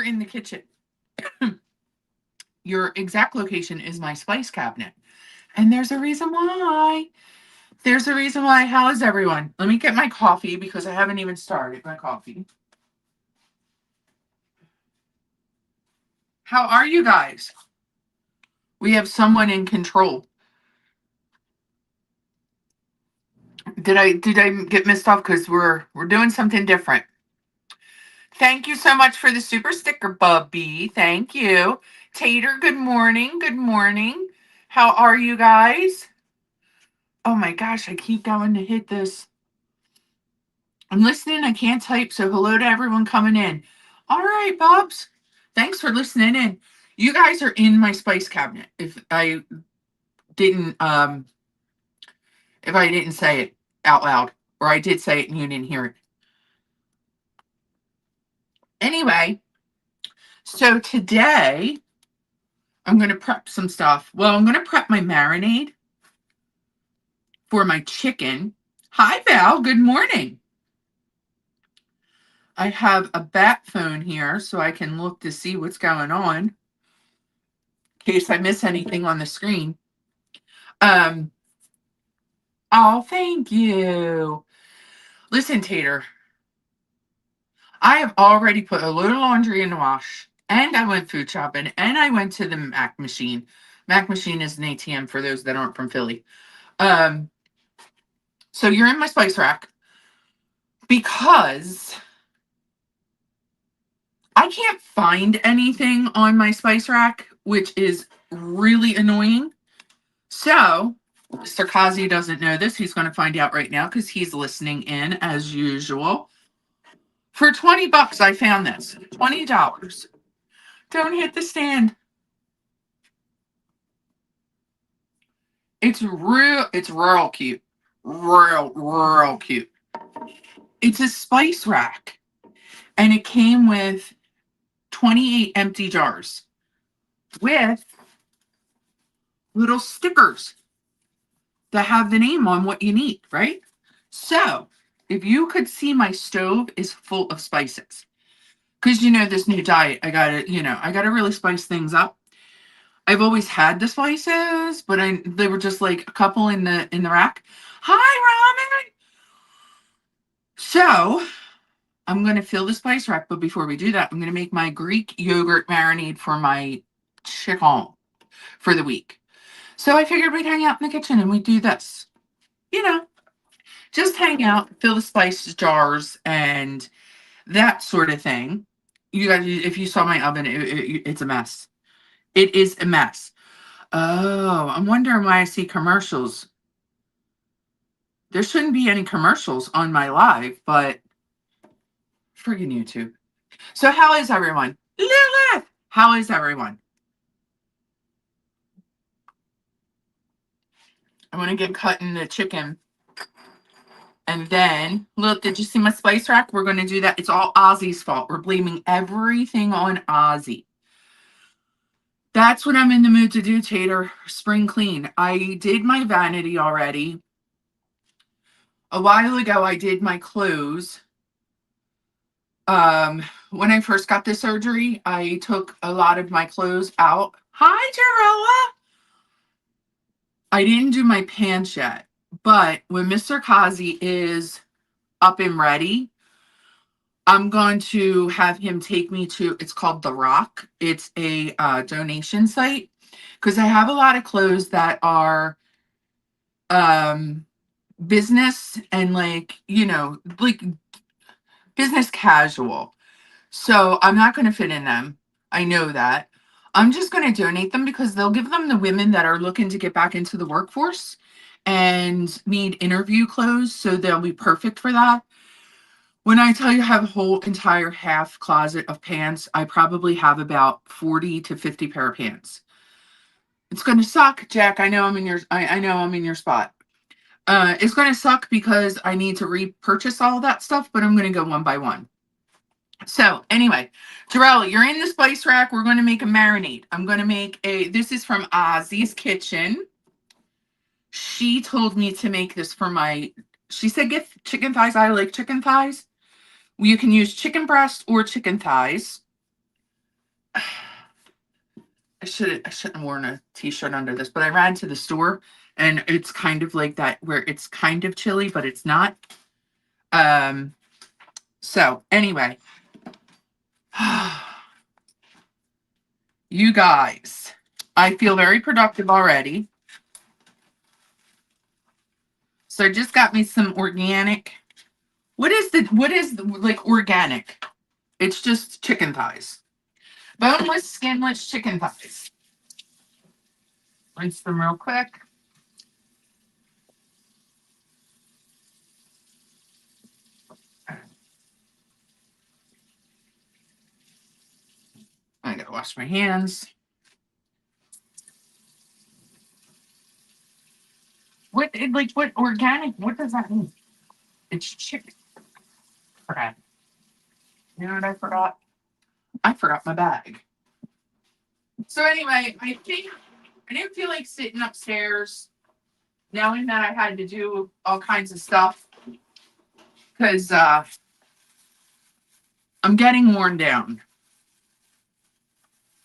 in the kitchen. Your exact location is my spice cabinet. And there's a reason why. There's a reason why. How is everyone? Let me get my coffee because I haven't even started my coffee. How are you guys? We have someone in control. Did I get missed off because we're doing something different? Thank you so much for the super sticker, Bubby. Thank you. Tater, good morning. Good morning. How are you guys? Oh my gosh, I keep going to hit this. I'm listening. I can't type, so hello to everyone coming in. All right, Bubs. Thanks for listening in. You guys are in my spice cabinet. Didn't if I didn't say it out loud, or I did say it and you didn't hear it. Anyway, so today I'm going to prep some stuff. Well, I'm going to prep my marinade for my chicken. Hi, Val. Good morning. I have a bat phone here so I can look to see what's going on in case I miss anything on the screen. Oh, thank you. Listen, Tater, I have already put a load of laundry in the wash, and I went food shopping, and I went to the Mac machine. Mac machine is an ATM for those that aren't from Philly. So you're in my spice rack because I can't find anything on my spice rack, which is really annoying. So Mr. Kazi doesn't know this. He's going to find out right now because he's listening in as usual. For $20, I found this. $20. Don't hit the stand. It's real cute. Real cute. It's a spice rack. And it came with 28 empty jars with little stickers that have the name on what you need, right? So if you could see, my stove is full of spices. Because this new diet, I gotta really spice things up. I've always had the spices, but they were just like a couple in the rack. Hi, Ramen. So I'm gonna fill the spice rack, but before we do that, I'm gonna make my Greek yogurt marinade for my chicken for the week. So I figured we'd hang out in the kitchen and we'd do this. Just hang out, fill the spice jars, and that sort of thing. You guys, if you saw my oven, it's a mess. It is a mess. Oh, I'm wondering why I see commercials. There shouldn't be any commercials on my live, but friggin' YouTube. So how is everyone? Lilith! How is everyone? I'm going to get cutting the chicken. And then, look, did you see my spice rack? We're going to do that. It's all Ozzy's fault. We're blaming everything on Ozzy. That's what I'm in the mood to do, Tater. Spring clean. I did my vanity already. A while ago, I did my clothes. When I first got the surgery, I took a lot of my clothes out. Hi, Jarella. I didn't do my pants yet, but when Mr. Kazi is up and ready, I'm going to have him take me to, it's called The Rock. It's a donation site because I have a lot of clothes that are business and like business casual. So I'm not going to fit in them. I know that. I'm just going to donate them because they'll give them to women that are looking to get back into the workforce and need interview clothes. So they'll be perfect for that. When I tell you I have a whole entire half closet of pants, I probably have about 40 to 50 pair of pants. It's going to suck, Jack. I know I'm in your spot. It's going to suck because I need to repurchase all that stuff, but I'm going to go one by one. So anyway, Jarell, you're in the spice rack. We're going to make a marinade. I'm going to make this is from Ozzy's Kitchen. She told me to make this for she said get chicken thighs. I like chicken thighs. You can use chicken breast or chicken thighs. I shouldn't have worn a t-shirt under this, but I ran to the store and it's kind of like that where it's kind of chilly, but it's not. So anyway, you guys, I feel very productive already. So I just got me some organic. What is like organic? It's just chicken thighs. Boneless, skinless chicken thighs. Rinse them real quick. I gotta wash my hands. What organic? What does that mean? It's chicken. Okay. You know what I forgot? I forgot my bag. So anyway, I think I didn't feel like sitting upstairs, knowing that I had to do all kinds of stuff because I'm getting worn down.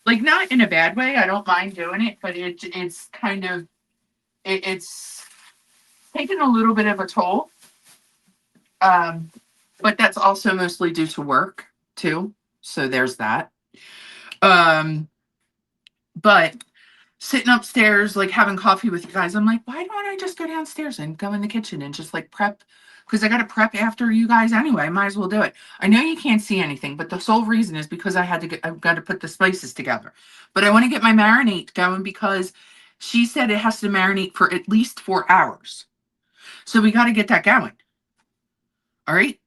Like not in a bad way. I don't mind doing it, but it's kind of it's taken a little bit of a toll. But that's also mostly due to work too. So there's that. But sitting upstairs, like having coffee with you guys, I'm like, why don't I just go downstairs and go in the kitchen and just like prep? Because I got to prep after you guys anyway. I might as well do it. I know you can't see anything, but the sole reason is because I've got to put the spices together. But I want to get my marinade going because she said it has to marinate for at least 4 hours. So we got to get that going. All right.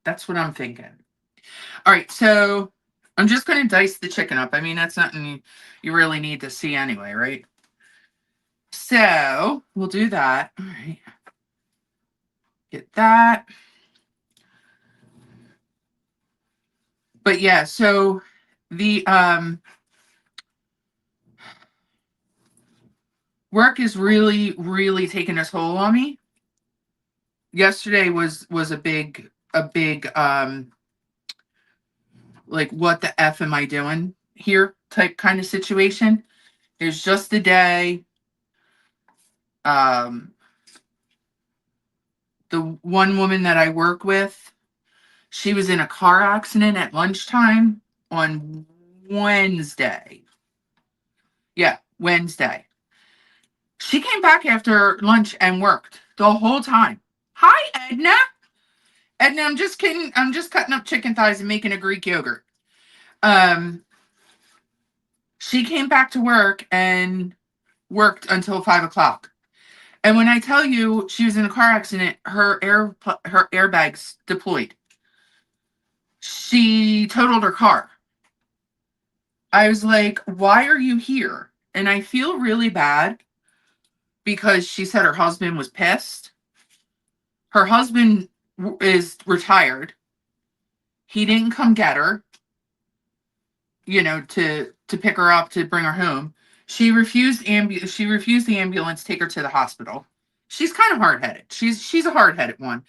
That's what I'm thinking. All right. So I'm just going to dice the chicken up. I mean, that's nothing you really need to see anyway, right? So we'll do that. All right. Get that. But yeah, so the work is really, really taking a toll on me. Yesterday was a big like what the F am I doing here type kind of situation. It's just a day. The one woman that I work with, she was in a car accident at lunchtime on Wednesday. Yeah, Wednesday. She came back after lunch and worked the whole time. Hi, Edna. Edna, I'm just kidding. I'm just cutting up chicken thighs and making a Greek yogurt. She came back to work and worked until 5 o'clock. And when I tell you she was in a car accident, her airbags deployed. She totaled her car. I was like, why are you here? And I feel really bad because she said her husband was pissed. Her husband is retired. He didn't come get her, to pick her up to bring her home. She refused the ambulance to take her to the hospital. She's kind of hard-headed. She's a hard-headed one.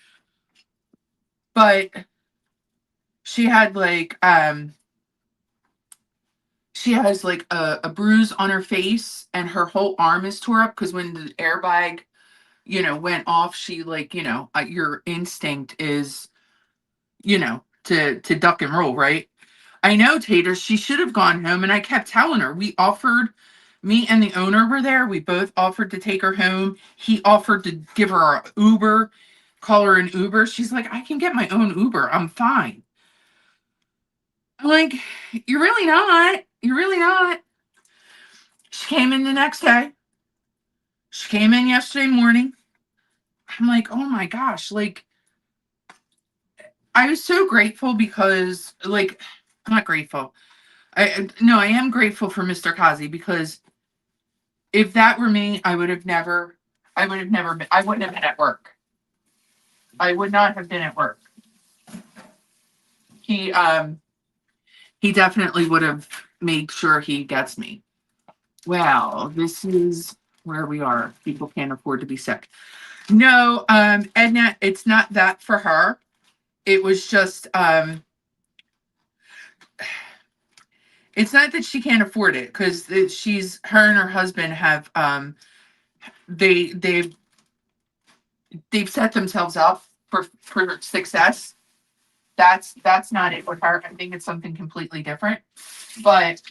But she had she has like a bruise on her face and her whole arm is tore up because when the airbag, went off, she your instinct is, to duck and roll, right? I know, Tater, she should have gone home, and I kept telling her. Me and the owner were there. We both offered to take her home. He offered to give her an Uber, call her an Uber. She's like, I can get my own Uber. I'm fine. I'm like, you're really not. You're really not. She came in the next day. She came in yesterday morning. I'm like, oh my gosh. Like, I was so grateful because, I'm not grateful. I am grateful for Mr. Kazi because if that were me, I wouldn't have been, I wouldn't have been at work. I would not have been at work. He definitely would have made sure he gets me. Well, this is where we are. People can't afford to be sick. No, Edna, it's not that for her. It was just, It's not that she can't afford it, because her and her husband have they they've set themselves up for success. That's not it with her. I think it's something completely different. But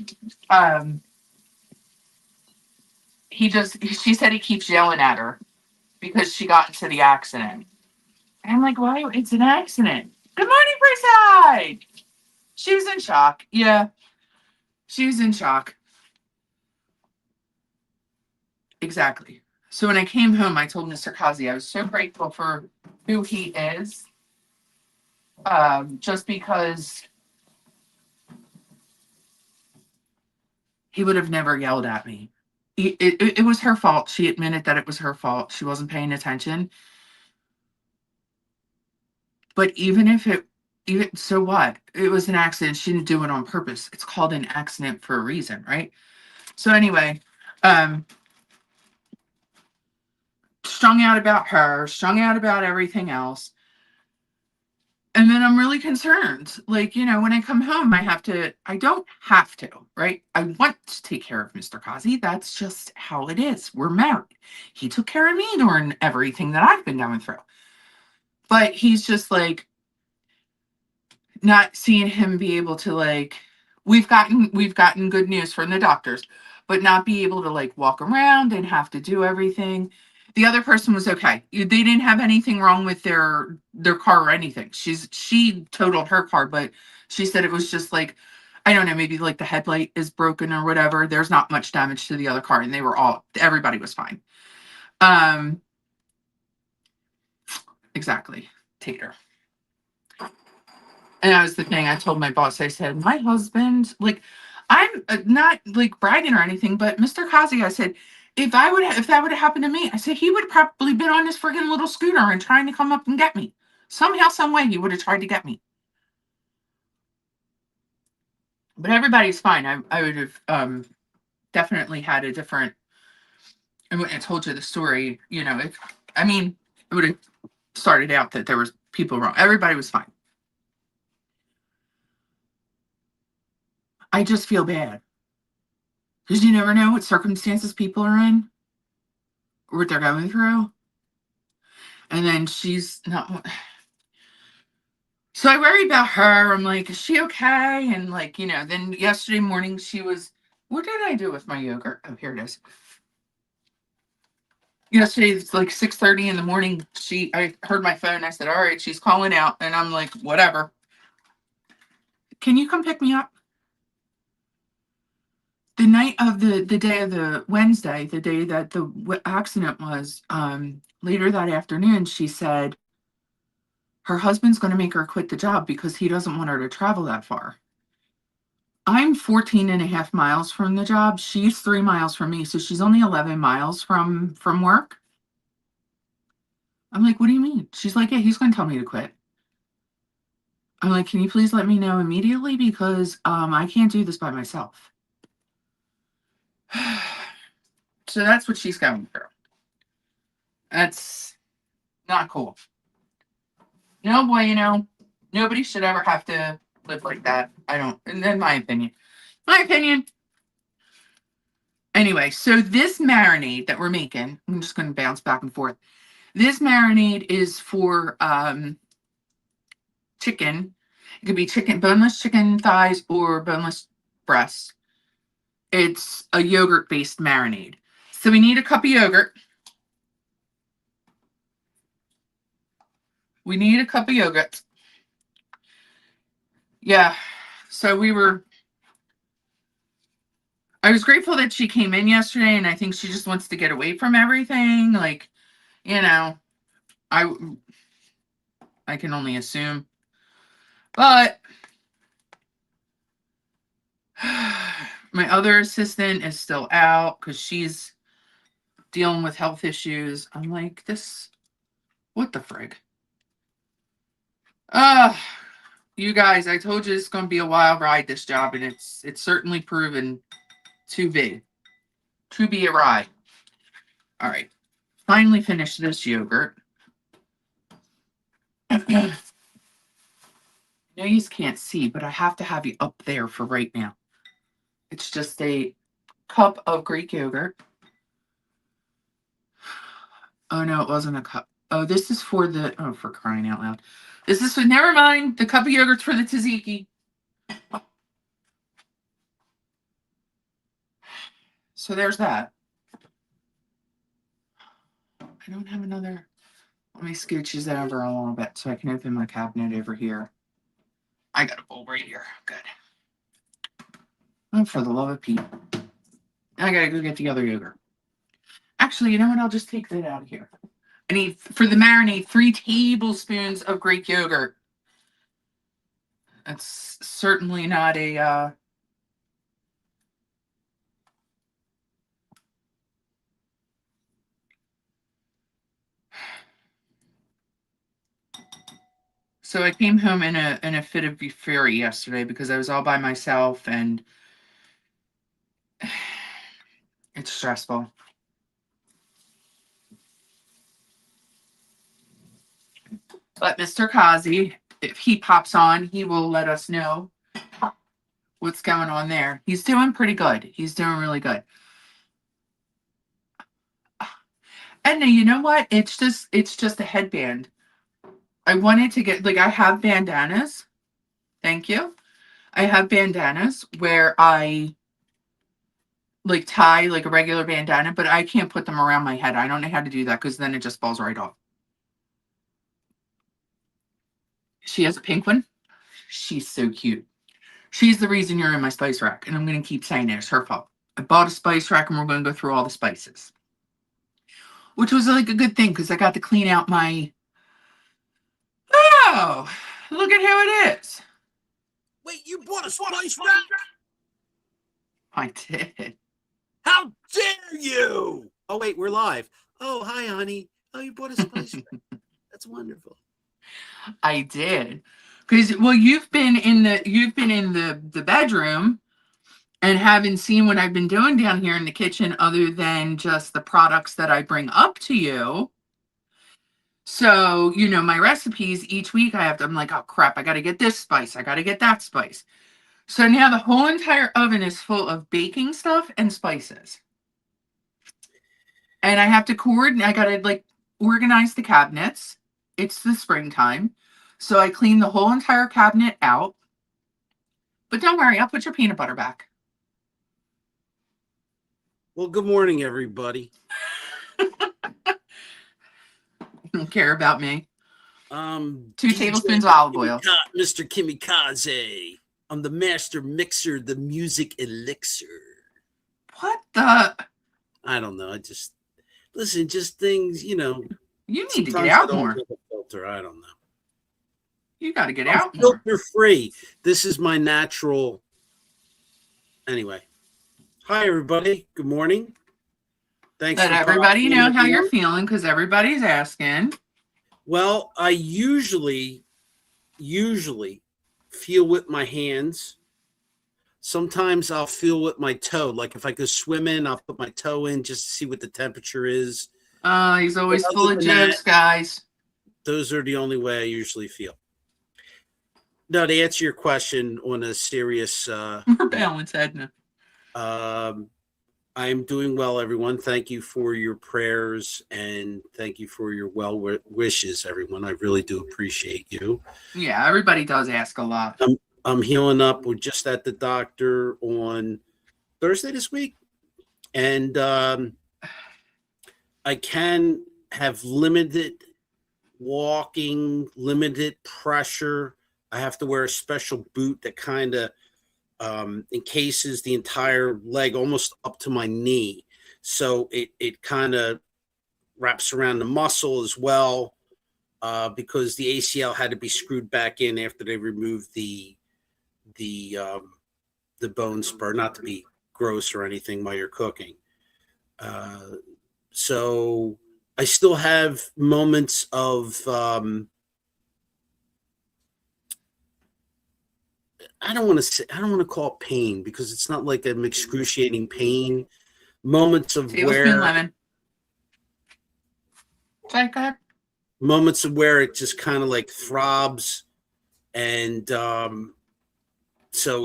um she said he keeps yelling at her because she got into the accident. And I'm like, why? It's an accident. Good morning, Preside. She was in shock. Yeah, she was in shock. Exactly. So when I came home, I told Mr. Kazi I was so grateful for who he is, just because he would have never yelled at me. It was her fault. She admitted that it was her fault. She wasn't paying attention. But even so what? It was an accident. She didn't do it on purpose. It's called an accident for a reason, right? So anyway, um, strung out about her, strung out about everything else. And then I'm really concerned. Like, when I come home, I don't have to, right? I want to take care of Mr. Kazi. That's just how it is. We're married. He took care of me during everything that I've been going through. But he's just like, not seeing him be able to, like, we've gotten good news from the doctors, but not be able to, like, walk around and have to do everything. The other person was okay. They didn't have anything wrong with their car or anything. She totaled her car, but she said it was just like, I don't know, maybe like the headlight is broken or whatever. There's not much damage to the other car, and everybody was fine. Um, exactly. Tater. And that was the thing I told my boss. I said, my husband, like, I'm not like bragging or anything, but Mr. Kazi, I said, if that would have happened to me, I said, he would have probably been on his friggin' little scooter and trying to come up and get me. Somehow, some way, he would have tried to get me. But everybody's fine. I would have definitely had a different, and when I told you the story, it would have started out that there was people wrong. Everybody was fine. I just feel bad. Because you never know what circumstances people are in or what they're going through. And then she's not. So I worry about her. I'm like, is she okay? And, like, then yesterday morning she was, what did I do with my yogurt? Oh, here it is. Yesterday, it's like 6:30 in the morning. I heard my phone. I said, all right, she's calling out. And I'm like, whatever. Can you come pick me up? The night of the day of the Wednesday, the day that the accident was, later that afternoon, she said her husband's going to make her quit the job because he doesn't want her to travel that far. I'm 14 and a half miles from the job. She's 3 miles from me. So she's only 11 miles from work. I'm like, what do you mean? She's like, yeah, he's going to tell me to quit. I'm like, can you please let me know immediately? Because I can't do this by myself. So that's what she's going through. That's not cool. No bueno. Nobody should ever have to live like that. I don't, in my opinion. My opinion. Anyway, so this marinade that we're making, I'm just going to bounce back and forth. This marinade is for chicken. It could be boneless chicken thighs or boneless breasts. It's a yogurt-based marinade. So we need a cup of yogurt. We need a cup of yogurt. Yeah. So I was grateful that she came in yesterday, and I think she just wants to get away from everything. Like, I I can only assume. But my other assistant is still out because she's dealing with health issues. I'm like, what the frig? You guys, I told you it's going to be a wild ride, this job, and it's certainly proven to be a ride. All right, finally finished this yogurt. I know you can't see, but I have to have you up there for right now. It's just a cup of Greek yogurt. Oh no, it wasn't a cup. Oh, this is for the, oh, for crying out loud. This is for, never mind. The cup of yogurt's for the tzatziki. So there's that. I don't have another. Let me scooch this over a little bit so I can open my cabinet over here. I got a bowl right here. Good. Oh, for the love of Pete. I gotta go get the other yogurt. Actually, you know what? I'll just take that out of here. I need, for the marinade, 3 tablespoons of Greek yogurt. That's certainly not a, So I came home in a fit of fury yesterday because I was all by myself and it's stressful. But Mr. Kazi, if he pops on, he will let us know what's going on there. He's doing pretty good. He's doing really good. And you know what? It's just a headband. I wanted to get, like, I have bandanas. Thank you. I have bandanas where I like tie like a regular bandana, but I can't put them around my head. I don't know how to do that because then it just falls right off. She has a pink one. She's so cute. She's the reason you're in my spice rack, and I'm going to keep saying it. It's her fault. I bought a spice rack, and we're going to go through all the spices, which was like a good thing because I got to clean out my. Oh, look at how it is. Wait, you bought a spice rack? I did. How dare you? Oh, wait, we're live. Oh, hi, honey. Oh, you bought a spice rack. That's wonderful. I did. Because, well, you've been in the bedroom and haven't seen what I've been doing down here in the kitchen other than just the products that I bring up to you. So, you know, my recipes each week I'm like, oh crap, I got to get this spice. I got to get that spice. So now the whole entire oven is full of baking stuff and spices. And I have to coordinate, I got to like organize the cabinets. It's the springtime. So I clean the whole entire cabinet out. But don't worry, I'll put your peanut butter back. Well, good morning, everybody. Don't care about me. 2 DJ tablespoons of olive oil. Mr. Kimikaze. I'm the master mixer, the music elixir. What the? I don't know. I just listen, just things, you know. You need to get out more. Filter. I don't know. You got to get out more. Filter free. This is my natural. Anyway. Hi, everybody. Good morning. Thanks. Let everybody know how you're feeling because everybody's asking. Well, I usually feel with my hands. Sometimes I'll feel with my toe. Like if I go swimming, I'll put my toe in just to see what the temperature is. He's always full of jokes, guys. Those are the only way I usually feel. Now, to answer your question on a serious balance, Edna. I'm doing well, everyone. Thank you for your prayers and thank you for your well wishes, everyone. I really do appreciate you. Yeah, everybody does ask a lot. I'm healing up. We're just at the doctor on Thursday this week. And I can have limited walking, limited pressure. I have to wear a special boot that kind of encases the entire leg almost up to my knee. So it kind of wraps around the muscle as well because the ACL had to be screwed back in after they removed the bone spur, not to be gross or anything while you're cooking. So I still have moments of I don't want to call it pain because it's not like an excruciating pain. Moments of where moments of where it just kind of like throbs, and so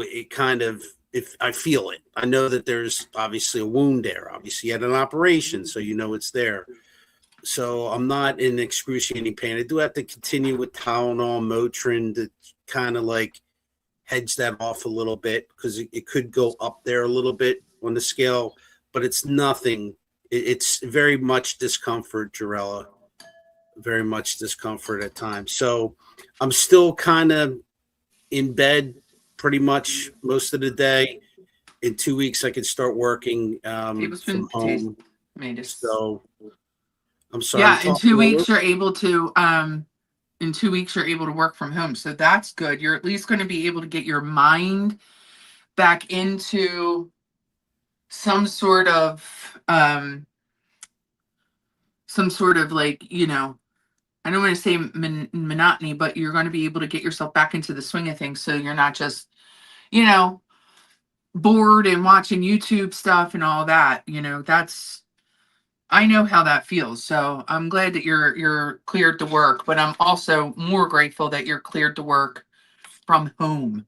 it kind of if I feel it. I know that there's obviously a wound there. Obviously, you had an operation, so you know it's there. So I'm not in excruciating pain. I do have to continue with Tylenol, Motrin to kind of like hedge that off a little bit because it could go up there a little bit on the scale, but it's nothing. It's very much discomfort, Jarella. Very much discomfort at times. So I'm still kind of in bed pretty much most of the day. In 2 weeks, I could start working Tablespoon from taste home. tomatoes. So I'm sorry, I'm Yeah, talking over. in 2 weeks you're able to work from home. So that's good. You're at least going to be able to get your mind back into some sort of like, I don't want to say monotony, but you're going to be able to get yourself back into the swing of things. So you're not just, you know, bored and watching YouTube stuff and all that. I know how that feels. So I'm glad that you're cleared to work, but I'm also more grateful that you're cleared to work from home.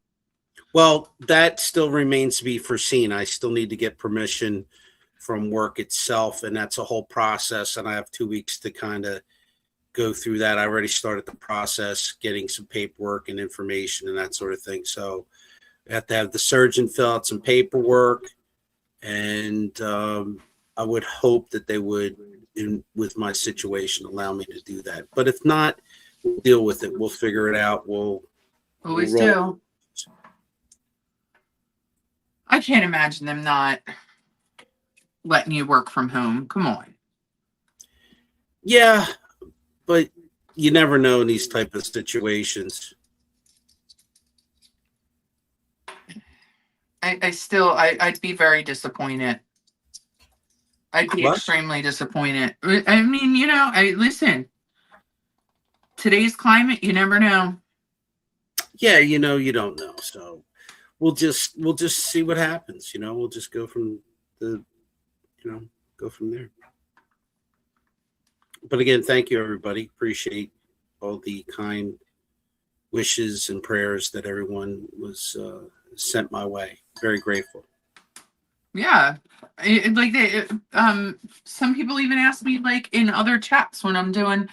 Well, that still remains to be foreseen. I still need to get permission from work itself, and that's a whole process. And I have 2 weeks to kind of go through that. I already started the process, getting some paperwork and information and that sort of thing. So I have to have the surgeon fill out some paperwork, and I would hope that they would, with my situation, allow me to do that. But if not, we'll deal with it. We'll figure it out. Always we'll roll. do. I can't imagine them not letting you work from home. Come on. Yeah, but you never know in these type of situations. I'd be very disappointed. I'd be What? extremely disappointed. I mean, listen, today's climate, you never know. Yeah, you don't know. So we'll just see what happens. We'll just go from go from there. But again, thank you, everybody. Appreciate all the kind wishes and prayers that everyone was sent my way. Very grateful. Yeah. Some people even ask me like in other chats when I'm doing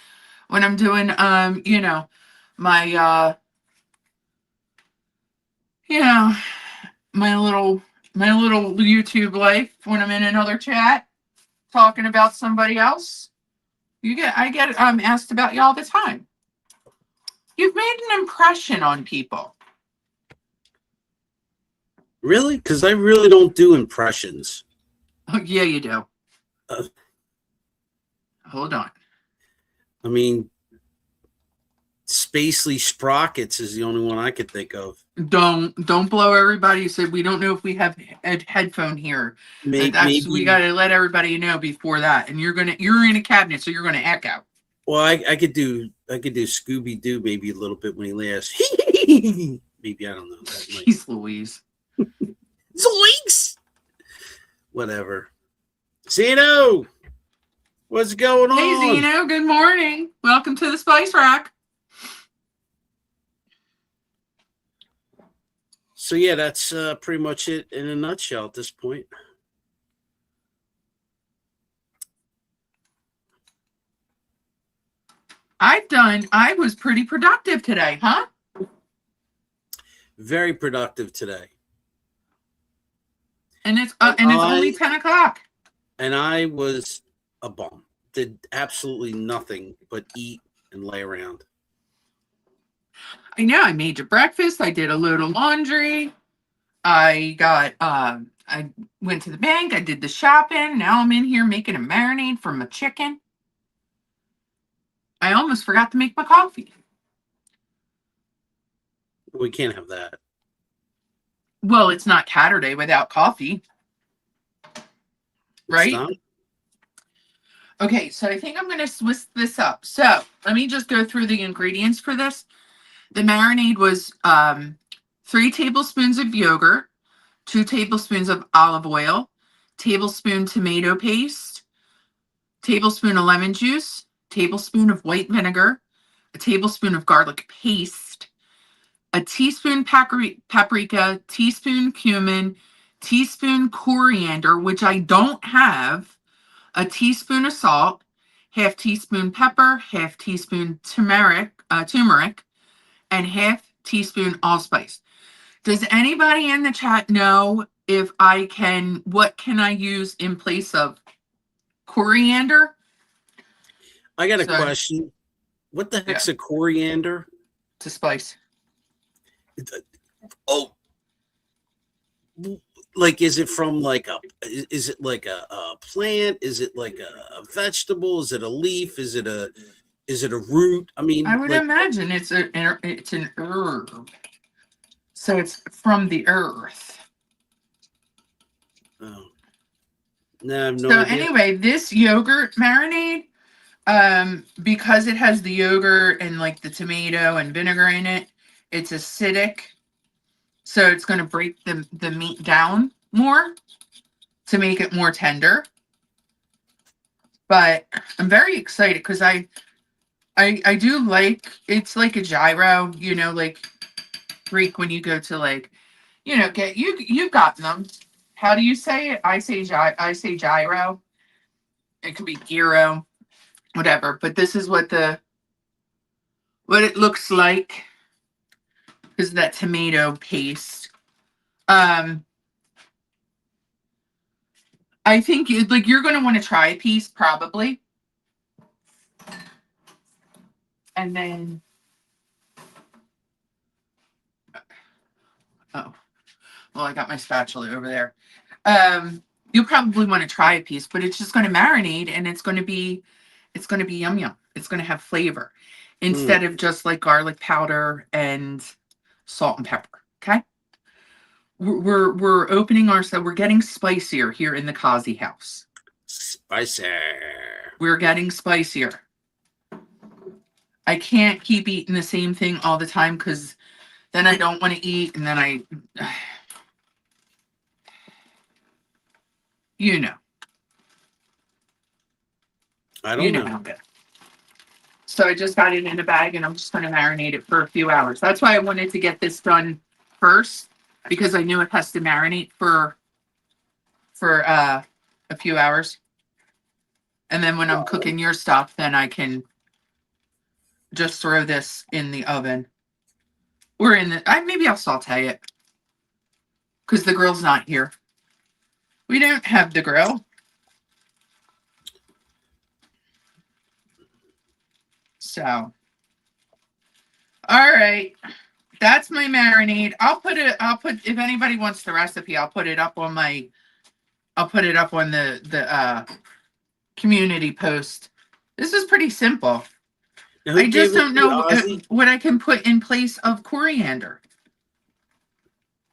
my you know, my little YouTube life when I'm in another chat talking about somebody else. I get asked about you all the time. You've made an impression on people. Really? Because I really don't do impressions. Oh, yeah, you do. Uh, Hold on. I mean, Spacely Sprockets is the only one I could think of. Don't blow everybody. You said we don't know if we have a headphone here. Maybe We got to let everybody know before that. And you're in a cabinet, so you're gonna echo. Well, I could do Scooby Doo maybe a little bit when he laughs. Maybe, I don't know. Jeez Louise. Zoinks! Whatever. Zeno, what's going on? Hey Zeno, good morning. Welcome to the Spice Rack. So yeah, that's pretty much it in a nutshell at this point. I was pretty productive today, huh? Very productive today. And it's only 10 o'clock. And I was a bum. Did absolutely nothing but eat and lay around. I know. I made you breakfast. I did a load of laundry. I went to the bank. I did the shopping. Now I'm in here making a marinade for my chicken. I almost forgot to make my coffee. We can't have that. Well, it's not Caturday without coffee. Right? Okay, so I think I'm going to switch this up. So let me just go through the ingredients for this. The marinade was 3 tablespoons of yogurt, 2 tablespoons of olive oil, tablespoon tomato paste, tablespoon of lemon juice, tablespoon of white vinegar, a tablespoon of garlic paste, a teaspoon paprika, teaspoon cumin, teaspoon coriander, which I don't have, a teaspoon of salt, half teaspoon pepper, half teaspoon turmeric, and half teaspoon allspice. Does anybody in the chat know if what can I use in place of coriander? I got a So, question. What the yeah, heck's a coriander? to spice. Oh, like is it from like is it like a plant? Is it like a vegetable? Is it a leaf? Is it a root? I I mean, would like, imagine it's an herb. So it's from the earth. oh, no, I have no So idea. anyway, this yogurt marinade, because it has the yogurt and like the tomato and vinegar in it, it's acidic. So it's going to break the meat down more to make it more tender. But I'm very excited because I do like, it's like a gyro, like Greek when you go to like, get you've gotten them. How do you say it? I say gyro. It could be gyro, whatever. But this is what it looks like is that tomato paste. Um, I think you're going to want to try a piece probably, and then oh well, I got my spatula over there. You'll probably want to try a piece, but it's just going to marinate, and it's going to be yum yum. It's going to have flavor Hmm. instead of just like garlic powder and salt and pepper. Okay, we're opening ourselves. We're getting spicier here in the Kazi house. Spicy. We're getting spicier. I can't keep eating the same thing all the time because then I don't want to eat, and then you know, I you don't know know. how good. So I just got it in a bag, and I'm just going to marinate it for a few hours. That's why I wanted to get this done first because I knew it has to marinate for a few hours, and then when I'm cooking your stuff, then I can just throw this in the oven or maybe I'll saute it because the grill's not here. We don't have the grill. So, all right. That's my marinade. If anybody wants the recipe, I'll put it up on the community post. This is pretty simple. Now, who I gave just it don't to you, know Ozzy? what I can put in place of coriander.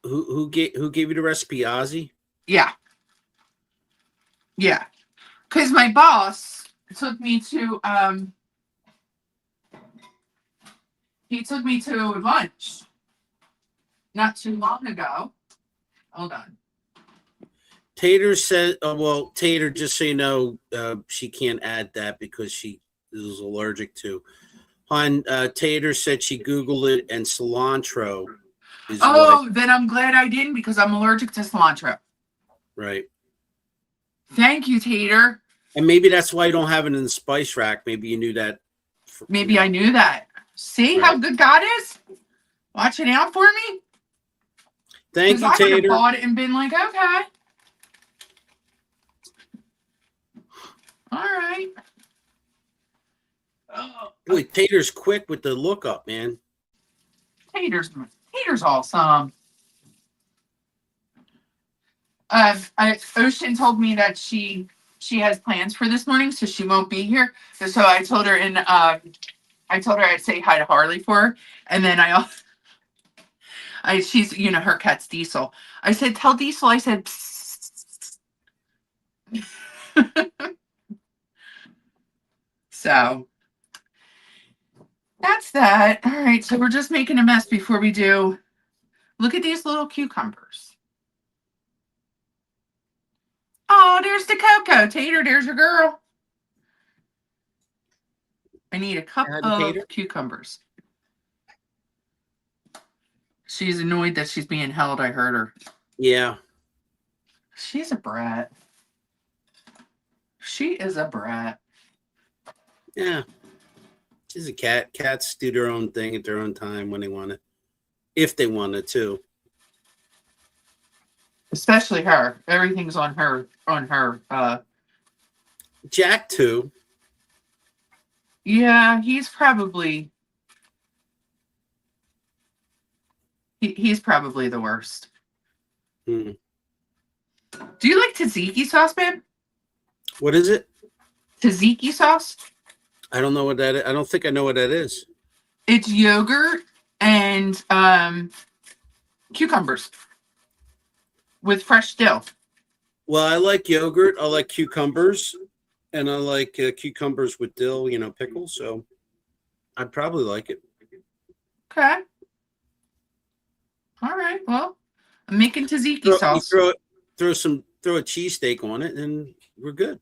Who gave you the recipe, Ozzy? Yeah. Yeah. Cuz my boss took me to he took me to lunch not too long ago. Hold on. Tater said, well, Tater, just so you know, she can't add that because she is allergic to. On Tater said she Googled it, and cilantro is what, Oh, then I'm glad I didn't because I'm allergic to cilantro. right? Thank you, Tater. And maybe that's why you don't have it in the spice rack. Maybe you knew that, Maybe I knew that. See how right? good God is? Watching out for me? Thank Because you, I would have Tater. bought it and been like, okay, all right. Oh, Boy, Tater's quick with the lookup, man. Tater's awesome. Ocean told me that she has plans for this morning, so she won't be here. So I told her I'd say hi to Harley for her, and then she's her cat's Diesel. I said tell Diesel. I said. So that's that. All right, so we're just making a mess before we do. Look at these little cucumbers. Oh, there's the cocoa. Tater, there's your girl. I need a cup Add the of Tater. cucumbers. She's annoyed that she's being held. I heard her. Yeah. She's a brat. She is a brat. Yeah. She's a cat. Cats do their own thing at their own time when they want to, if they wanted to. Especially her. Everything's on her. On her. Jack too. Yeah, he's probably. He's probably the worst. Hmm. Do you like tzatziki sauce, babe? What is it? Tzatziki sauce? I don't know what that is. I don't think I know what that is. It's yogurt and cucumbers with fresh dill. Well, I like yogurt. I like cucumbers, and I like cucumbers with dill. Pickles. So I'd probably like it. Okay. All right. Well, I'm making tzatziki Throw, you sauce. throw a cheesesteak on it, and we're good.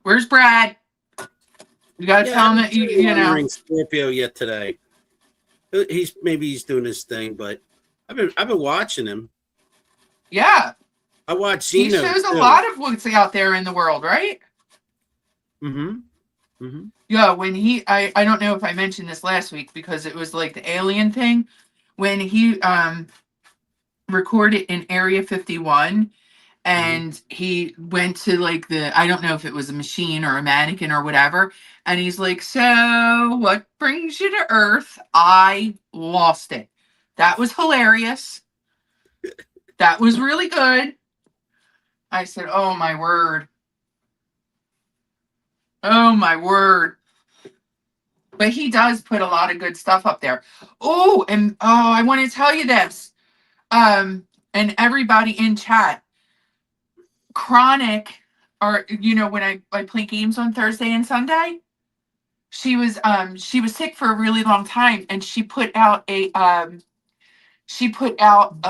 Where's Brad? You gotta Yeah, I tell him haven't that you seen you know. Wandering Scorpio yet today. He's doing his thing, but I've been watching him. Yeah. I watch He Zeno shows a too. lot of what's out there in the world, right? Mm-hmm. Mm-hmm. Yeah, when I don't know if I mentioned this last week because it was like the alien thing. When he recorded in Area 51 Mm-hmm. and he went to like the I don't know if it was a machine or a mannequin or whatever, and he's like, "So, what brings you to Earth?" I lost it. That was hilarious. That was really good. I said, "Oh my word. Oh my word." But he does put a lot of good stuff up there. Oh, and I want to tell you this. And everybody in chat, Chronic, or when I play games on Thursday and Sunday, she was sick for a really long time, and she put out a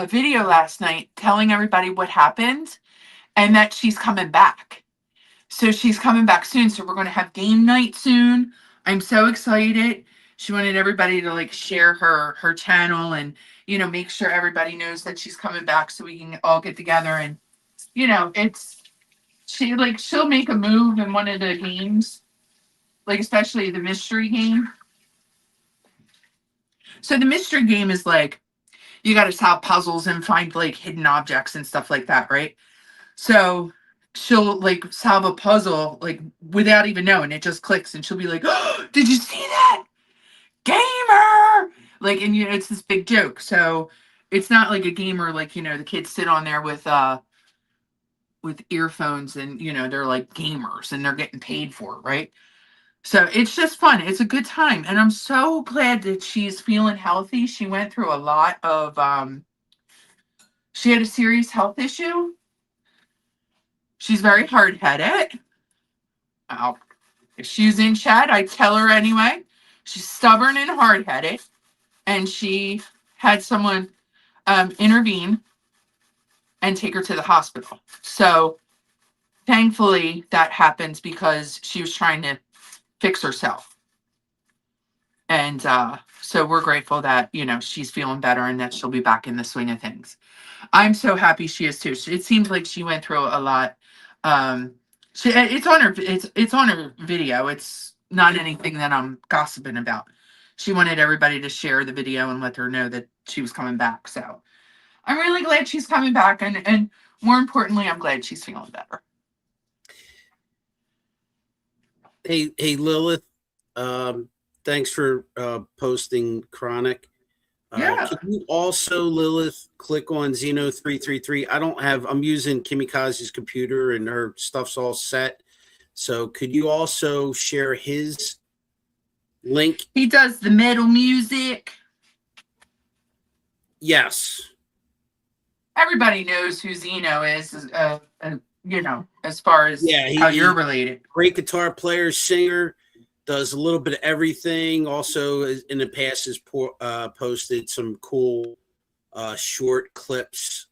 video last night telling everybody what happened and that she's coming back. So she's coming back soon. So we're going to have game night soon. I'm so excited. She wanted everybody to like share her channel and make sure everybody knows that she's coming back so we can all get together and it's she'll make a move in one of the games, like especially the mystery game. So the mystery game is like you got to solve puzzles and find like hidden objects and stuff like that, right? So she'll like solve a puzzle like without even knowing. It just clicks and she'll be like, "Oh, did you see that? Gamer!" Like, and it's this big joke. So it's not like a gamer like, the kids sit on there with earphones and they're like gamers and they're getting paid for it, right? So it's just fun. It's a good time. And I'm so glad that she's feeling healthy. She went through a lot of she had a serious health issue. She's very hard headed. If she's in chat, I tell her anyway. She's stubborn and hard headed, and she had someone intervene and take her to the hospital. So thankfully that happens because she was trying to fix herself. And so we're grateful that, she's feeling better and that she'll be back in the swing of things. I'm so happy she is too. It seems like she went through a lot. It's on her video. It's not anything that I'm gossiping about. She wanted everybody to share the video and let her know that she was coming back. So I'm really glad she's coming back, and more importantly, I'm glad she's feeling better. Hey, Lilith. Thanks for posting Chronic. Yeah. Can you also, Lilith, click on Zeno333? I'm using Kimikaze's computer and her stuff's all set. So could you also share his link? He does the metal music. Yes. Everybody knows who Zeno is, as far as how you're related. Great guitar player, singer, does a little bit of everything. Also, in the past, has posted some cool short clips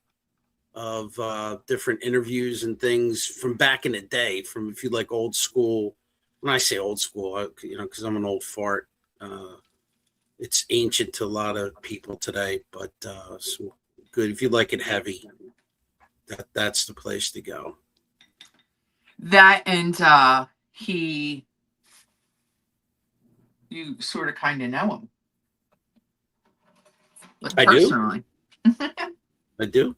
of different interviews and things from back in the day. From if you like old school. When I say old school, because I'm an old fart. It's ancient to a lot of people today, but so good if you like it heavy. That's the place to go. That and he, you sort of kind of know him, like I do. personally. I do.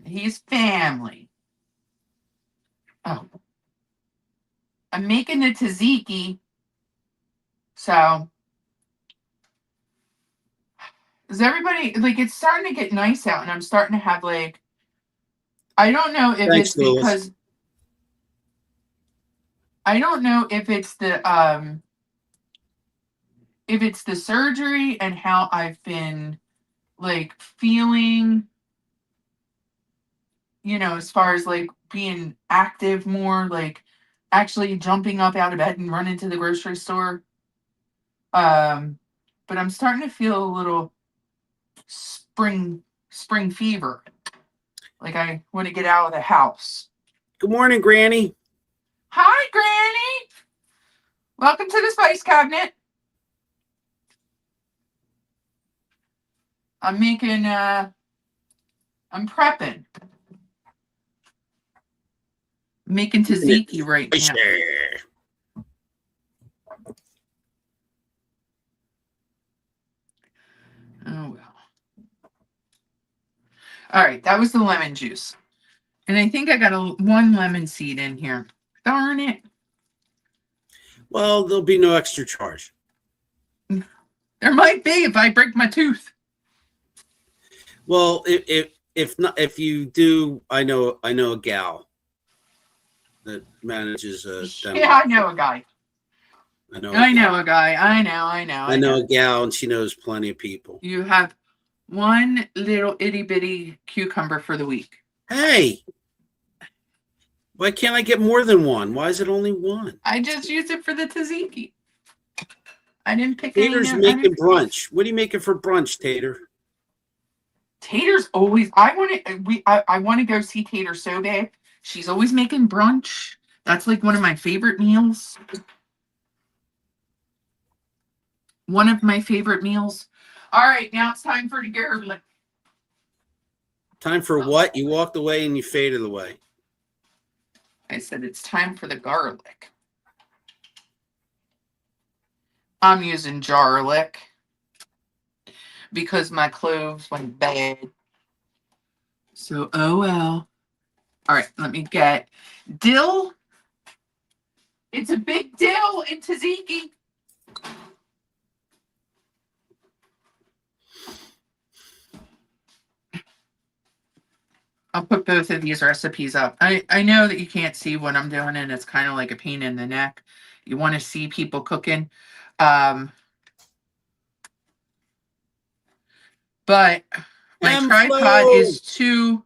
He's family. Oh, I'm making the tzatziki. So, is everybody like? It's starting to get nice out, and I'm starting to have like. I don't know if Thanks, it's Lilith. because I don't know if it's the surgery and how I've been like feeling, as far as like being active more, like actually jumping up out of bed and running to the grocery store. Um, but I'm starting to feel a little spring fever. Like I want to get out of the house. Good morning, Granny. Hi, Granny. Welcome to the spice cabinet. I'm making I'm prepping. Making tzatziki right now. Oh well. All right, that was the lemon juice. And I think I got one lemon seed in here. Darn it. Well, there'll be no extra charge. There might be if I break my tooth. Well, if not, if you do, I know a gal that manages a dental. Yeah, I know a guy. I know a guy. I know. a gal, and she knows plenty of people. You have one little itty bitty cucumber for the week. Hey, why can't I get more than one? Why is it only one? I just used it for the tzatziki. I didn't pick Tater's any. making brunch. What are you making for brunch, Tater? Tater's always. I want to go see Tater so bad. She's always making brunch. That's like one of my favorite meals. One of my favorite meals. All right, now it's time for the garlic. Time for what? You walked away and you faded away. I said it's time for the garlic. I'm using garlic because my cloves went bad. So, oh well. All right, let me get dill. It's a big dill in tzatziki. I'll put both of these recipes up. I know that you can't see what I'm doing, and it's kind of like a pain in the neck. You want to see people cooking. But my tripod is too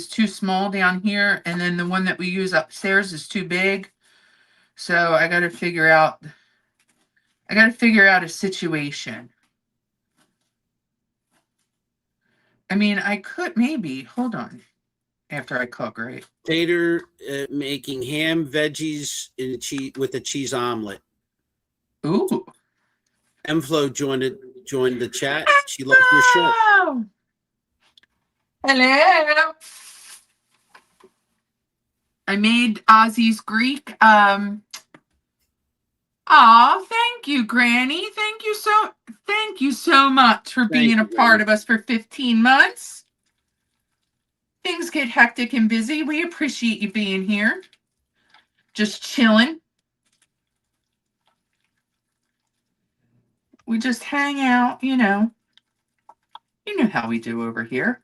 too small down here, and then the one that we use upstairs is too big. So I got to figure out a situation. I mean, I could maybe hold on after I cook, right? Tater making ham, veggies, and cheese with a cheese omelet. Ooh. Flo joined the chat. She loves your shirt. Hello. I made Ozzy's Greek. Thank you, Granny. Thank you so much for being a part of us for 15 months. Things get hectic and busy. We appreciate you being here. Just chilling. We just hang out, You know how we do over here.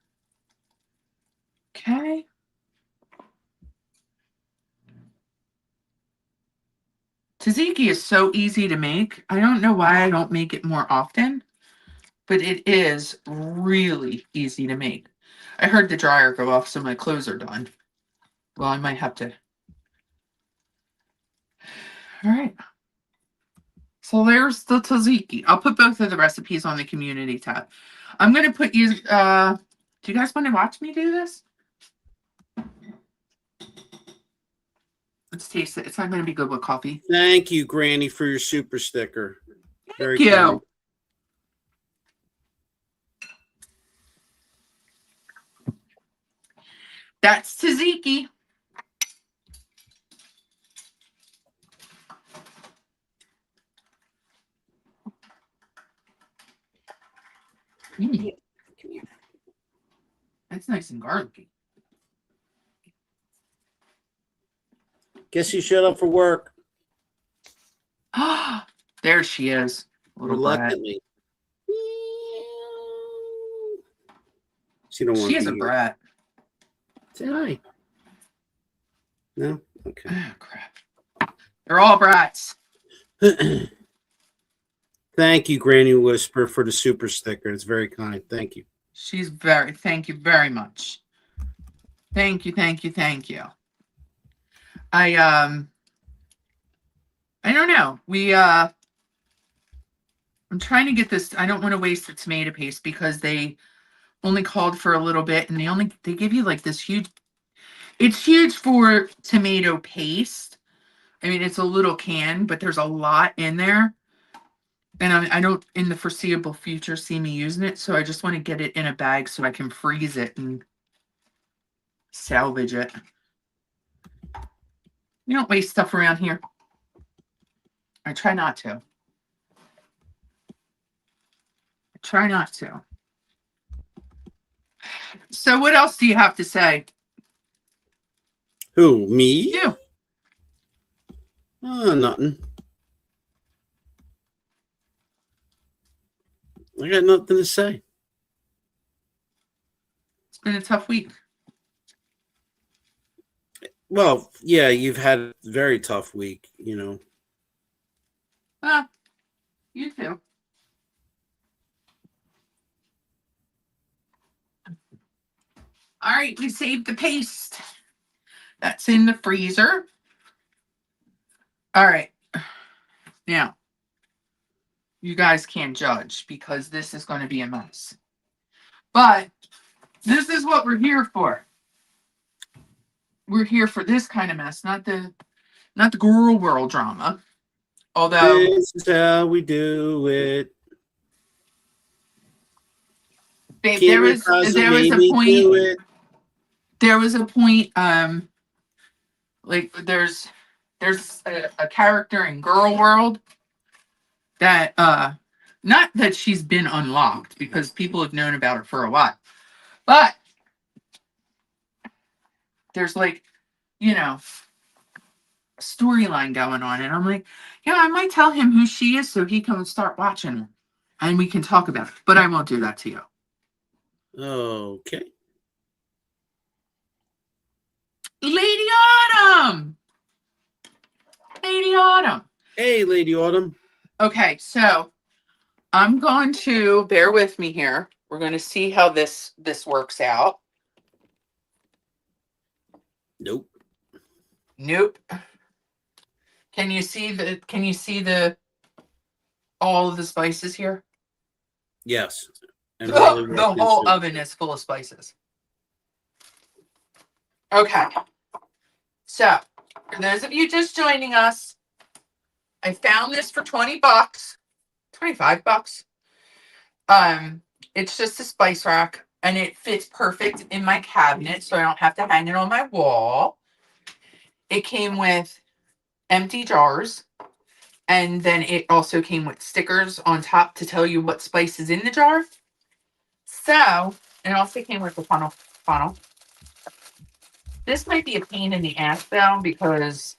Okay. Tzatziki is so easy to make. I don't know why I don't make it more often, but it is really easy to make. I heard the dryer go off, so my clothes are done. Well, I might have to. All right. So there's the tzatziki. I'll put both of the recipes on the community tab. I'm going to put you, do you guys want to watch me do this? Let's taste it. It's not going to be good with coffee. Thank you, Granny, for your super sticker. Very Thank kind. you. That's tzatziki. Mm, that's nice and garlicky. Guess you showed up for work. Ah, there she is. Little brat. Reluctantly. She don't want She to is be a here. brat. Say hi. No? Okay. Oh, crap. They're all brats. Thank you, Granny Whisper, for the super sticker. It's very kind. Thank you. Thank you very much. Thank you, thank you, thank you. I don't know. I'm trying to get this. I don't want to waste the tomato paste because they only called for a little bit and they give you like this huge, it's huge for tomato paste. I mean, it's a little can, but there's a lot in there. And I don't in the foreseeable future see me using it. So I just want to get it in a bag so I can freeze it and salvage it. You don't waste stuff around here. I try not to. Try not to. So what else do you have to say? Who, me? You. Oh, nothing. I got nothing to say. It's been a tough week. Well, yeah, you've had a very tough week, you know. You too. All right, we saved the paste. That's in the freezer. All right. Now, you guys can't judge because this is going to be a mess. But this is what we're here for. We're here for this kind of mess, not the girl world drama. Although This is how we do it. babe, Kimmy Praza there was made a me point. do it. There was a point. Like there's a character in Girl World that not that she's been unlocked because people have known about her for a while, but there's like, you know, a storyline going on, and I'm like, yeah, I might tell him who she is so he can start watching her, and we can talk about it. But I won't do that to you. Okay. Lady Autumn. Lady Autumn. Hey, Lady Autumn. Okay, so I'm going to bear with me here. We're going to see how this works out. Nope. Nope. Can you see the all of the spices here? Yes. And The whole oven is full of spices. Okay. So, for those of you just joining us, I found this for $20, $25. It's just a spice rack and it fits perfect in my cabinet so I don't have to hang it on my wall. It came with empty jars and then it also came with stickers on top to tell you what spice is in the jar. So, and it also came with a funnel. This might be a pain in the ass though because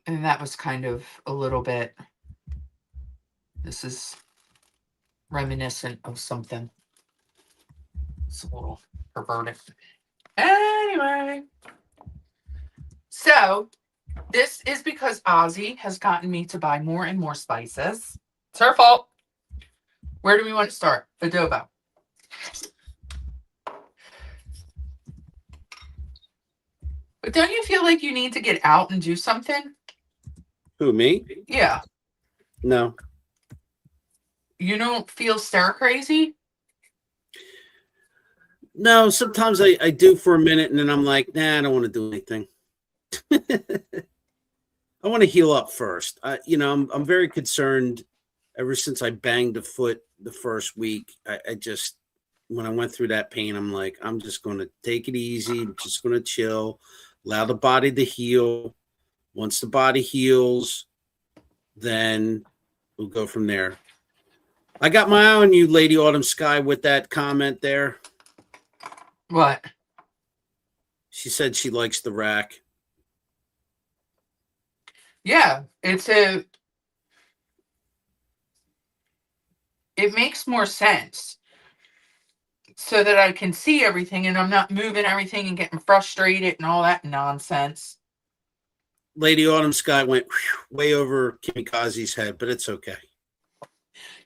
and that was kind of a little bit. This is reminiscent of something. It's a little perverted. Anyway. So, this is because Ozzy has gotten me to buy more and more spices. It's her fault. Where do we want to start? Adobo. But don't you feel like you need to get out and do something? Who, me? Yeah. No. You don't feel stir crazy? No, sometimes I do for a minute, and then I'm like, nah, I don't want to do anything. I want to heal up first. I'm very concerned. Ever since I banged a foot the first week, I just when I went through that pain, I'm like, I'm just going to take it easy. I'm just going to chill, allow the body to heal. Once the body heals, then we'll go from there. I got my eye on you, Lady Autumn Sky, with that comment there. What? She said she likes the rack. Yeah, it makes more sense so that I can see everything and I'm not moving everything and getting frustrated and all that nonsense. Lady Autumn Sky went way over Kimikaze's head, but it's okay.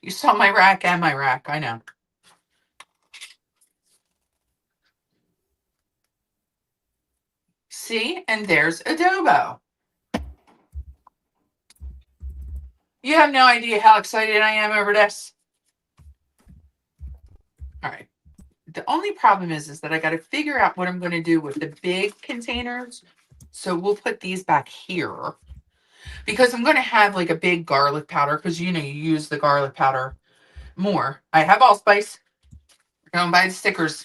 You saw my rack and my rack, I know. See, and there's adobo. You have no idea how excited I am over this. All right. The only problem is that I got to figure out what I'm going to do with the big containers. So we'll put these back here because I'm going to have like a big garlic powder because you use the garlic powder more. I have allspice. We're going by the stickers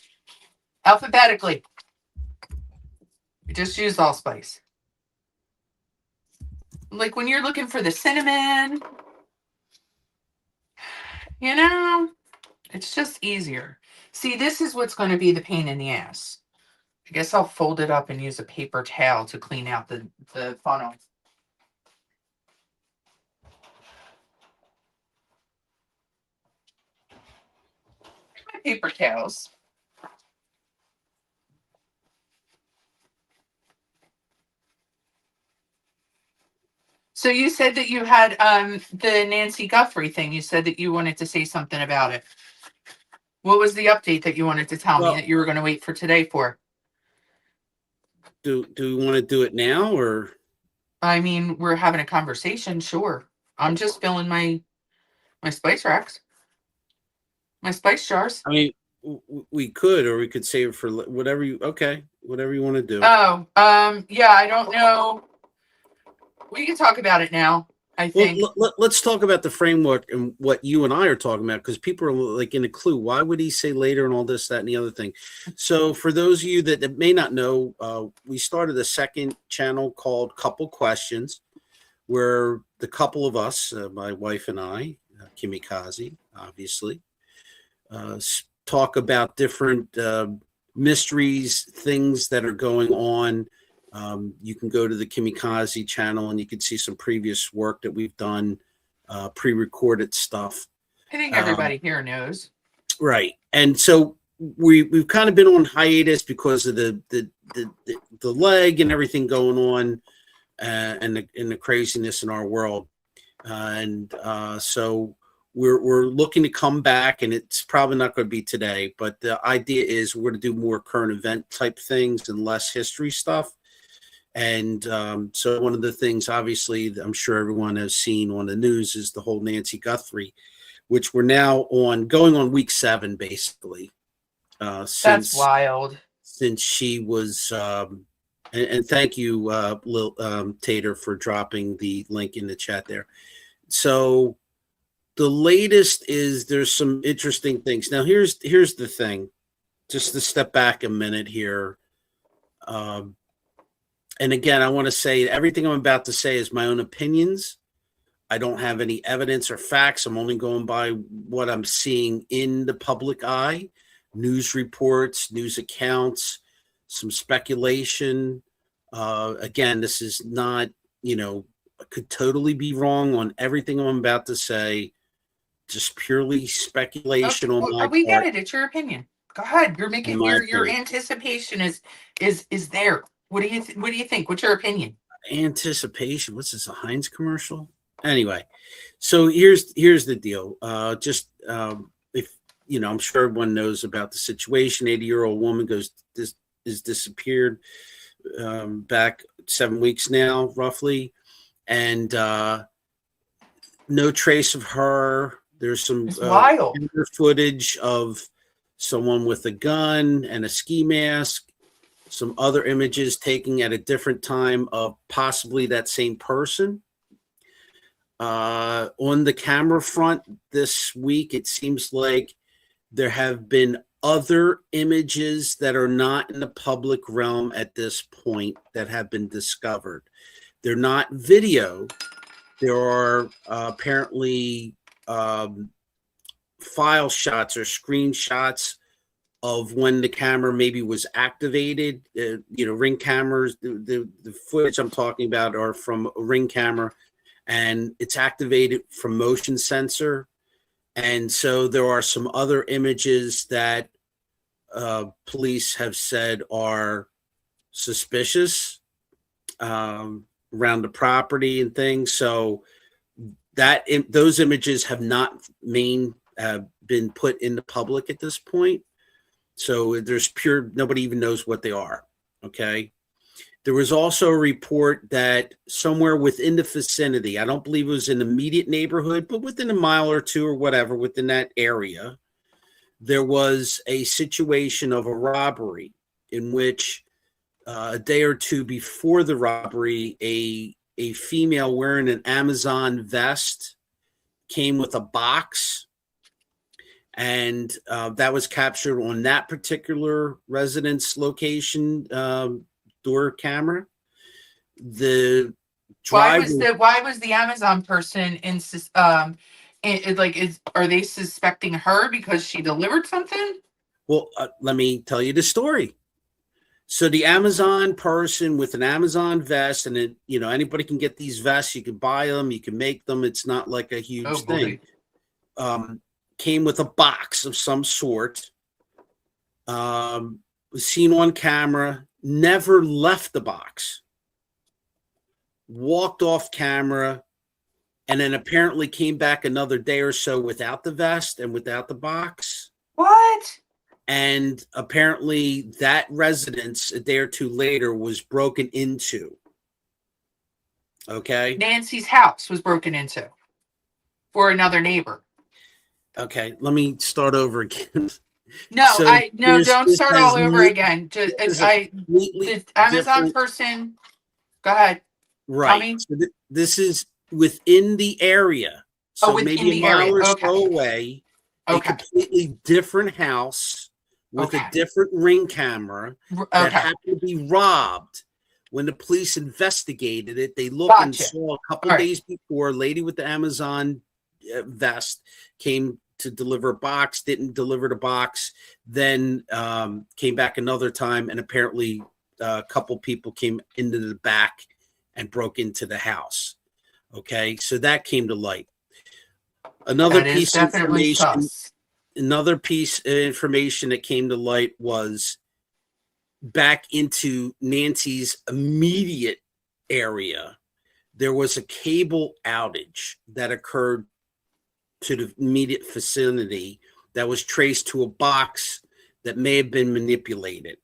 alphabetically. I just use allspice. Like when you're looking for the cinnamon, it's just easier. See, this is what's going to be the pain in the ass. I guess I'll fold it up and use a paper towel to clean out the funnel. My paper towels. So you said that you had the Nancy Guthrie thing. You said that you wanted to say something about it. What was the update that you wanted to tell me Well, that you were going to wait for today for? do we want to do it now or? I mean, we're having a conversation, sure. I'm just filling my spice racks, my spice jars. I mean, we could, or we could save it for whatever you. Okay, whatever you want to do. Oh, yeah, I don't know. We can talk about it now, I Well, think. let's talk about the framework and what you and I are talking about because people are like in a clue. Why would he say later and all this, that, and the other thing? So, for those of you that may not know, we started a second channel called Couple Questions, where the couple of us, my wife and I, Kimikaze, obviously, talk about different mysteries, things that are going on. You can go to the Kimikaze channel and you can see some previous work that we've done, pre-recorded stuff. I think everybody here knows. Right. And so we've kind of been on hiatus because of the leg and everything going on, and the craziness in our world. So we're looking to come back, and it's probably not going to be today, but the idea is we're going to do more current event type things and less history stuff. And so one of the things, obviously, I'm sure everyone has seen on the news is the whole Nancy Guthrie, which we're now going on week 7, basically. That's wild. Since she was, and thank you, Tater, for dropping the link in the chat there. So the latest is there's some interesting things. Now, here's the thing, just to step back a minute here. And again, I want to say everything I'm about to say is my own opinions. I don't have any evidence or facts. I'm only going by what I'm seeing in the public eye, news reports, news accounts, some speculation. Again, this is not, I could totally be wrong on everything I'm about to say. Just purely speculation on my we part. get it. It's your opinion. Go ahead. You're making your anticipation is there. What do you think? What's your opinion? Anticipation. What's this? A Heinz commercial? Anyway, so here's the deal. If I'm sure everyone knows about the situation. 80-year-old woman is disappeared back 7 weeks now, roughly, and no trace of her. There's some wild footage of someone with a gun and a ski mask, some other images taken at a different time of possibly that same person. On the camera front this week, it seems like there have been other images that are not in the public realm at this point that have been discovered. They're not video. There are apparently file shots or screenshots of when the camera maybe was activated. Ring cameras, the footage I'm talking about are from a Ring camera, and it's activated from motion sensor. And so there are some other images that police have said are suspicious around the property and things. So those images have not been put in the public at this point. So there's nobody even knows what they are. Okay. There was also a report that somewhere within the vicinity, I don't believe it was in the immediate neighborhood, but within a mile or two or whatever, within that area, there was a situation of a robbery in which a day or two before the robbery, a female wearing an Amazon vest came with a box, and that was captured on that particular residence location door camera. The driver. Why was the Amazon person are they suspecting her because she delivered something? Well, let me tell you the story. So the Amazon person with an Amazon vest, and anybody can get these vests. You can buy them, you can make them. It's not like a huge thing. Came with a box of some sort. Was seen on camera. Never left the box. Walked off camera, and then apparently came back another day or so without the vest and without the box. What? And apparently that residence a day or two later was broken into. Okay. Nancy's house was broken into for another neighbor. Okay. Let me start over again. No, don't start all over again. The Amazon person, go ahead. Right. So this is within the area. So maybe a mile or so away. A completely different house with a different Ring camera that happened to be robbed. When the police investigated it, they looked and saw a couple of days before, a lady with the Amazon vest came to deliver a box, didn't deliver the box, then came back another time, and apparently a couple people came into the back and broke into the house. Okay, so that came to light. Another piece of information that came to light was back into Nancy's immediate area. There was a cable outage that occurred to the immediate vicinity that was traced to a box that may have been manipulated.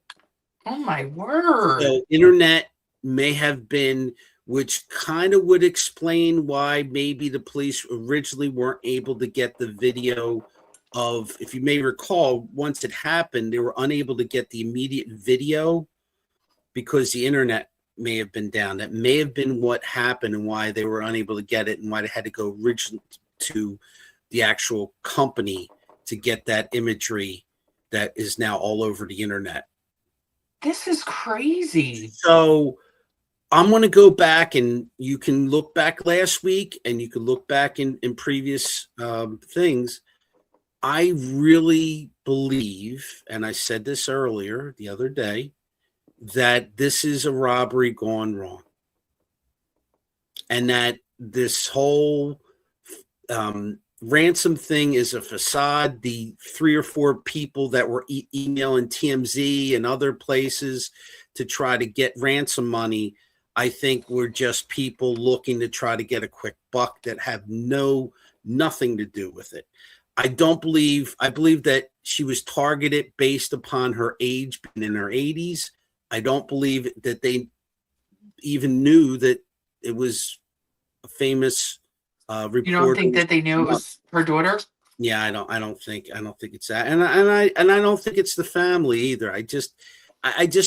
Oh my word. So internet may have been, which kind of would explain why maybe the police originally weren't able to get the video of, if you may recall, once it happened, they were unable to get the immediate video because the internet may have been down. That may have been what happened and why they were unable to get it, and why they had to go originally to the actual company to get that imagery that is now all over the internet. This is crazy. So I'm going to go back, and you can look back last week and you can look back in previous things. I really believe, and I said this earlier the other day, that this is a robbery gone wrong. And that this whole ransom thing is a facade. The 3 or 4 people that were emailing TMZ and other places to try to get ransom money, I think were just people looking to try to get a quick buck that have nothing to do with it. I believe that she was targeted based upon her age, being in her 80s. I don't believe that they even knew that it was a famous reporter. You don't think that they knew it was her daughter? Yeah, I don't think it's that, and I don't think it's the family either. I just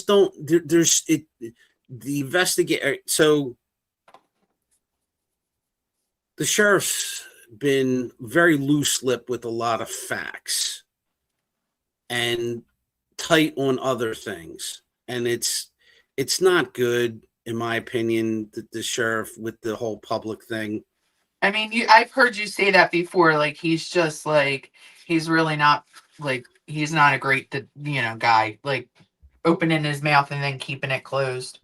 don't. There's it. The investigator. So the sheriff's been very loose-lipped with a lot of facts and tight on other things, and it's not good, in my opinion. The sheriff with the whole public thing. I mean, I've heard you say that before. Like he's just like he's really not like he's not a great guy. Like opening his mouth and then keeping it closed.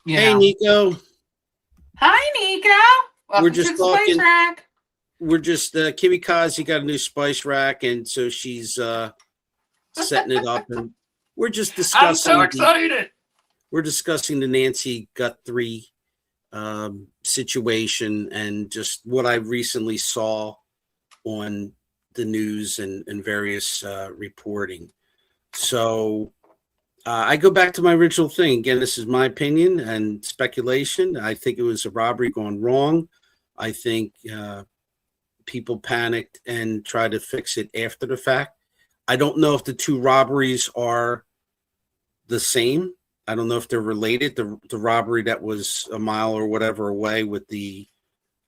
You Hey, know. Nico, Hi, Nico. we're Welcome to just the Spice talking. Rack. We're just Kimikaze got a new spice rack, and so she's setting it up, and we're just I'm so discussing excited. the Nancy Guthrie situation and just what I recently saw on the news and various reporting. So I go back to my original thing. Again, this is my opinion and speculation. I think it was a robbery gone wrong. I think people panicked and tried to fix it after the fact. I don't know if the two robberies are the same. I don't know if they're related. The robbery that was a mile or whatever away with the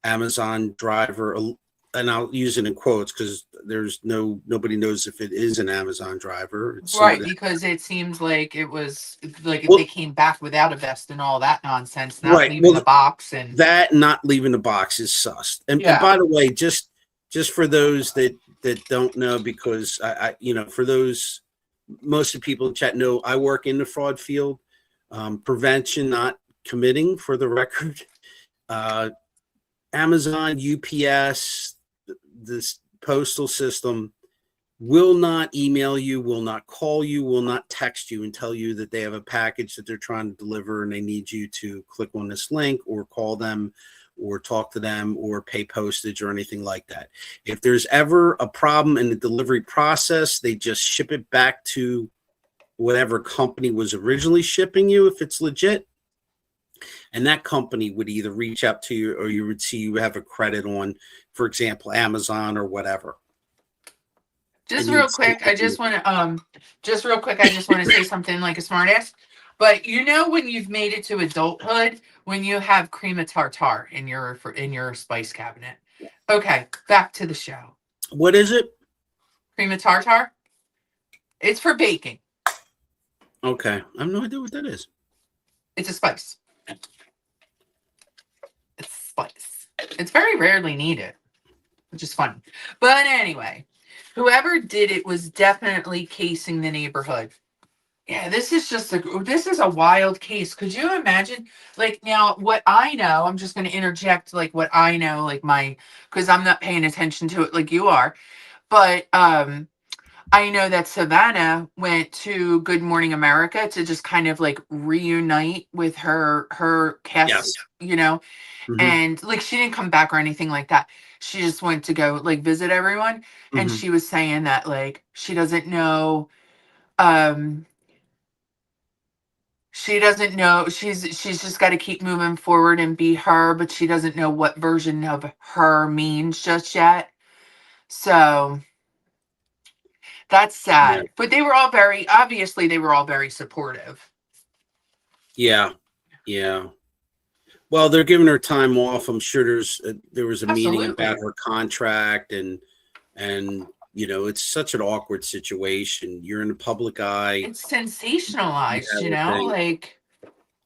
Amazon driver, and I'll use it in quotes because nobody knows if it is an Amazon driver. It's Right, somebody. because it seems like it was like if they Well, came back without a vest and all that nonsense, not right. leaving the Well, box and that not leaving the box is sus. And yeah. by the way, just for those that don't know, because for those most of the people in chat know, I work in the fraud field, prevention, not committing. For the record, Amazon, UPS, this postal system will not email you, will not call you, will not text you and tell you that they have a package that they're trying to deliver and they need you to click on this link or call them or talk to them or pay postage or anything like that. If there's ever a problem in the delivery process, they just ship it back to whatever company was originally shipping you if it's legit. And that company would either reach out to you or you would see you have a credit on, for example, Amazon or whatever. Just And real you'd see quick, I just want to say something like a smartass. But you know when you've made it to adulthood, when you have cream of tartar in your spice cabinet. Okay, back to the show. What is it? Cream of tartar. It's for baking. Okay. I have no idea what that is. It's a spice. It's spice. It's very rarely needed, which is funny. But anyway, whoever did it was definitely casing the neighborhood. Yeah, this is a wild case. Could you imagine? Like now, what I know, I'm just going to interject like what I know, like because I'm not paying attention to it like you are. But I know that Savannah went to Good Morning America to just kind of like reunite with her Yes. cast, Mm-hmm. and like she didn't come back or anything like that. She just went to go like visit everyone, and Mm-hmm. she was saying that like she doesn't know. Um, she doesn't know she's just got to keep moving forward and be her, but she doesn't know what version of her means just yet. So that's Yeah. sad. But they were all very supportive. Yeah. Yeah. Well, they're giving her time off. I'm sure there was a meeting about Absolutely. her contract and it's such an awkward situation. You're in the public eye. It's You sensationalized, have a thing. like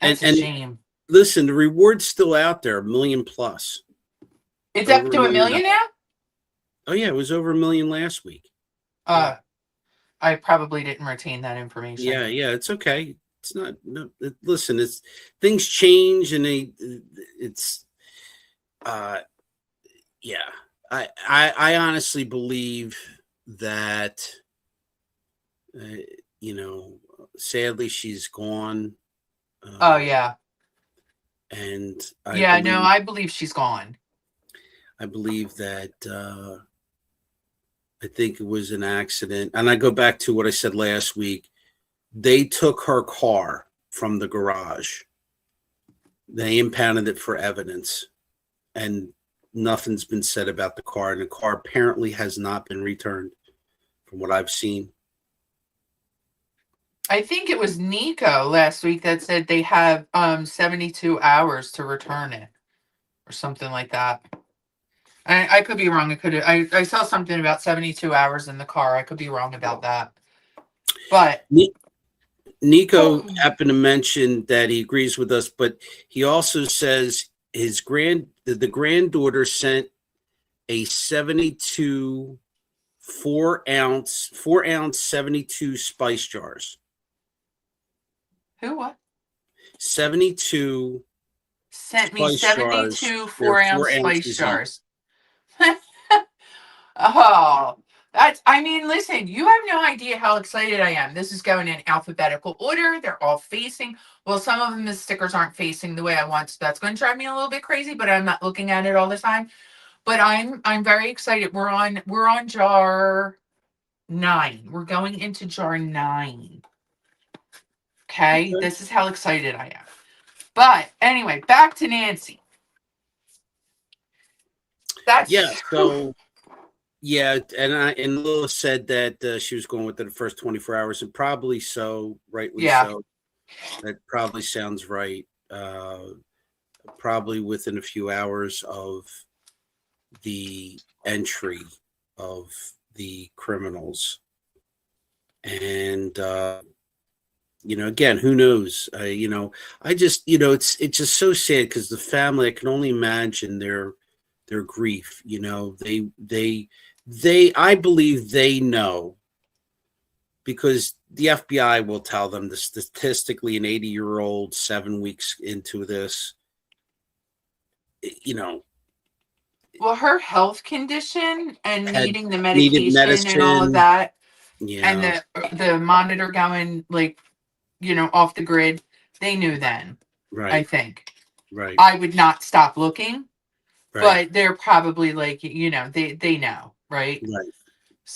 And that's a shame. listen, the reward's still out there, a million plus. It's up Over a to a million million dollars. now? Oh yeah, it was over a million last week. Yeah. I probably didn't retain that information. Yeah, it's okay. It's not no. Listen, it's things change, and it's uh, yeah. I honestly believe that uh, you know, sadly she's gone, Oh um, yeah. and Yeah, no, I believe she's gone. I believe that I think it was an accident, and I go back to what I said last week. They took her car from the garage. They impounded it for evidence, and nothing's been said about the car, and the car apparently has not been returned, from what I've seen. I think it was Nico last week that said they have 72 hours to return it or something like that. I could be wrong. I saw something about 72 hours in the car. I could be wrong about that. But Nico happened to mention that he agrees with us, but he also says the granddaughter sent a 72 4-ounce 72 spice jars. who what? 72 Sent me spice jars. 72 They're 4-ounce 4 spice ounces each. jars. Oh, I mean, listen, you have no idea how excited I am. This is going in alphabetical order. They're all facing. Well, some of them, the stickers aren't facing the way I want. So that's going to drive me a little bit crazy, but I'm not looking at it all the time. But I'm very excited. We're on jar 9. We're going into jar 9. Okay? Okay. This is how excited I am. But anyway, back to Nancy. Yeah. That's So yeah, and Lila said that she was going within the first 24 hours, and probably so, rightly yeah. so. That probably sounds right. Probably within a few hours of the entry of the criminals, and again, who knows? I just, it's just so sad because the family. I can only imagine their grief. I believe they know, because the FBI will tell them that statistically an 80-year-old 7 weeks into this, well, her health condition and had needing the needed medication and all of medicine. that, and Yeah, the monitor going off the grid, they knew then. I right, think right, I would not stop looking, right, but they're probably like they know, right? right, right.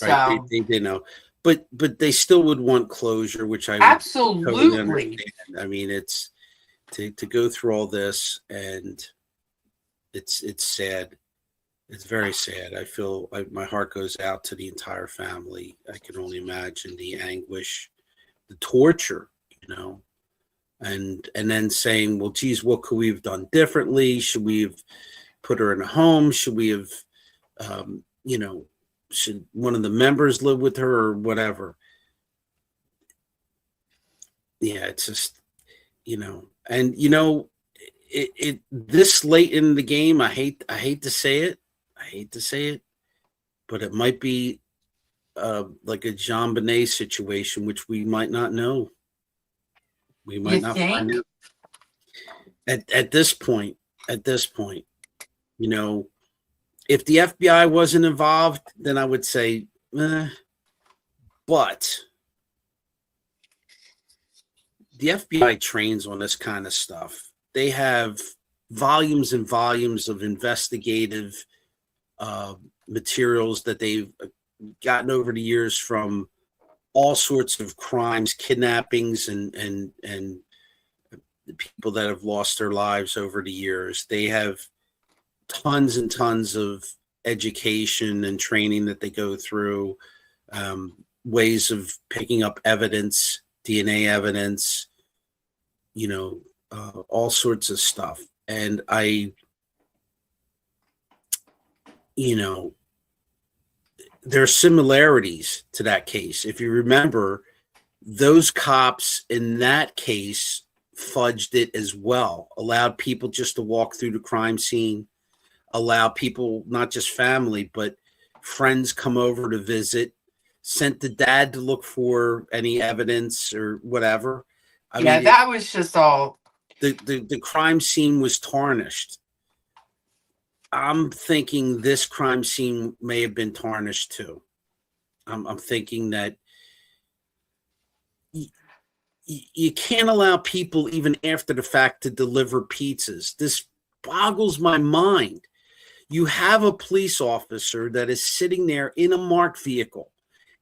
They, So they, they know, but they still would want closure, which I would totally absolutely. understand. I mean, it's to go through all this, and it's sad. It's very sad. I feel my heart goes out to the entire family. I can only imagine the anguish, the torture, and then saying, well, geez, what could we have done differently? Should we have put her in a home? Should we have, um, you know, should one of the members live with her or whatever? Yeah, it's just, and it this late in the game, I hate to say it. I hate to say it, but it might be like a Jean Bonnet situation, which we might not know. We You might not find think? out at this point. At this point, if the FBI wasn't involved, then I would say, but the FBI trains on this kind of stuff. They have volumes and volumes of investigative materials that they've gotten over the years from all sorts of crimes, kidnappings, and the people that have lost their lives over the years. They have tons and tons of education and training that they go through, ways of picking up evidence, DNA evidence, all sorts of stuff. And there are similarities to that case. If you remember, those cops in that case fudged it as well, allowed people just to walk through the crime scene, allow people, not just family, but friends come over to visit, sent the dad to look for any evidence or whatever. I Yeah, mean, that was just all. the crime scene was tarnished. I'm thinking this crime scene may have been tarnished too. I'm thinking that you can't allow people, even after the fact, to deliver pizzas. This boggles my mind. You have a police officer that is sitting there in a marked vehicle.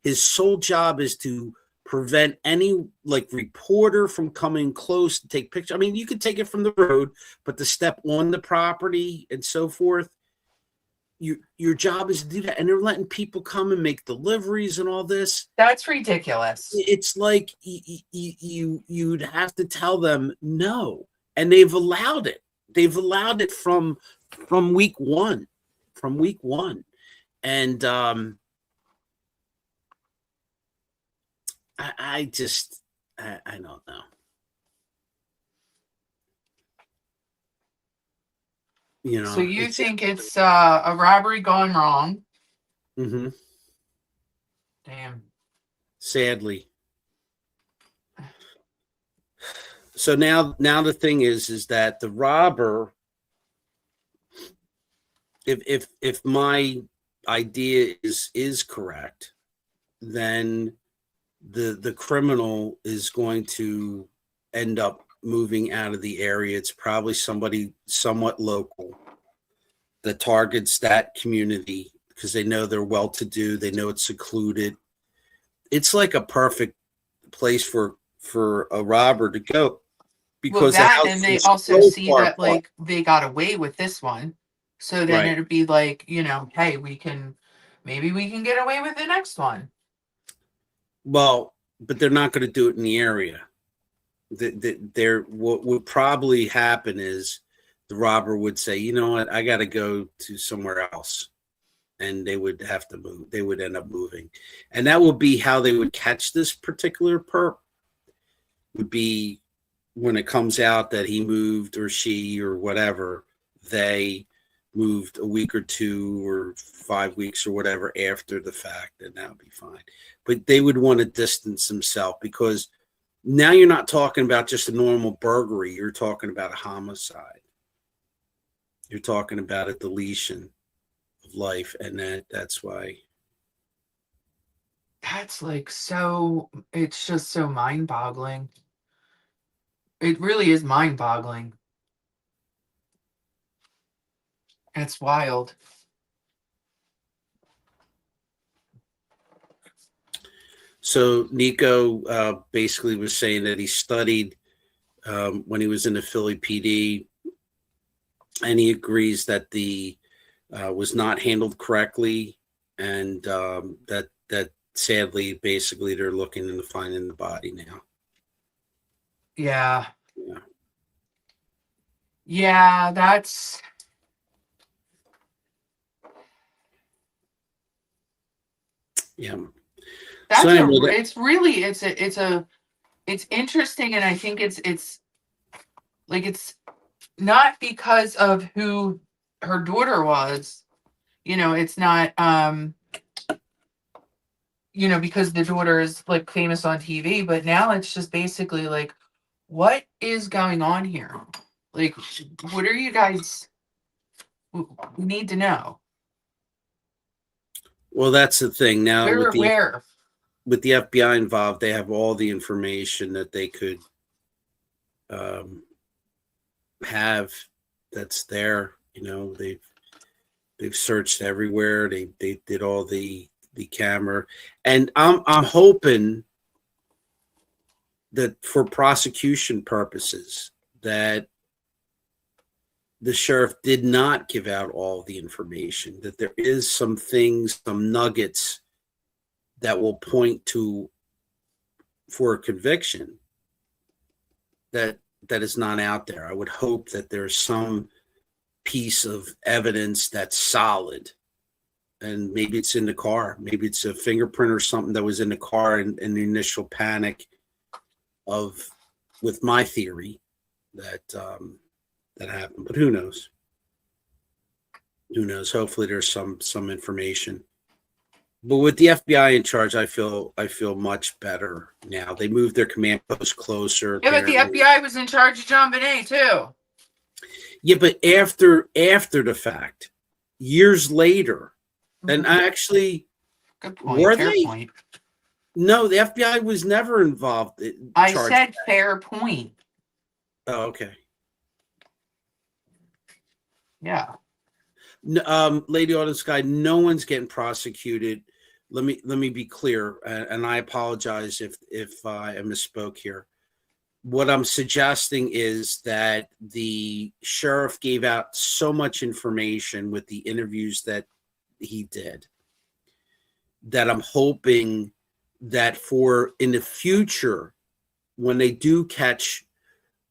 His sole job is to prevent any reporter from coming close to take pictures. I mean, you could take it from the road, but to step on the property and so forth, your job is to do that, and they're letting people come and make deliveries and all this. That's ridiculous. It's like you'd have to tell them no, and they've allowed it. They've allowed it from week one, and I just I don't know. You So know, you it's think it's a robbery gone wrong? mhm, Damn. sadly. So now the thing is that the robber, if my idea is correct, then the criminal is going to end up moving out of the area. It's probably somebody somewhat local that targets that community because they know they're well to do, they know it's secluded. It's like a perfect place for a robber to go Well, because the that and houses they are also so see far that apart. like they got away with this one. So then Right. it'd be like, hey, maybe we can get away with the next one. Well, but they're not going to do it in the area. They're what would probably happen is the robber would say, you know what, I got to go to somewhere else, and they would have to move. They would end up moving, and that would be how they would catch this particular perp. Would be when it comes out that he moved or she or whatever, they moved a week or 2 or 5 weeks or whatever after the fact, and that would be fine. But they would want to distance themselves because now you're not talking about just a normal burglary. You're talking about a homicide. You're talking about a deletion of life, and that's why. That's like it's just so mind-boggling. It really is mind-boggling. It's wild. So Nico basically was saying that he studied when he was in the Philly PD, and he agrees that the was not handled correctly, and that sadly, basically, they're looking into finding the body now. Yeah. Yeah. Yeah, that's Yeah. So that's a anyway, it's really it's interesting, and I think it's like it's not because of who her daughter was. It's not because the daughter is like famous on TV, but now it's just basically like, what is going on here? Like, what are you guys? We need to know. well, that's the thing. Now Where? with the FBI involved, they have all the information that they could um, have that's there. They've searched everywhere. They did all the camera, and I'm hoping that for prosecution purposes that the sheriff did not give out all the information, that there is some things, some nuggets that will point to for a conviction that is not out there. I would hope that there's some piece of evidence that's solid, and maybe it's in the car, maybe it's a fingerprint or something that was in the car in the initial panic of with my theory that happened. But who knows? Hopefully there's some information. But with the FBI in charge, I feel much better now. They moved their command post closer. Yeah, but the Apparently, FBI was in charge of John Bonet too. yeah. But after the fact, years later, and actually, Good point. were Fair they? point. No, the FBI was never involved. I Charged. said fair point. Oh, okay. Yeah. Lady Autumn Sky, no one's getting prosecuted. Let me be clear, and I apologize if I misspoke here. What I'm suggesting is that the sheriff gave out so much information with the interviews that he did, that I'm hoping that for in the future, when they do catch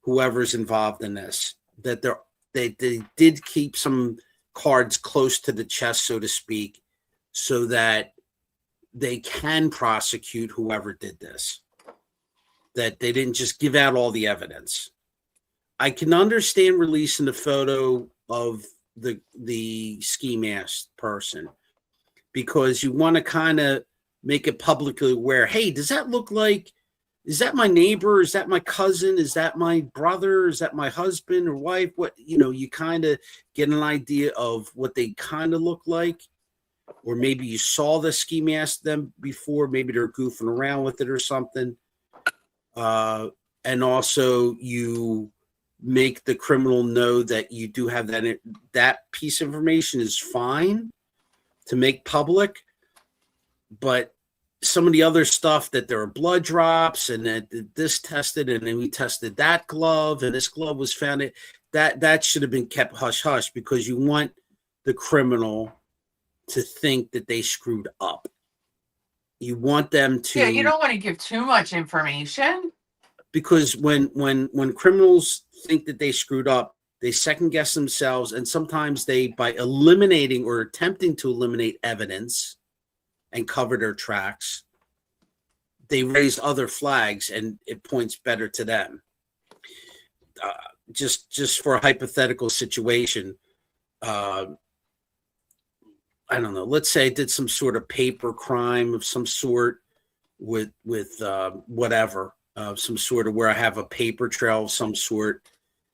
whoever's involved in this, that they did keep some cards close to the chest, so to speak, so that they can prosecute whoever did this. That they didn't just give out all the evidence. I can understand releasing the photo of the ski mask person because you want to kind of make it publicly aware. Hey, does that look like? Is that my neighbor? Is that my cousin? Is that my brother? Is that my husband or wife? What, you kind of get an idea of what they kind of look like. Or maybe you saw the ski mask them before. Maybe they're goofing around with it or something. And also you make the criminal know that you do have that piece of information is fine to make public. But some of the other stuff that there are blood drops and that this tested and then we tested that glove and this glove was found, that should have been kept hush hush because you want the criminal to think that they screwed up. You want them to. Yeah, you don't want to give too much information. Because when criminals think that they screwed up, they second guess themselves, and sometimes they, by eliminating or attempting to eliminate evidence and cover their tracks, they raise other flags and it points better to them. Just for a hypothetical situation, I don't know, let's say I did some sort of paper crime of some sort with whatever, some sort of where I have a paper trail of some sort,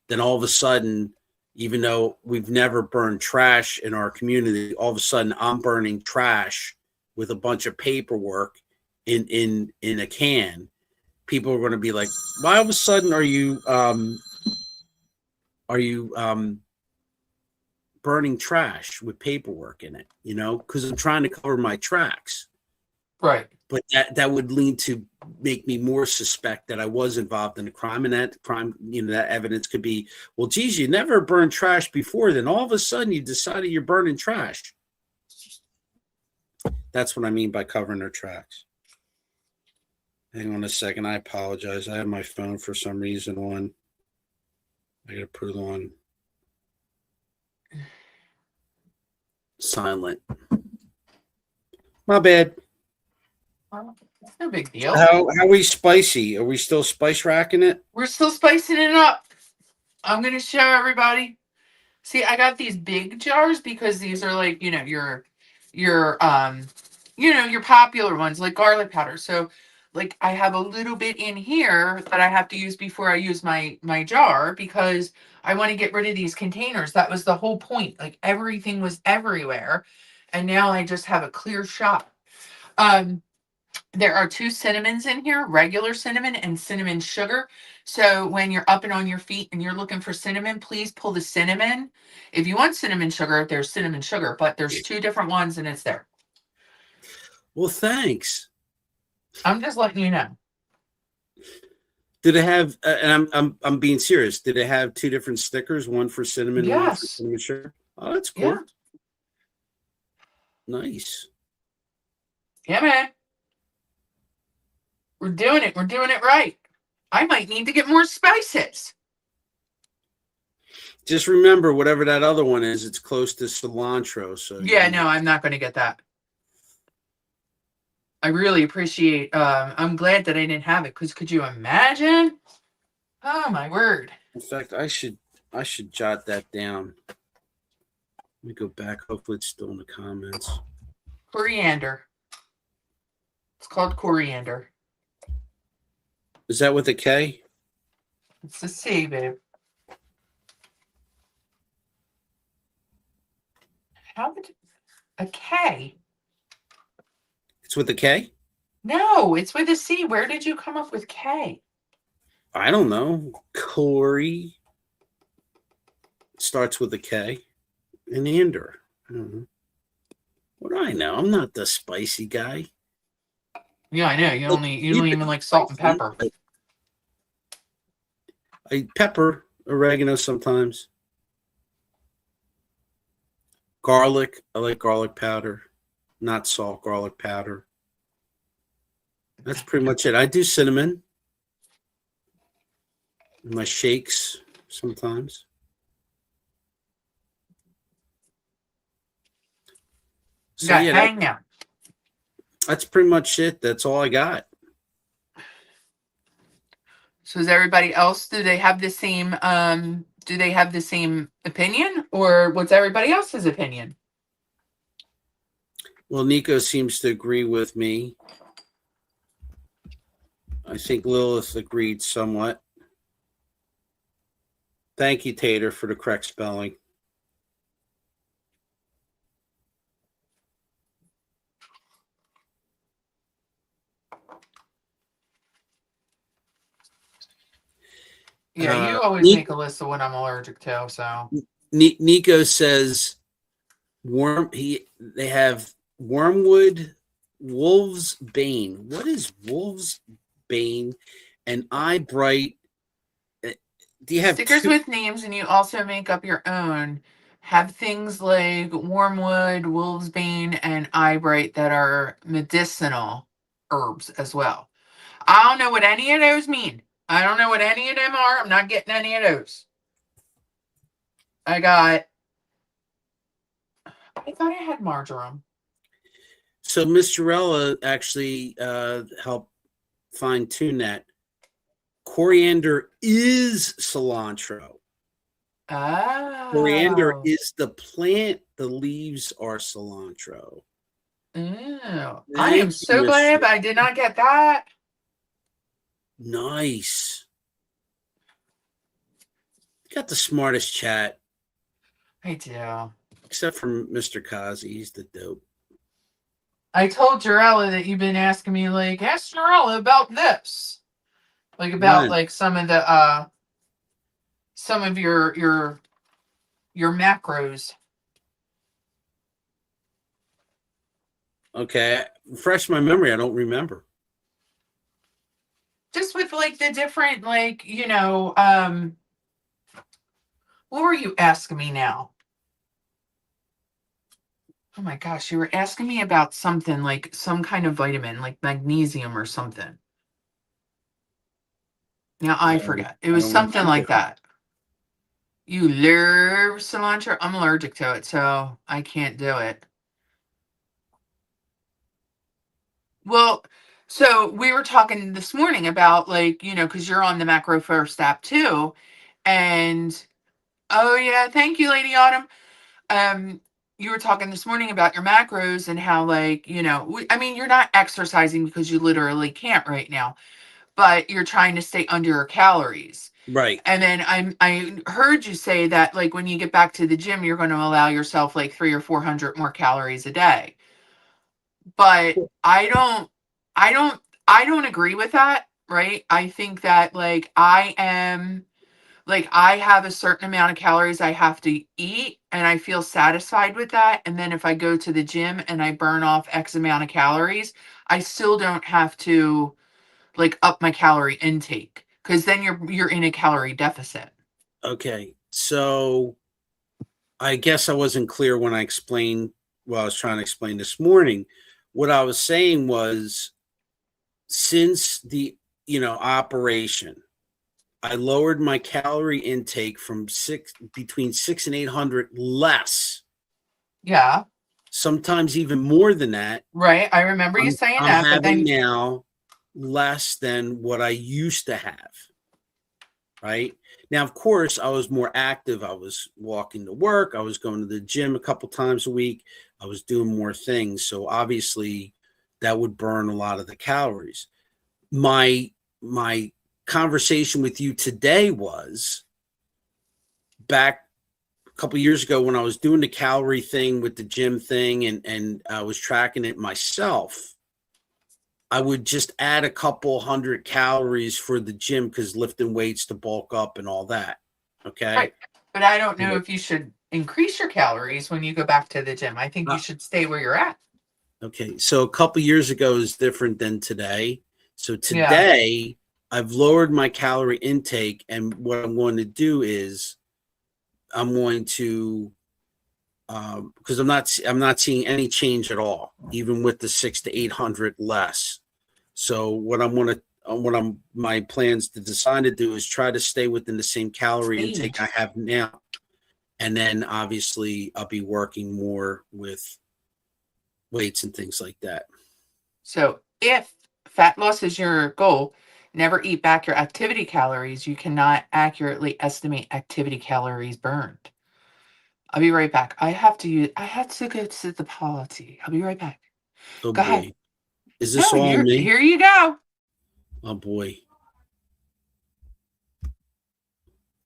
then all of a sudden, even though we've never burned trash in our community, all of a sudden I'm burning trash with a bunch of paperwork in a can. People are going to be like, why all of a sudden are you burning trash with paperwork in it? Because I'm trying to cover my tracks. Right. But that would lead to make me more suspect that I was involved in a crime, and that crime, that evidence could be, well, geez, you never burned trash before, then all of a sudden you decided you're burning trash. That's what I mean by covering their tracks. Hang on a second. I apologize. I have my phone for some reason on. I got to put it on silent. My bad. Well, it's no big deal. How are we spicy? Are we still spice racking it? We're still spicing it up. I'm going to show everybody. See, I got these big jars because these are like, your popular ones like garlic powder. So like I have a little bit in here that I have to use before I use my jar because I want to get rid of these containers. That was the whole point. Like everything was everywhere. And now I just have a clear shot. There are 2 cinnamons in here, regular cinnamon and cinnamon sugar. So when you're up and on your feet and you're looking for cinnamon, please pull the cinnamon. If you want cinnamon sugar, there's cinnamon sugar, but there's 2 different ones and it's there. Well, thanks. I'm just letting you know. Did it have? And I'm being serious. Did it have 2 different stickers? One for cinnamon, yes. One for cinnamon sugar. Oh, that's cool. Yeah. Nice. Yeah, man. We're doing it. We're doing it right. I might need to get more spices. Just remember, whatever that other one is, it's close to cilantro. So yeah, no, I'm not going to get that. I really appreciate. I'm glad that I didn't have it because could you imagine? Oh my word! In fact, I should jot that down. Let me go back. Hopefully, it's still in the comments. Coriander. It's called coriander. Is that with a K? It's a C, babe. How would a K? It's with a K? No, it's with a C. Where did you come up with K? I don't know. Corey starts with a K. And Ander. I don't know. What do I know? I'm not the spicy guy. Yeah, I know. You don't even like salt and pepper. I pepper, oregano sometimes. Garlic. I like garlic powder, not salt, garlic powder. That's pretty much it. I do cinnamon in my shakes sometimes. So Got yeah, hang now. that's pretty much it. That's all I got. So is everybody else, do they have the same opinion, or what's everybody else's opinion? Well, Nico seems to agree with me. I think Lilith agreed somewhat. Thank you, Tater, for the correct spelling. Yeah, Uh, you always make a list of what I'm allergic to, so. Nico says they have wormwood, wolf's bane. What is wolf's bane? And eye bright. Do you have Stickers two? with names, and you also make up your own. Have things like wormwood, wolfsbane, and eyebright that are medicinal herbs as well. I don't know what any of those mean. I don't know what any of them are. I'm not getting any of those. I thought I had marjoram. So Miss Jarella actually helped fine tune that. Coriander is cilantro. Coriander Oh. is the plant. The leaves are cilantro. Ew. I am Thank you, so Miss. glad I did not get that. Nice. Got the smartest chat, I do. except for Mr. Kazi. He's the dope. I told Jarella that you've been asking me, like, ask Jarella about this. Like about When? like some of your macros. Okay. Refresh my memory. I don't remember. Just with like the different, like, what were you asking me now? Oh my gosh, you were asking me about something like some kind of vitamin, like magnesium or something. Now I forget. It I was don't something like remember. that. You love cilantro? I'm allergic to it, so I can't do it. Well, so we were talking this morning about, like, because you're on the macro first app too. And oh yeah, thank you, Lady Autumn. You were talking this morning about your macros and how, like, I mean, you're not exercising because you literally can't right now, but you're trying to stay under your calories. Right. And then I heard you say that, like, when you get back to the gym, you're going to allow yourself like 300 or 400 more calories a day. But I don't agree with that, right? I think that, like, I have a certain amount of calories I have to eat, and I feel satisfied with that. And then if I go to the gym and I burn off X amount of calories, I still don't have to, like, up my calorie intake, because then you're in a calorie deficit. Okay. So I guess I wasn't clear when I explained what I was trying to explain this morning. What I was saying was, since the operation, I lowered my calorie intake from between 600 and 800 less, Yeah, sometimes even more than that. right. I remember you saying I'm that, but having then now less than what I used to have. Right now, of course, I was more active. I was walking to work. I was going to the gym a couple times a week. I was doing more things. So obviously, that would burn a lot of the calories. My conversation with you today was back a couple years ago when I was doing the calorie thing with the gym thing, and I was tracking it myself. I would just add a couple hundred calories for the gym because lifting weights to bulk up and all that. Okay. right. But I don't know if you should increase your calories when you go back to the gym. I think you should stay where you're at. Okay. So a couple years ago is different than today. So Yeah. today I've lowered my calorie intake, and what I'm going to do is I'm going to because I'm not seeing any change at all, even with the 600 to 800 less. So what I'm my plans to decide to do is try to stay within the same calorie intake I Stage. have now, and then obviously I'll be working more with weights and things like that. So if fat loss is your goal, never eat back your activity calories. You cannot accurately estimate activity calories burned. I'll be right back. I have to go to the party. I'll be right back. Oh Go ahead. boy, is No, this all me? here you go. Oh boy.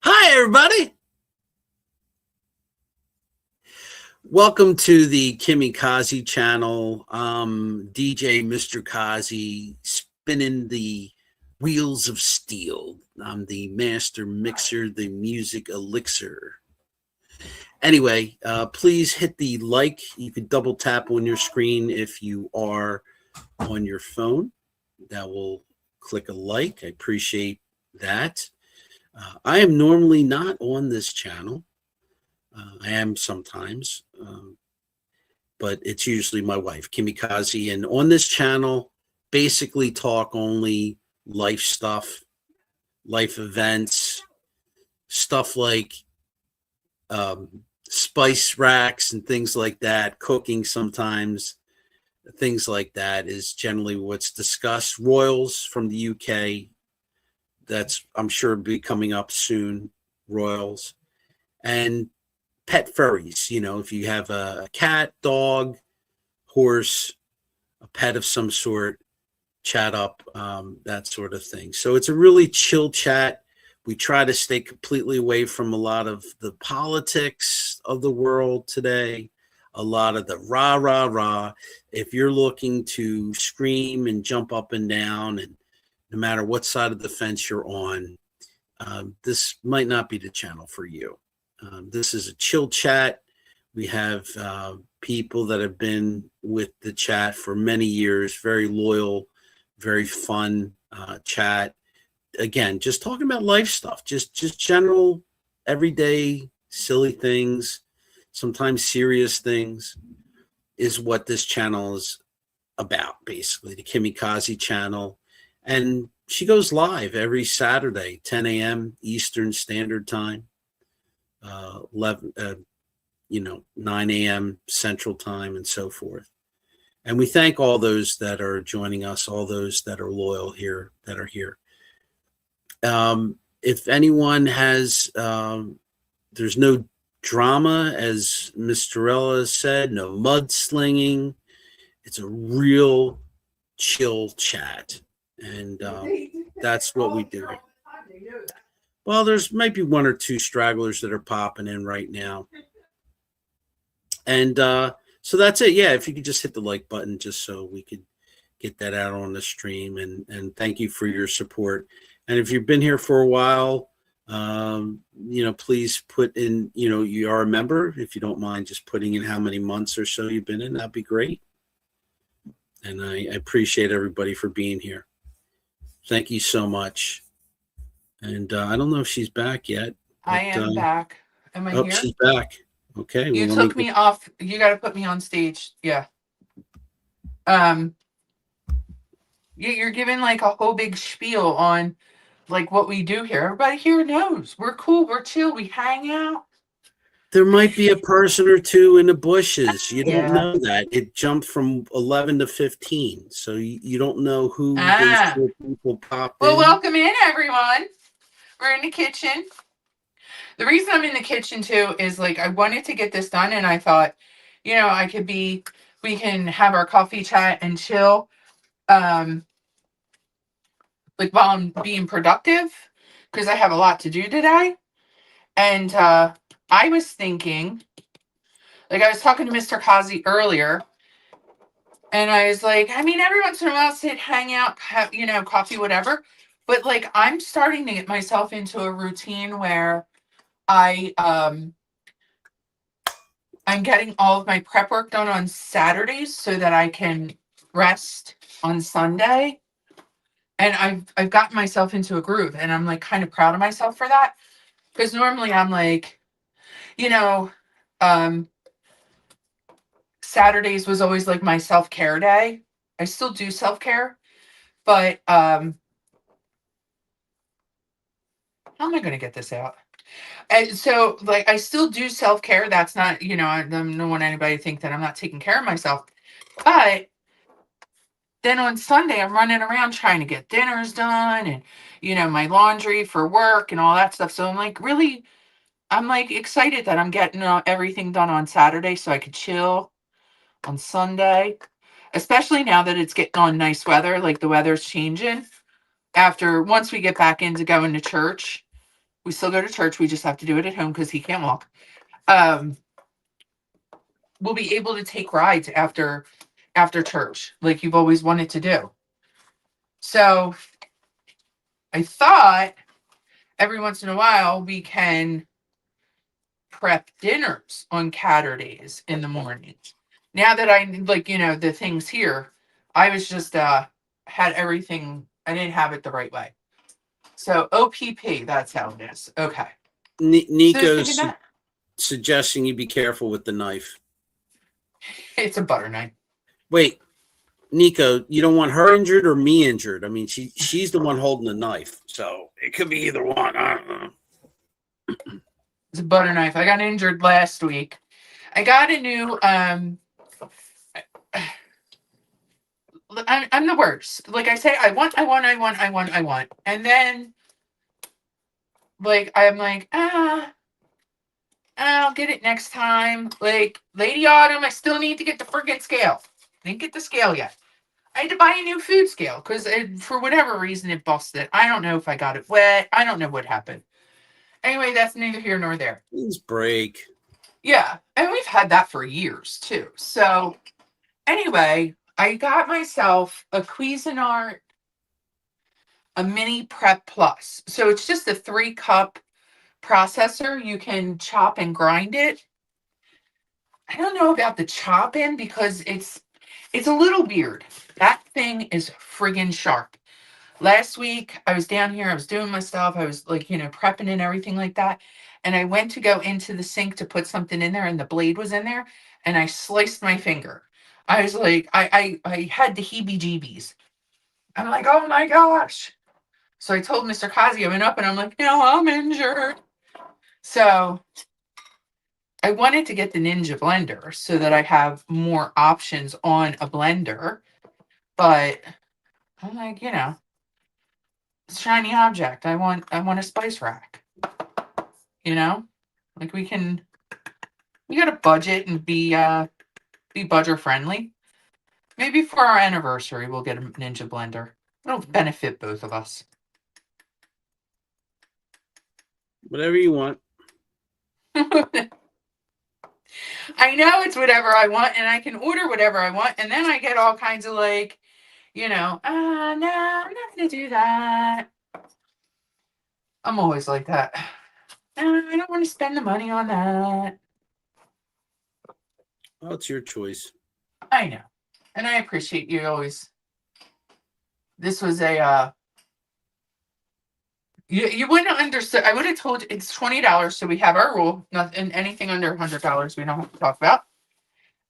Hi everybody. Welcome to the Kimmy Kazi channel. DJ Mr. Kazi spinning the wheels of steel. I'm the master mixer, the music elixir. Anyway, please hit the like. You can double tap on your screen if you are on your phone. That will click a like. I appreciate that. I am normally not on this channel. I am sometimes, but it's usually my wife, Kimmy Kazi. And on this channel, basically talk only life stuff, life events, stuff like spice racks and things like that, cooking sometimes, things like that is generally what's discussed. Royals from the UK, that's I'm sure be coming up soon, Royals. And pet furries, if you have a cat, dog, horse, a pet of some sort, chat up, that sort of thing. So it's a really chill chat. We try to stay completely away from a lot of the politics of the world today, a lot of the rah, rah, rah. If you're looking to scream and jump up and down, and no matter what side of the fence you're on, this might not be the channel for you. This is a chill chat. We have people that have been with the chat for many years, very loyal, very fun chat. Again, just talking about life stuff, just general, everyday, silly things, sometimes serious things, is what this channel is about, basically, the Kimmy Kazi channel. And she goes live every Saturday, 10 a.m. Eastern Standard Time, 11, 9 a.m. Central Time, and so forth. And we thank all those that are joining us, all those that are loyal here, that are here. If anyone has, there's no drama, as Mr. Ella said, no mudslinging. It's a real chill chat. And that's what we do. Well, there's might be one or two stragglers that are popping in right now. And so that's it. Yeah, if you could just hit the like button just so we could get that out on the stream. And thank you for your support. And if you've been here for a while, please put in, you are a member. If you don't mind just putting in how many months or so you've been in, that'd be great. And I appreciate everybody for being here. Thank you so much. And I don't know if she's back yet. But, I am back. Am I here? She's back. Okay. You took me off. You got to put me on stage. Yeah. You're giving like a whole big spiel on like what we do here. Everybody here knows we're cool. We're chill. We hang out. There might be a person or two in the bushes. You don't Yeah. know that. It jumped from 11 to 15. So you don't know who those four people popped in. Well, welcome in, everyone. We're in the kitchen. The reason I'm in the kitchen too is like I wanted to get this done, and I thought, we can have our coffee chat and chill, like while I'm being productive, because I have a lot to do today. And I was thinking, like I was talking to Mr. Kazi earlier, and I was like, I mean, every once in a while, sit, hang out, have, coffee, whatever. But like, I'm starting to get myself into a routine where I'm getting all of my prep work done on Saturdays so that I can rest on Sunday. And I've gotten myself into a groove, and I'm like kind of proud of myself for that. Because normally I'm like, you know, um, Saturdays was always like my self-care day. I still do self-care, but how am I going to get this out? And so, like, I still do self-care. That's not, I don't want anybody to think that I'm not taking care of myself. But then on Sunday, I'm running around trying to get dinners done and, my laundry for work and all that stuff. So I'm like, really, I'm like excited that I'm getting everything done on Saturday so I could chill on Sunday, especially now that it's getting on nice weather. Like the weather's changing. Once we get back into going to church, we still go to church. We just have to do it at home because he can't walk. Um, we'll be able to take rides after church, like you've always wanted to do. So I thought every once in a while we can prep dinners on Caturdays in the mornings. Now that I like, the things here, I was just had everything. I didn't have it the right way. So OPP, that's how it is. Okay. So I was thinking Nico's that suggesting you be careful with the knife. it's a butter knife. Wait, Nico, you don't want her injured or me injured? I mean, she's the one holding the knife, so it could be either one. I don't know. It's a butter knife. I got injured last week. I got a new I'm the worst. Like I say, I want. And then like I'm like, I'll get it next time. Like Lady Autumn, I still need to get the friggin' scale. Didn't get the scale yet. I had to buy a new food scale because for whatever reason it busted. I don't know if I got it wet. I don't know what happened. Anyway, that's neither here nor there. Things break. Yeah, and we've had that for years too. So anyway, I got myself a Cuisinart, a mini prep plus. So it's just a 3-cup processor. You can chop and grind it. I don't know about the chopping because it's a little weird. That thing is friggin' sharp. Last week I was down here, I was doing my stuff, I was like, prepping and everything like that. And I went to go into the sink to put something in there and the blade was in there and I sliced my finger. I was like, I had the heebie jeebies. I'm like, oh my gosh. So I told Mr. Kazi, I went up and I'm like, no, I'm injured. So I wanted to get the Ninja blender so that I have more options on a blender. But I'm like, shiny object. I want a spice rack. You know? Like we gotta budget and be budget friendly. Maybe for our anniversary we'll get a Ninja blender. It'll benefit both of us. Whatever you want. I know it's whatever I want, and I can order whatever I want, and then I get all kinds of like, no, I'm not gonna do that. I'm always like that. I don't want to spend the money on that. Oh, it's your choice. I know, and I appreciate you always. This was a you wouldn't have understood. I would have told you it's $20, so we have our rule. Nothing, anything under $100, we don't have to talk about.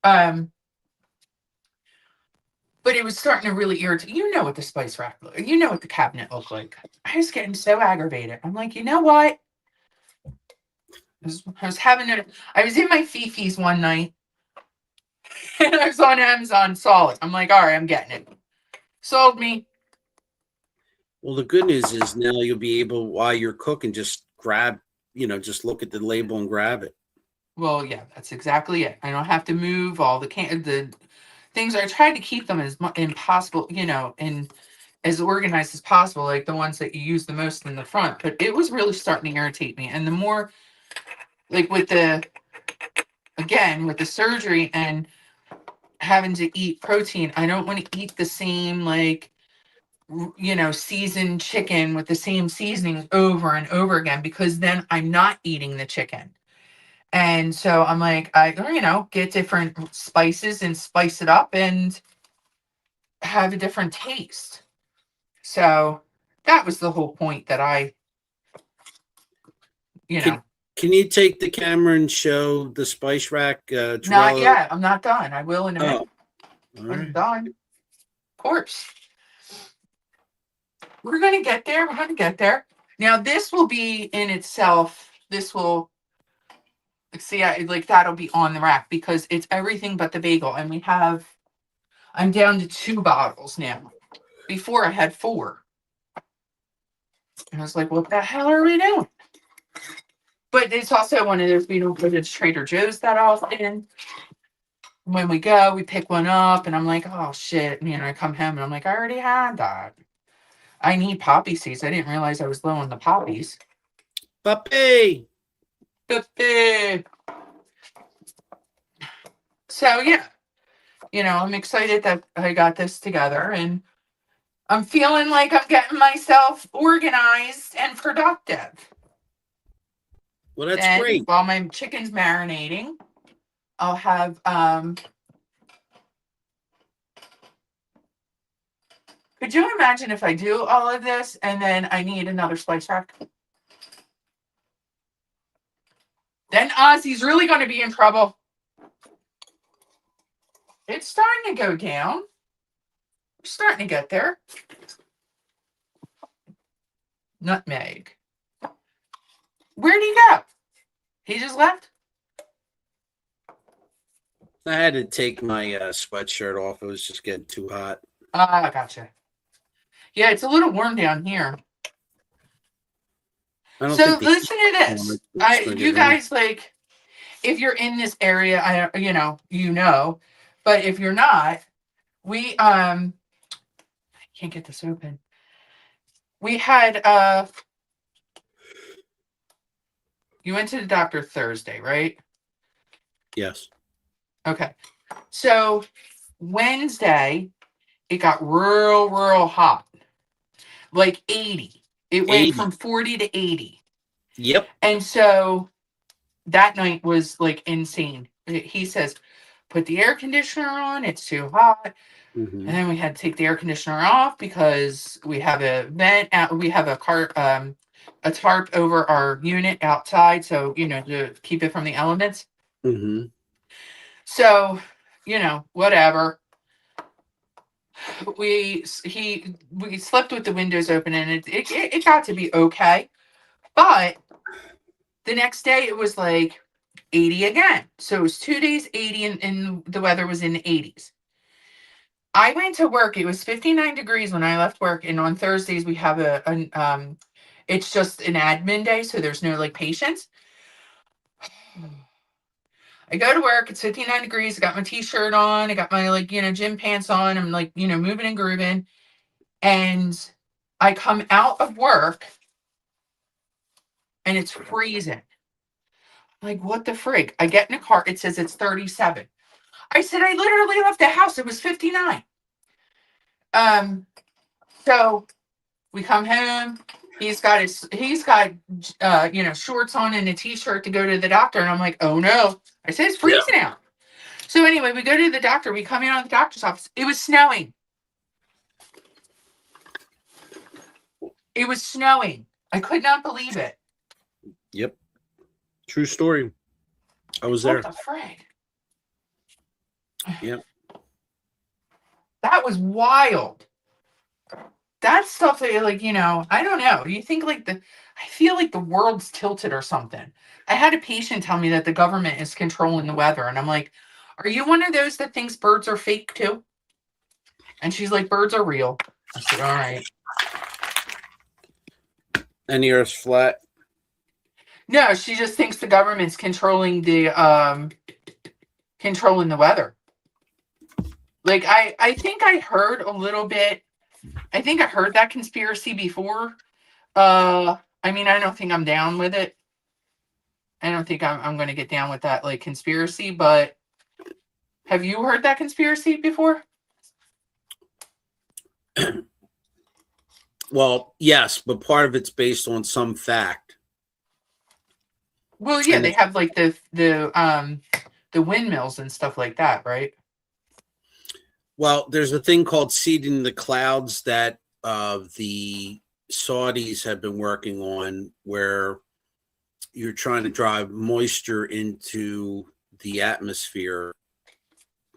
Um, but it was starting to really irritate. You know what the spice rack looked. You know what the cabinet looked like. I was getting so aggravated. I'm like, you know what? I was having it. I was in my fifis one night, and I was on Amazon. Saw it. I'm like, all right, I'm getting it. Sold me. Well, the good news is now you'll be able, while you're cooking, just grab, just look at the label and grab it. Well, yeah, that's exactly it. I don't have to move all the things. I tried to keep them as impossible, and as organized as possible, like the ones that you use the most in the front. But it was really starting to irritate me. And the more, like with the surgery and having to eat protein, I don't want to eat the same like seasoned chicken with the same seasonings over and over again because then I'm not eating the chicken. And so I'm like, I get different spices and spice it up and have a different taste. So that was the whole point that I, Can Can you take the camera and show the spice rack, Not Torello? yet. I'm not done. I will in a minute Oh, all when I'm right. done. Of course. We're going to get there. We're going to get there. Now, this will be in itself. This will, see, like that'll be on the rack because it's everything but the bagel. And I'm down to 2 bottles now. Before I had 4. And I was like, what the hell are we doing? But it's also one of those, we don't go to Trader Joe's that often. When we go, we pick one up, and I'm like, oh shit. I come home and I'm like, I already had that. I need poppy seeds. I didn't realize I was low on the poppies. Puppy. So, yeah, I'm excited that I got this together, and I'm feeling like I'm getting myself organized and productive. Well, that's Then, great. while my chicken's marinating, I'll have could you imagine if I do all of this and then I need another spice rack? Then Ozzy's really going to be in trouble. It's starting to go down. We're starting to get there. Nutmeg. Where'd he go? He just left? I had to take my sweatshirt off. It was just getting too hot. Ah, gotcha. Yeah, it's a little warm down here. So listen to this. You guys, like, if you're in this area, but if you're not, we I can't get this open. We had you went to the doctor Thursday, right? Yes. Okay. So Wednesday, it got real hot. Like 80. It went 80. from 40 to 80. Yep. And so that night was like insane. He says, put the air conditioner on, it's too hot. Mm-hmm. And then we had to take the air conditioner off because we have a vent out, we have a tarp over our unit outside, so to keep it from the elements. Mm-hmm. So, whatever. We slept with the windows open, and it got to be okay. But the next day it was like 80 again. So it was 2 days 80, and the weather was in the 80s. I went to work. It was 59 degrees when I left work, and on Thursdays we have it's just an admin day, so there's no like patients. I go to work. It's 59 degrees. I got my t-shirt on. I got my gym pants on. I'm like moving and grooving, and I come out of work, and it's freezing. Like, what the frig? I get in a car. It says it's 37. I said I literally left the house. It was 59. So we come home. He's got shorts on and a t-shirt to go to the doctor, and I'm like, oh no. I said it's freezing out. So anyway, we go to the doctor. We come in on the doctor's office. It was snowing. It was snowing. I could not believe it. Yep. True story. I was there. What the frig? Yep. That was wild. That stuff that I don't know. You think I feel like the world's tilted or something. I had a patient tell me that the government is controlling the weather, and I'm like, are you one of those that thinks birds are fake too? And she's like, birds are real. I said, all right. And the earth's flat. No, she just thinks the government's controlling the weather. Like I think I heard a little bit. I think I heard that conspiracy before. I mean, I don't think I'm down with it. I don't think I'm going to get down with that like conspiracy, but have you heard that conspiracy before? Well, yes, but part of it's based on some fact. Well, yeah, they have like the windmills and stuff like that, right? Well, there's a thing called seeding the clouds that the Saudis have been working on, where you're trying to drive moisture into the atmosphere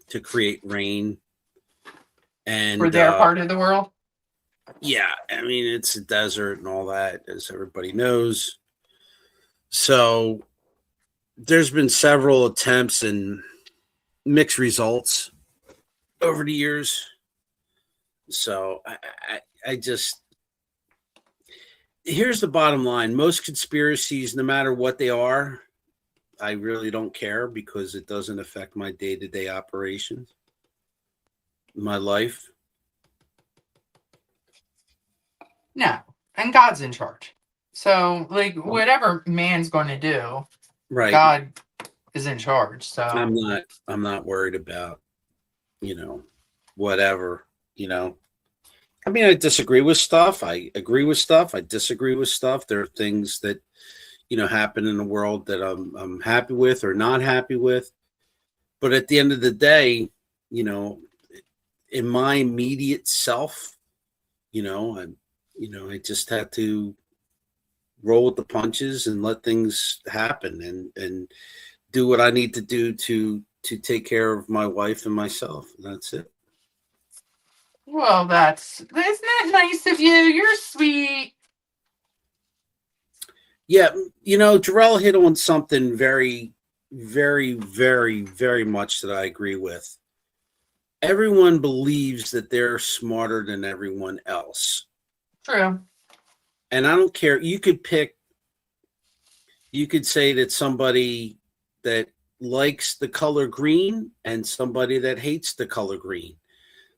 to create rain. For And their part of the world. yeah, I mean, it's a desert and all that, as everybody knows. So there's been several attempts and mixed results over the years. So I just, here's the bottom line: most conspiracies, no matter what they are, I really don't care because it doesn't affect my day to day operations, my life. No, and God's in charge. So, like, whatever man's going to do, Right. God is in charge. So, I'm not worried about, whatever, I mean, I disagree with stuff. I agree with stuff. I disagree with stuff. There are things that, happen in the world that I'm happy with or not happy with. But at the end of the day, you know, in my immediate self, I, I just had to roll with the punches and let things happen and do what I need to do to take care of my wife and myself. That's it. well, isn't that nice of you? You're sweet. Yeah, Jarrell hit on something very, very, very, very much that I agree with. Everyone believes that they're smarter than everyone else. True. And I don't care. You could say that somebody that likes the color green and somebody that hates the color green.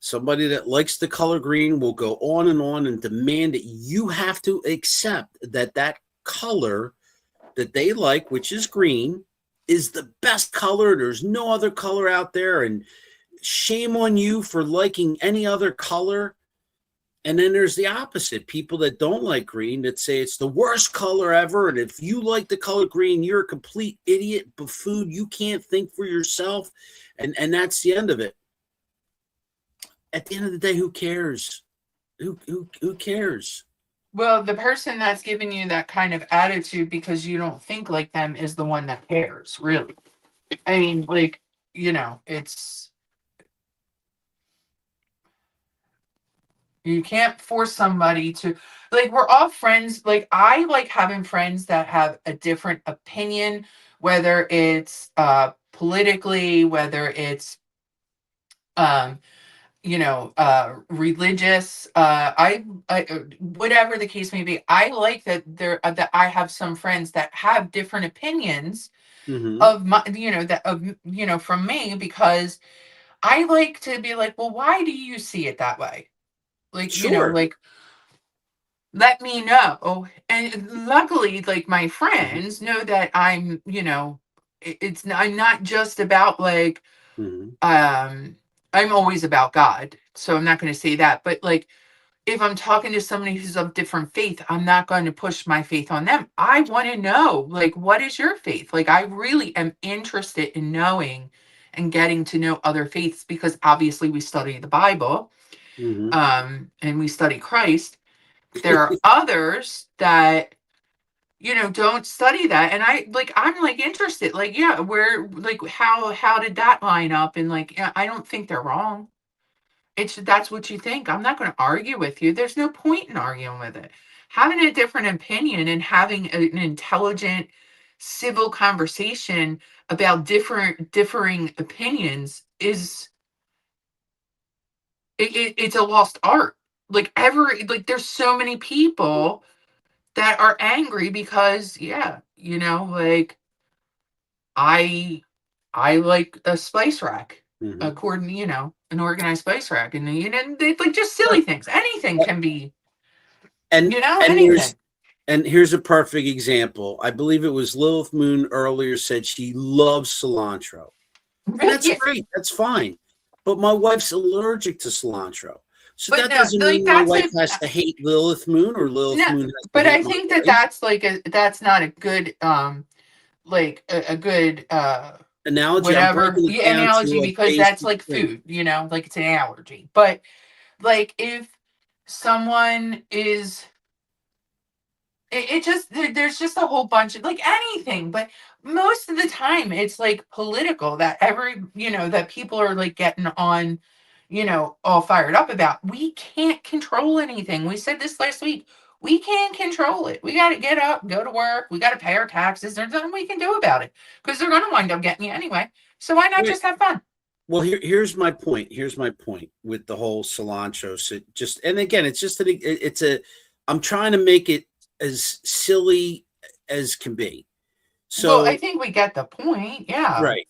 Somebody that likes the color green will go on and demand that you have to accept that color that they like, which is green, is the best color. There's no other color out there. And shame on you for liking any other color. And then there's the opposite, people that don't like green that say it's the worst color ever. And if you like the color green, you're a complete idiot, buffoon. You can't think for yourself. And that's the end of it. At the end of the day, who cares? Who cares? Well, the person that's giving you that kind of attitude because you don't think like them is the one that cares, really. I mean, like, it's, you can't force somebody to, like, we're all friends. Like, I like having friends that have a different opinion, whether it's politically, whether it's um religious, I whatever the case may be. I like that I have some friends that have different opinions Mm-hmm. of my, that of, from me, because I like to be like, well, why do you see it that way? Like, Sure. like, let me know. And luckily, like, my Mm-hmm. friends know that I'm, I'm not just about, like, Mm-hmm. um I'm always about God, so I'm not going to say that. But, like, if I'm talking to somebody who's of different faith, I'm not going to push my faith on them. I want to know, like, what is your faith? Like, I really am interested in knowing and getting to know other faiths, because obviously we study the Bible, Mm-hmm. and we study Christ. There are others that, don't study that, and I'm like interested, like, yeah, where, like, how did that line up? And, like, yeah, I don't think they're wrong. It's That's what you think. I'm not going to argue with you. There's no point in arguing with it. Having a different opinion and having an intelligent, civil conversation about differing opinions is, it's a lost art. Like, there's so many people that are angry because, yeah, like, I I like a spice rack, Mm-hmm. according, an organized spice rack, and, they, like, just silly things. Anything can be, And and anything. here's a perfect example. I believe it was Lilith Moon earlier said she loves cilantro. And that's Yeah, great. That's fine. But my wife's allergic to cilantro. So but that no, doesn't like, mean my that's wife a has to hate Lilith Moon or Lilith no. Moon has to But I hate my think that wife. that's not a good, like, a good, Analogy, I'm whatever, breaking it yeah, down analogy, to a because that's basic like thing. food, like, it's an allergy. But, like, if someone is it just there's just a whole bunch of like anything, but most of the time it's like political that that people are like getting on, all fired up about. We can't control anything. We said this last week. We can't control it. We got to get up, go to work. We got to pay our taxes. There's nothing we can do about it because they're going to wind up getting you anyway. So why not Wait, just have fun? well, here's my point. Here's my point with the whole cilantro. So just, and again, it's just that it's a. I'm trying to make it as silly as can be. Well, I So think we get the point. Yeah. right.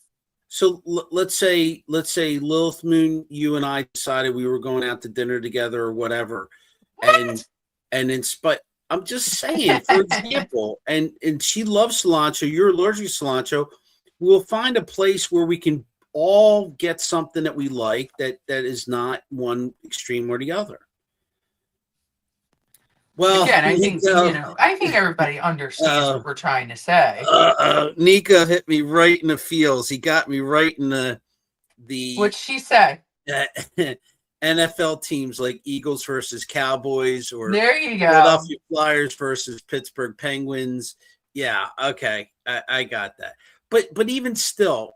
So let's say Lilith Moon, you and I decided we were going out to dinner together or whatever, and What? in spite, I'm just saying, for example, and she loves cilantro. You're allergic to cilantro. We'll find a place where we can all get something that we like that is not one extreme or the other. Well, Again, I think, Nico, I think everybody understands uh, what we're trying to say. Nico hit me right in the feels. He got me right in the What'd she say? NFL teams like Eagles versus Cowboys or There you go. Philadelphia Flyers versus Pittsburgh Penguins. Yeah, okay, I got that. But even still,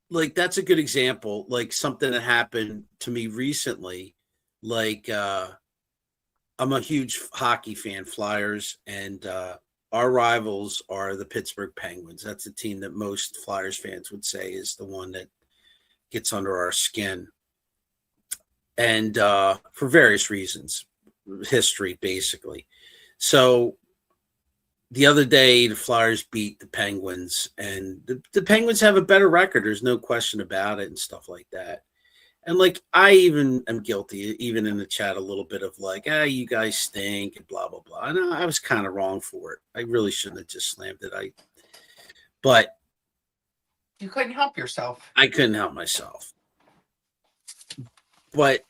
like that's a good example. Like something that happened to me recently. Like I'm a huge hockey fan, Flyers, and our rivals are the Pittsburgh Penguins. That's a team that most Flyers fans would say is the one that gets under our skin, and for various reasons, history basically. So the other day, the Flyers beat the Penguins, and the Penguins have a better record. There's no question about it, and stuff like that. And like I even am guilty, even in the chat, a little bit of like, you guys stink and blah blah blah. And I was kind of wrong for it. I really shouldn't have just slammed it. But You couldn't help yourself. I couldn't help myself. But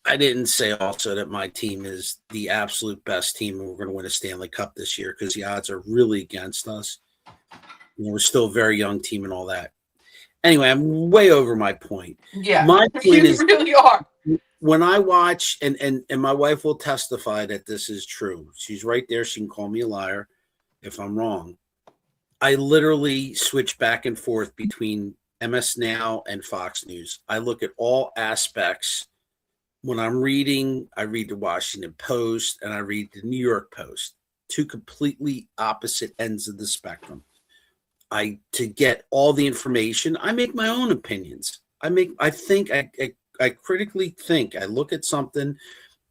I didn't say also that my team is the absolute best team and we're going to win a Stanley Cup this year because the odds are really against us. We're still a very young team and all that. Anyway, I'm way over my point. Yeah, My point you is really are. when I watch, and my wife will testify that this is true. She's right there. She can call me a liar if I'm wrong. I literally switch back and forth between MS Now and Fox News. I look at all aspects. When I'm reading, I read the Washington Post and I read the New York Post, two completely opposite ends of the spectrum. To get all the information, I make my own opinions. I critically think. I look at something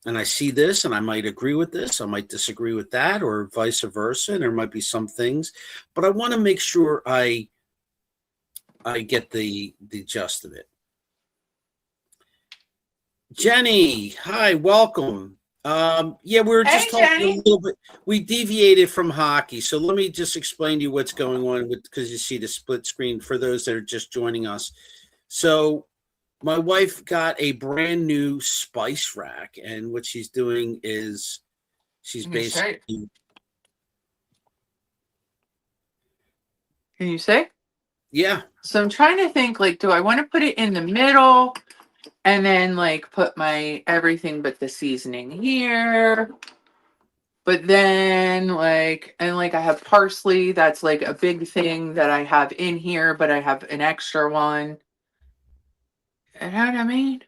and I see this and I might agree with this, I might disagree with that, or vice versa. And there might be some things, but I want to make sure I get the gist of it. Jenny, hi, welcome. Yeah, we were just Hey, talking a Jenny. little bit. We deviated from hockey, so let me just explain to you what's going on with because you see the split screen for those that are just joining us. So, my wife got a brand new spice rack, and what she's doing is she's Can you say? basically Can you say? yeah. So I'm trying to think. Like, do I want to put it in the middle and then like put my everything but the seasoning here? But then like I have parsley. That's like a big thing that I have in here, but I have an extra one. You know what I mean?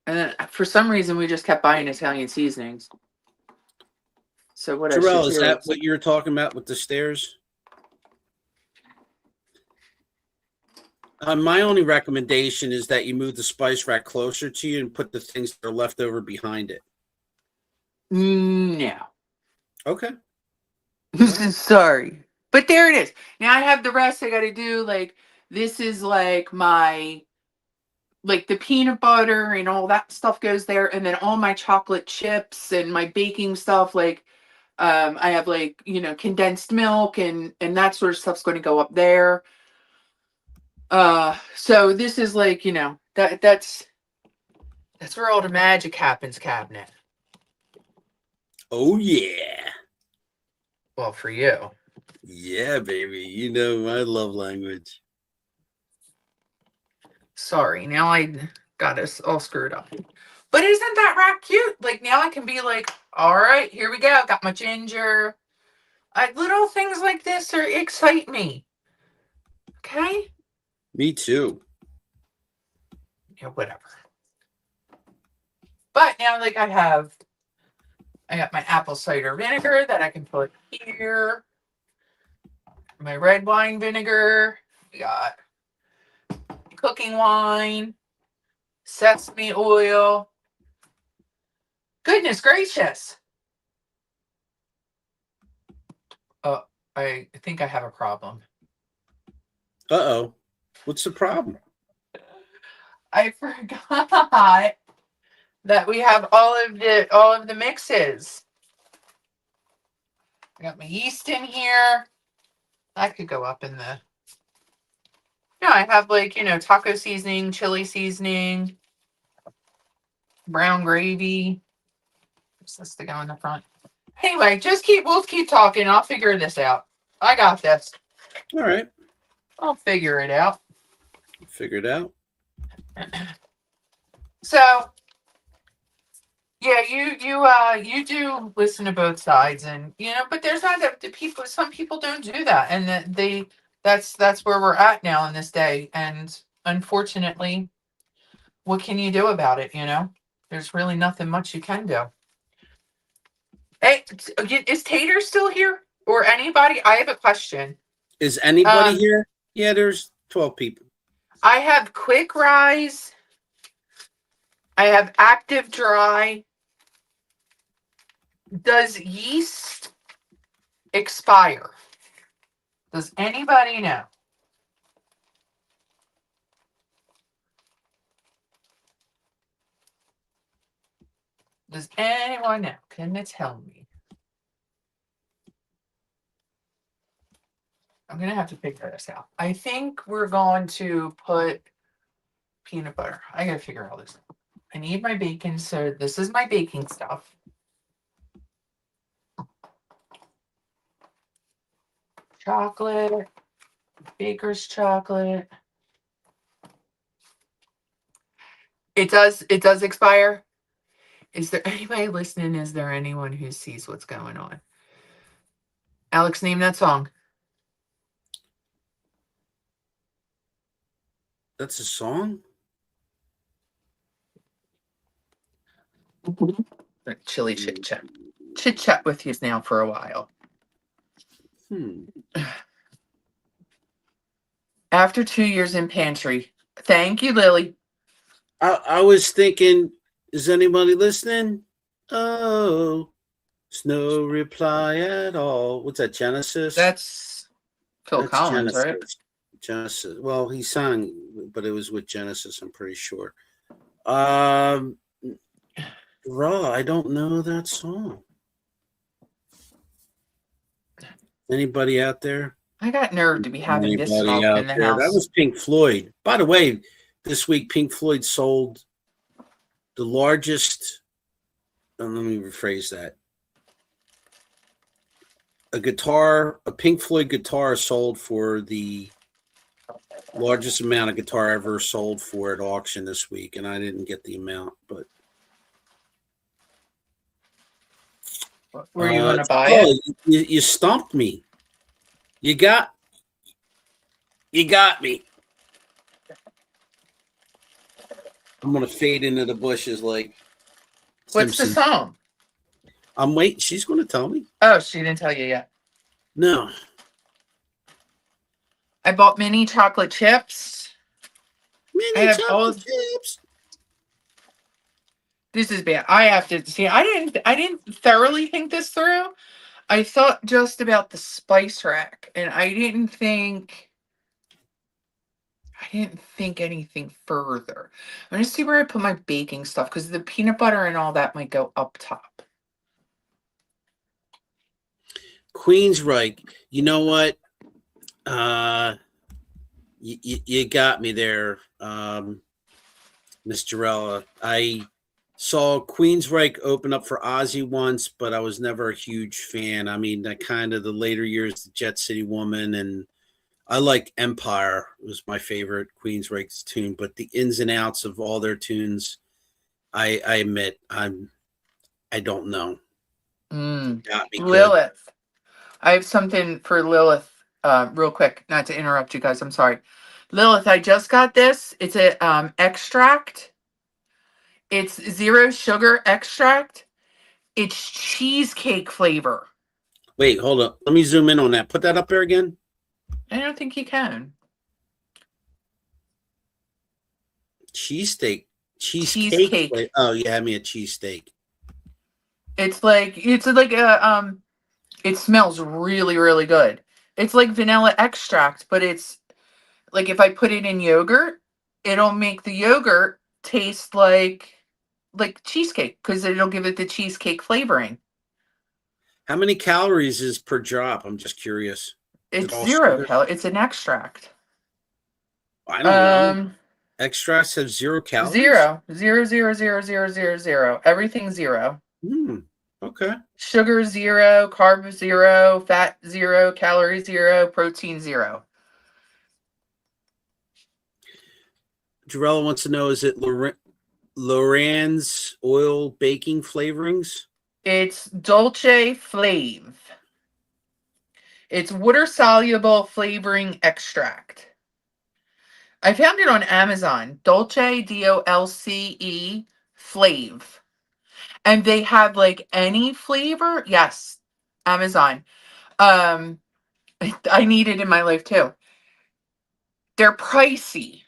And then for some reason, we just kept buying Italian seasonings. So what I should Jarrell, is do that is, what you're talking about with the stairs? My only recommendation is that you move the spice rack closer to you and put the things that are left over behind it. no. Okay. Sorry. But there it is. Now I have the rest I got to do. Like, this is like like the peanut butter and all that stuff goes there. And then all my chocolate chips and my baking stuff. Like, I have like, condensed milk and that sort of stuff's going to go up there. So this is like, that's where all the magic happens, cabinet. Oh yeah. Well, for you. Yeah, baby. You know my love language. Sorry. Now I got us all screwed up. But isn't that rat cute? Like now I can be like, all right, here we go. Got my ginger. Little things like this excite me. Okay? Me too. Yeah, whatever. But now, like, I got my apple cider vinegar that I can put here. My red wine vinegar. We got cooking wine, sesame oil. Goodness gracious. Oh, I think I have a problem. Uh-oh. What's the problem? I forgot that we have all of the mixes. I got my yeast in here. That could go up in the. Yeah, I have like, taco seasoning, chili seasoning, brown gravy. What's this to go in the front? Anyway, we'll keep talking. I'll figure this out. I got this. All right. I'll figure it out. Figure it out. So, yeah, you do listen to both sides, and but there's not the people. Some people don't do that, and that's where we're at now in this day. And unfortunately, what can you do about it? There's really nothing much you can do. Hey, is Tater still here or anybody? I have a question. Is anybody here? Yeah, there's 12 people. I have quick rise. I have active dry. Does yeast expire? Does anybody know? Does anyone know? Can they tell me? I'm going to have to figure this out. I think we're going to put peanut butter. I got to figure all this out. I need my bacon. So this is my baking stuff. Chocolate. Baker's chocolate. It does expire. Is there anybody listening? Is there anyone who sees what's going on? Alex, name that song. That's a song? Chili chit chat. Chit chat with you now for a while. After 2 years in pantry. Thank you, Lily. I was thinking, is anybody listening? Oh, there's no reply at all. What's that, Genesis? That's Phil Collins, Genesis. right? Genesis. Well, he sang, but it was with Genesis, I'm pretty sure. Raw, I don't know that song. Anybody out there? I got nerve to be having this smoke in the house. That was Pink Floyd. By the way, this week Pink Floyd sold the largest. Let me rephrase that. A Pink Floyd guitar sold for the largest amount of guitar ever sold for at auction this week, and I didn't get the amount, but. Were you going to buy it? You stumped me. You got me. I'm gonna fade into the bushes like. What's Simpson. the song? I'm waiting. She's gonna tell me. Oh, she didn't tell you yet. No. I bought mini chocolate chips. Mini chocolate chips. This is bad. I have to see. I didn't thoroughly think this through. I thought just about the spice rack, and I didn't think anything further. I'm gonna see where I put my baking stuff because the peanut butter and all that might go up top. Queensryche. You know what? You got me there, Miss Jarella. I saw Queensryche open up for Ozzy once, but I was never a huge fan. I mean, that kind of the later years, the Jet City Woman, and I like Empire was my favorite Queensryche's tune, but the ins and outs of all their tunes, I admit I don't know. Mm. Got me good. Lilith. I have something for Lilith, real quick. Not to interrupt you guys. I'm sorry. Lilith, I just got this. It's a extract. It's zero sugar extract. It's cheesecake flavor. Wait, hold up. Let me zoom in on that. Put that up there again. I don't think you can. Cheesesteak, cheesecake. Cheesecake. Oh, you had me a cheesesteak. It's like a it smells really, really good. It's like vanilla extract, but it's like if I put it in yogurt, it'll make the yogurt taste like cheesecake because it'll give it the cheesecake flavoring. How many calories is per drop? I'm just curious. Is it It's all zero sugar? cal. It's an extract. I don't know. Um, Extracts have 0 calories? zero, zero, zero, zero, zero, zero, zero. Everything zero. Hmm. Okay. Sugar zero, carb zero, fat zero, calorie zero, protein zero. Jarella wants to know, is it Loran's oil baking flavorings? It's Dolce Flave. It's water soluble flavoring extract. I found it on Amazon. Dolce, Dolce, Flave. And they have like any flavor. Yes, Amazon. Um, I need it in my life too. They're pricey.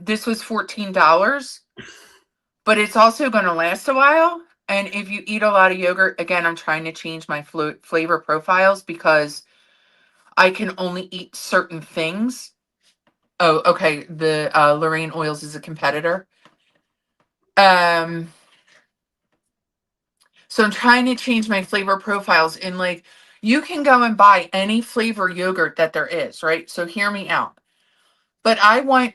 This was $14, but it's also going to last a while. And if you eat a lot of yogurt, again, I'm trying to change my flavor profiles because I can only eat certain things. Oh, okay. The Lorraine Oils is a competitor. Um, so I'm trying to change my flavor profiles in like you can go and buy any flavor yogurt that there is, right? So hear me out. But I want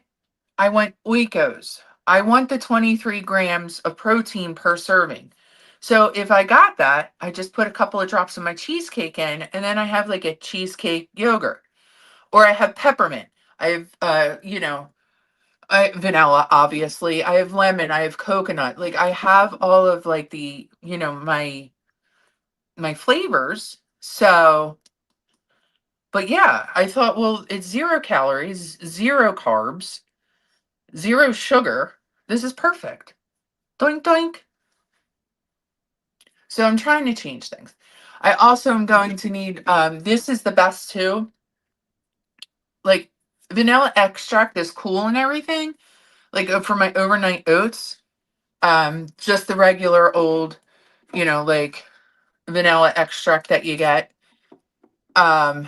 Oikos. I want the 23 grams of protein per serving. So if I got that, I just put a couple of drops of my cheesecake in, and then I have like a cheesecake yogurt. Or I have peppermint. I have vanilla, obviously. I have lemon, I have coconut. Like I have all of like the, my flavors. So, but yeah, I thought, well, it's 0 calories, 0 carbs, 0 sugar. This is perfect. Doink doink. So I'm trying to change things. I also am going to need this is the best too. Like vanilla extract is cool and everything. Like for my overnight oats, just the regular old, like vanilla extract that you get. Um,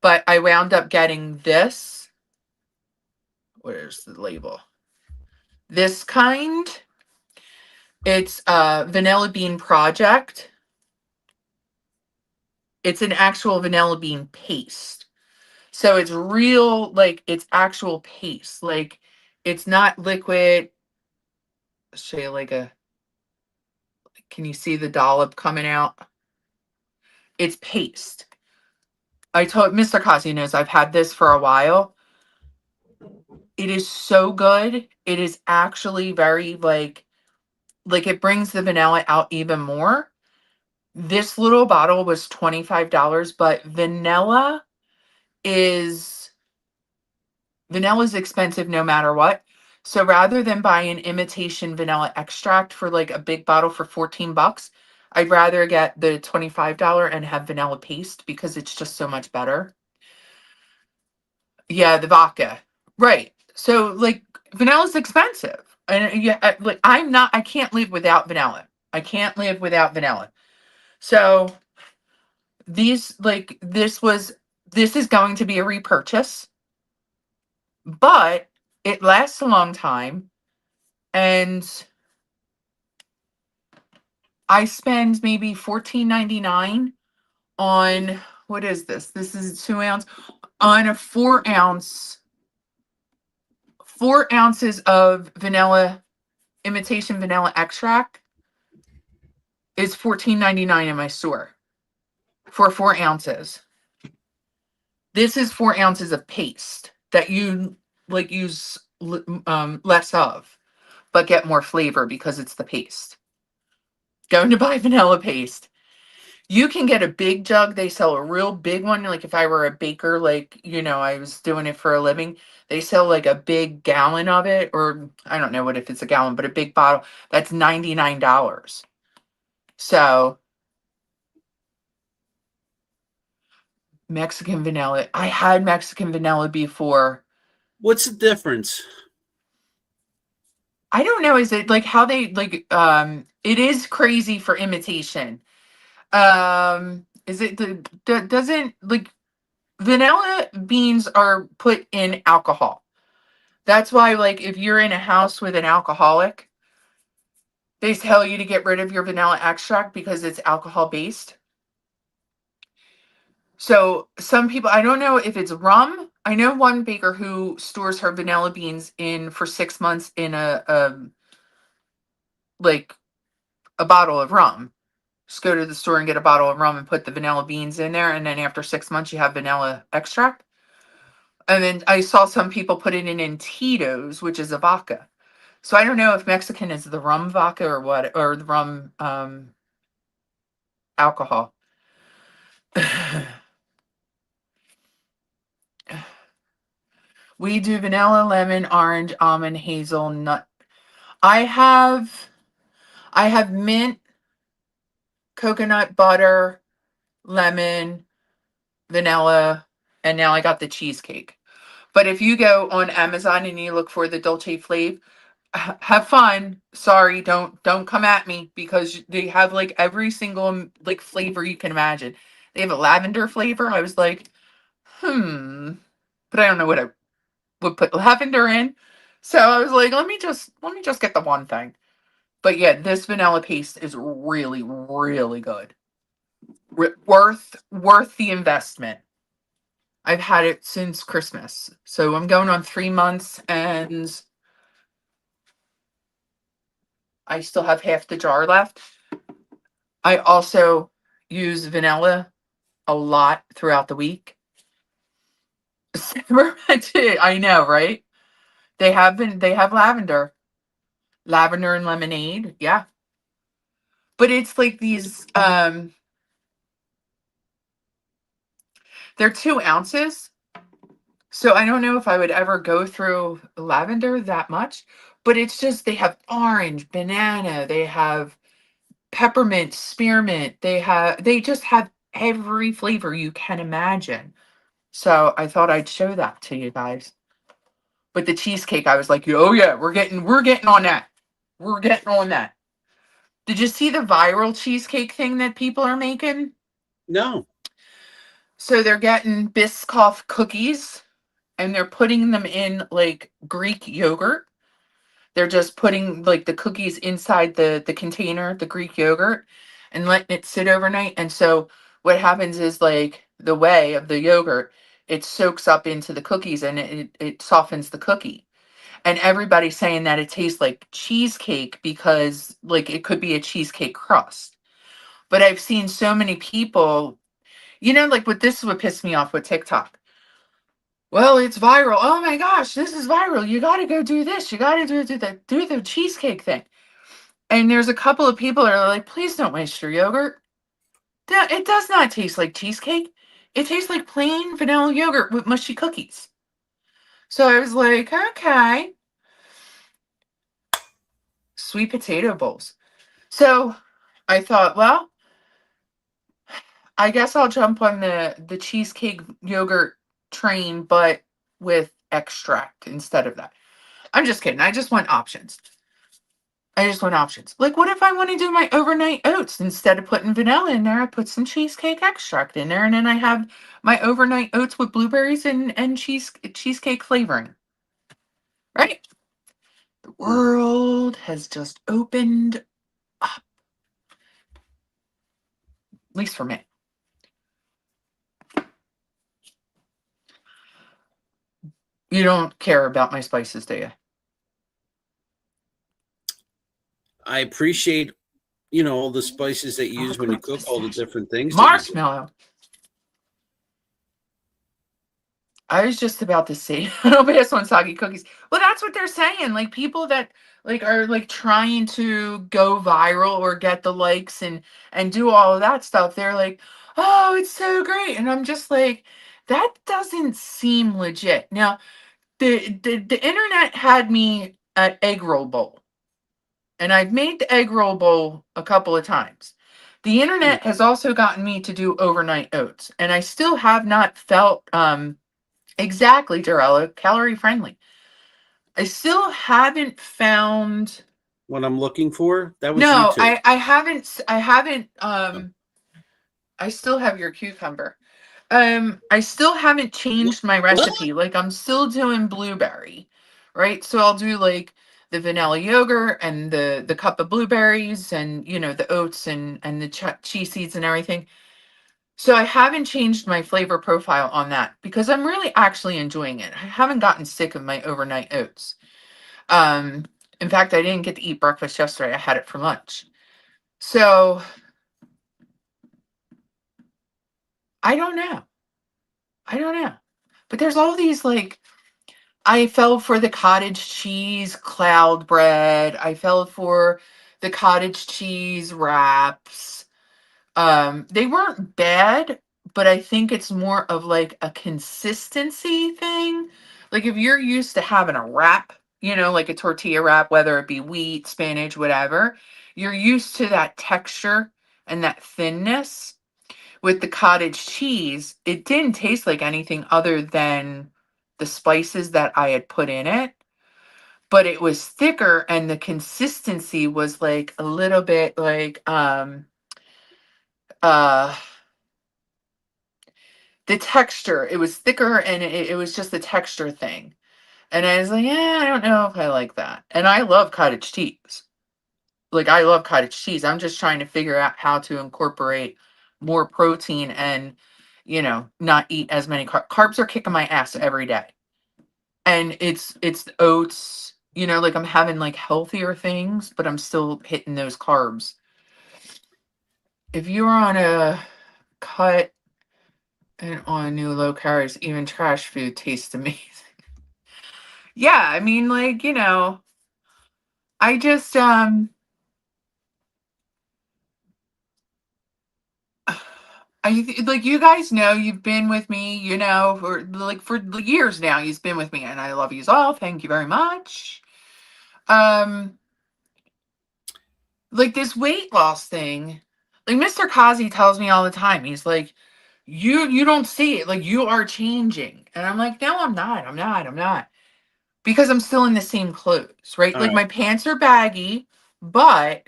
but I wound up getting this. Where's the label? This kind. It's Vanilla Bean Project. It's an actual vanilla bean paste. So it's real, like it's actual paste. Like it's not liquid. I'll show you like can you see the dollop coming out? It's paste. I told Mr. Kazi knows I've had this for a while. It is so good. It is actually very like it brings the vanilla out even more. This little bottle was $25, but is vanilla is expensive no matter what. So rather than buy an imitation vanilla extract for like a big bottle for $14, I'd rather get the $25 and have vanilla paste because it's just so much better. Yeah, the vodka. Right. So like vanilla's expensive. And yeah, like I can't live without vanilla. I can't live without vanilla. So this is going to be a repurchase, but it lasts a long time and I spend maybe $14.99 on what is this? This is 2 ounce on a 4 ounce, 4 ounces of vanilla imitation vanilla extract is $14.99 in my store for 4 ounces. This is 4 ounces of paste that you like use less of, but get more flavor because it's the paste. Going to buy vanilla paste. You can get a big jug. They sell a real big one. Like if I were a baker, like, I was doing it for a living, they sell like a big gallon of it, or I don't know what if it's a gallon, but a big bottle. That's $99. So Mexican vanilla. I had Mexican vanilla before. What's the difference? I don't know. Is it like how they like it is crazy for imitation. Is it doesn't like vanilla beans are put in alcohol. That's why, like, if you're in a house with an alcoholic, they tell you to get rid of your vanilla extract because it's alcohol based. So some people, I don't know if it's rum. I know one baker who stores her vanilla beans in for 6 months in like a bottle of rum. Just go to the store and get a bottle of rum and put the vanilla beans in there, and then after 6 months, you have vanilla extract. And then I saw some people put it in Tito's, which is a vodka. So I don't know if Mexican is the rum vodka or what, or the rum alcohol. We do vanilla, lemon, orange, almond, hazelnut. I have I have mint, coconut butter, lemon, vanilla, and now I got the cheesecake. But if you go on Amazon and you look for the Dolce Flav, have fun. Sorry, don't come at me because they have like every single like flavor you can imagine. They have a lavender flavor. I was like, but I don't know what I would put lavender in. So I was like, let me just get the one thing. But yeah, this vanilla paste is really really good. Worth the investment. I've had it since Christmas. So I'm going on 3 months and I still have half the jar left. I also use vanilla a lot throughout the week. I know, right? They have lavender and lemonade. Yeah. But it's like these they're 2 ounces. So I don't know if I would ever go through lavender that much, but it's just they have orange, banana, they have peppermint, spearmint, they just have every flavor you can imagine. So I thought I'd show that to you guys. But the cheesecake, I was like, oh yeah, we're getting on that. We're getting on that. Did you see the viral cheesecake thing that people are making? No. So they're getting Biscoff cookies and they're putting them in like Greek yogurt. They're just putting like the cookies inside the container, the Greek yogurt, and letting it sit overnight. And so what happens is like the whey of the yogurt, it soaks up into the cookies and it softens the cookie. And everybody's saying that it tastes like cheesecake because like it could be a cheesecake crust. But I've seen so many people, like what this would piss me off with TikTok. Well, it's viral. Oh my gosh, this is viral. You got to go do this. You got to do the cheesecake thing. And there's a couple of people that are like, please don't waste your yogurt. It does not taste like cheesecake. It tastes like plain vanilla yogurt with mushy cookies. So I was like, okay, sweet potato bowls. So I thought, well, I guess I'll jump on the cheesecake yogurt train, but with extract instead of that. I'm just kidding. I just want options. I just want options. Like, what if I want to do my overnight oats instead of putting vanilla in there? I put some cheesecake extract in there, and then I have my overnight oats with blueberries and cheesecake flavoring. Right? The Hmm. world has just opened up, at least for me. You don't care about my spices, do you? I appreciate, all the spices that you use when you Chocolate cook, all the pistachio, different things that you do. marshmallow. I was just about to say, don't pass on soggy cookies. Well, that's what they're saying. Like people that like are like trying to go viral or get the likes and do all of that stuff. They're like, oh, it's so great, and I'm just like, that doesn't seem legit. Now, the internet had me at egg roll bowl, and I've made the egg roll bowl a couple of times. The internet has also gotten me to do overnight oats, and I still have not felt exactly, Jarella, calorie friendly. I still haven't found. What I'm looking for, that was you No, too. I haven't I still have your cucumber. I still haven't changed my What? recipe. Like I'm still doing blueberry, right? So I'll do like the vanilla yogurt and the cup of blueberries and the oats and the chia seeds and everything. So I haven't changed my flavor profile on that because I'm really actually enjoying it. I haven't gotten sick of my overnight oats. Um, in fact, I didn't get to eat breakfast yesterday. I had it for lunch. So I don't know. I don't know. But there's all these like I fell for the cottage cheese cloud bread. I fell for the cottage cheese wraps. They weren't bad, but I think it's more of like a consistency thing. Like if you're used to having a wrap, like a tortilla wrap, whether it be wheat, spinach, whatever, you're used to that texture and that thinness. With the cottage cheese, it didn't taste like anything other than the spices that I had put in it, but it was thicker and the consistency was like a little bit like uh the texture. It was thicker and it was just a texture thing. And I was like, I don't know if I like that. And I love cottage cheese. Like I love cottage cheese. I'm just trying to figure out how to incorporate more protein and not eat as many carbs are kicking my ass every day. And it's oats, like I'm having like healthier things, but I'm still hitting those carbs. If you were on a cut and on new low calories, even trash food tastes amazing. Yeah, I mean, like, I just like you guys know you've been with me, for years now. You've been with me, and I love you all. Thank you very much. Um, like this weight loss thing, like Mr. Kazi tells me all the time. He's like, you don't see it, like you are changing, and I'm like, no, I'm not, because I'm still in the same clothes, right? All Like right. my pants are baggy, but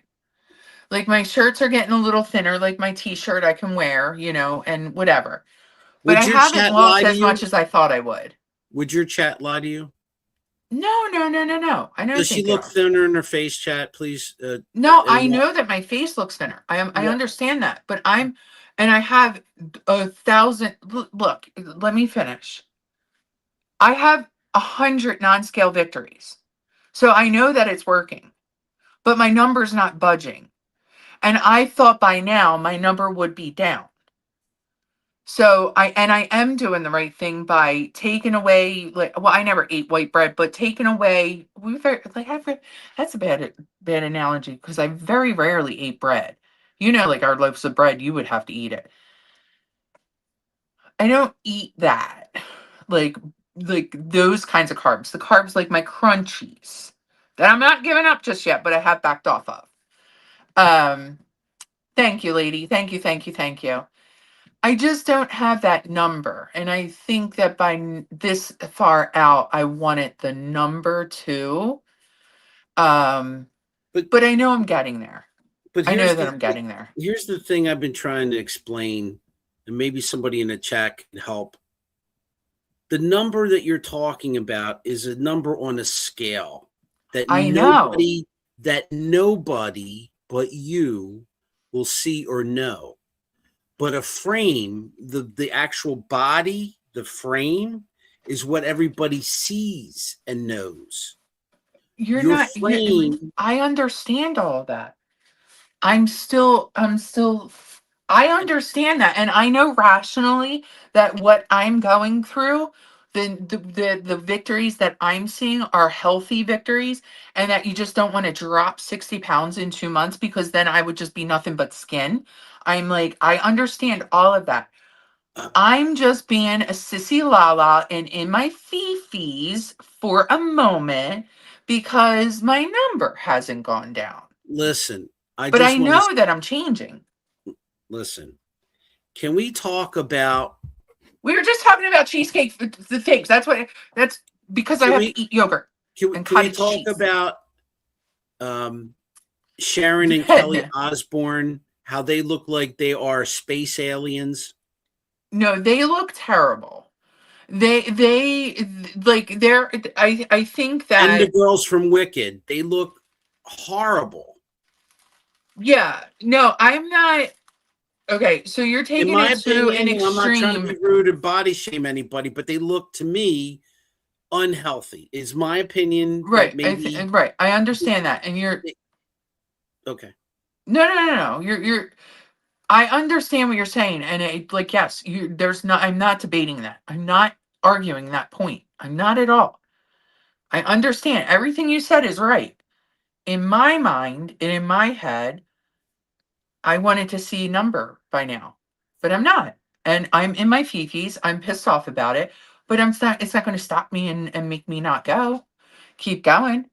like my shirts are getting a little thinner. Like my t-shirt I can wear, and whatever. But I Would your haven't chat lie lost to as much you? as I thought I would. Would your chat lie to you? No, no, no, no, no. I don't Does she think they look are. thinner in her face, chat, please? No, And I know that my face looks thinner. I what understand that, but and I have a thousand. Look, let me finish. I have 100 non-scale victories, so I know that it's working. But my number's not budging, and I thought by now my number would be down. So I am doing the right thing by taking away, like, well, I never ate white bread, but taking away we very like that's a bad analogy because I very rarely ate bread. Like our loaves of bread, you would have to eat it. I don't eat that. Like like those kinds of carbs. The carbs like my crunchies that I'm not giving up just yet, but I have backed off of. Um Thank you, lady. Thank you, thank you, thank you. I just don't have that number. And I think that by this far out, I wanted the number too. Um, but but I know I'm getting there. but I know that I'm getting there. here's the thing I've been trying to explain, and maybe somebody in the chat can help. The number that you're talking about is a number on a scale that I know. nobody but you will see or know. But a frame, the actual body, the frame is what everybody sees and knows. You're Your not frame, I understand all of that. I'm still I understand that, and I know rationally that what I'm going through the victories that I'm seeing are healthy victories, and that you just don't want to drop 60 pounds in 2 months, because then I would just be nothing but skin. I'm like, I understand all of that. I'm just being a sissy lala and in my fifis for a moment because my number hasn't gone down. Listen, I But just I want to know that I'm changing. listen. Can we talk about? We were just talking about cheesecake, the things. That's because I Can have we to eat yogurt and can we cottage talk cheese. about Sharon and Kelly Osbourne? How they look like they are space aliens, No, they look terrible. They like they're I think and the that, girls from Wicked. They look horrible. yeah, no, I'm not. Okay, so you're In taking my it to an opinion, I'm not trying to extreme. be rude or body shame anybody, but they look to me unhealthy. It's my opinion that Right. maybe Right. I understand that. And you're okay. no. You're I understand what you're saying. And it, like, yes, you there's not I'm not debating that. I'm not arguing that point. I'm not at all. I understand. Everything you said is right. In my mind and in my head, I wanted to see a number by now. But I'm not. And I'm in my fifis. I'm pissed off about it. But it's not gonna stop me and make me not go. Keep going.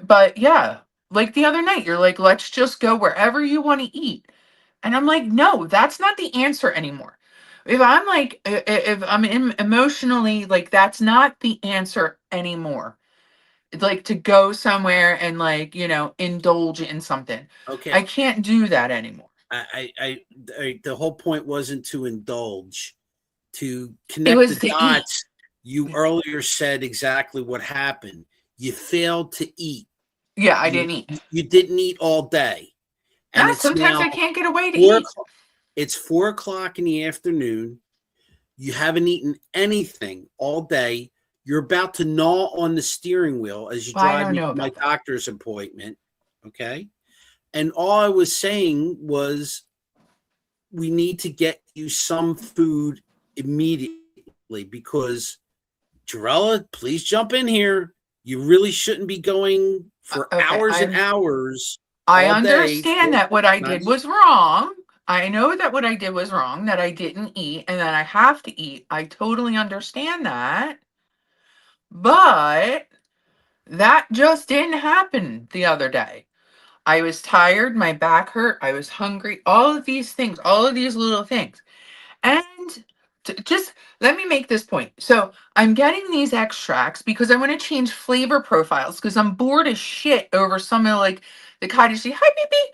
But yeah, like the other night, you're like, let's just go wherever you want to eat. And I'm like, no, that's not the answer anymore. If I'm like, if I'm emotionally, like, that's not the answer anymore. It's like to go somewhere and, like, indulge in something. Okay. I can't do that anymore. The whole point wasn't to indulge, to It connect the was to eat. dots. You earlier said exactly what happened. You failed to eat. Yeah, I You didn't eat. you didn't eat all day, and Yeah, it's sometimes now I can't get away to four eat. o'clock. It's 4 o'clock in the afternoon. You haven't eaten anything all day. You're about to gnaw on the steering wheel as you Well, I drive don't me know to my about that. doctor's appointment. Okay. And all I was saying was we need to get you some food immediately because Jarella, please jump in here. You really shouldn't be going for Okay, hours and hours I all day. understand that what I did was wrong. I know that what I did was wrong, that I didn't eat and that I have to eat. I totally understand that. But that just didn't happen the other day. I was tired, my back hurt, I was hungry, all of these things, all of these little things. And just let me make this point. So I'm getting these extracts because I want to change flavor profiles because I'm bored as shit over some of, like, the cottage cheese. Hi, baby.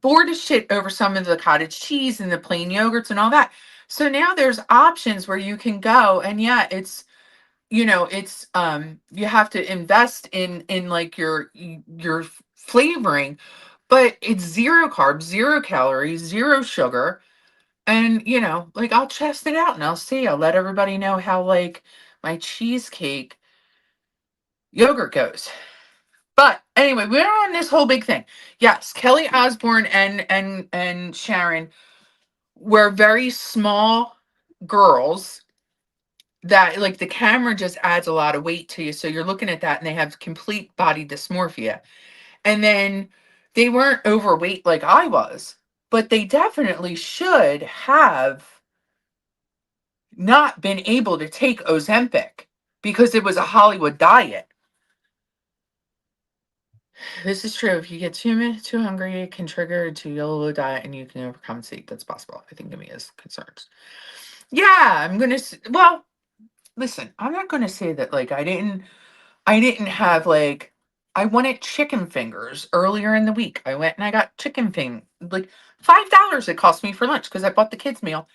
Bored as shit over some of the cottage cheese and the plain yogurts and all that. So now there's options where you can go, and yeah, it's you have to invest in like your flavoring, but it's zero carbs, 0 calories, 0 sugar, and, like, I'll test it out and I'll see. I'll let everybody know how, like, my cheesecake yogurt goes. But anyway, we're on this whole big thing. Yes, Kelly Osbourne and Sharon were very small girls that, like, the camera just adds a lot of weight to you. So you're looking at that and they have complete body dysmorphia. And then they weren't overweight like I was, but they definitely should have not been able to take Ozempic because it was a Hollywood diet. This is true. If you get too hungry, it can trigger a too yellow diet and you can overcompensate. That's possible. I think Nimi has concerns. Yeah, well, listen, I'm not gonna say that, like, I didn't have, like, I wanted chicken fingers earlier in the week. I went and I got like, $5 it cost me for lunch because I bought the kids meal,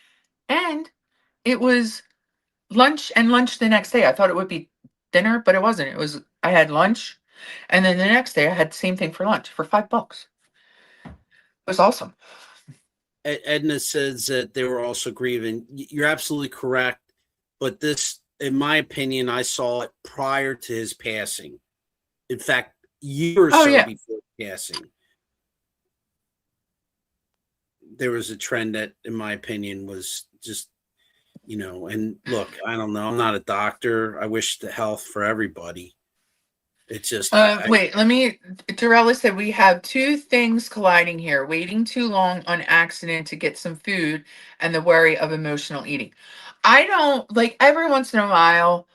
and it was lunch and lunch the next day. I thought it would be dinner, but it wasn't. I had lunch, and then the next day I had the same thing for lunch for $5. It was awesome. Edna says that they were also grieving. You're absolutely correct. But this, in my opinion, I saw it prior to his passing. In fact, a year or Oh so yeah. before passing, there was a trend that, in my opinion, was just And look, I don't know. I'm not a doctor. I wish the health for everybody. It's just, Wait, let me. Dorella said we have two things colliding here: waiting too long on accident to get some food, and the worry of emotional eating. I don't like every once in a while.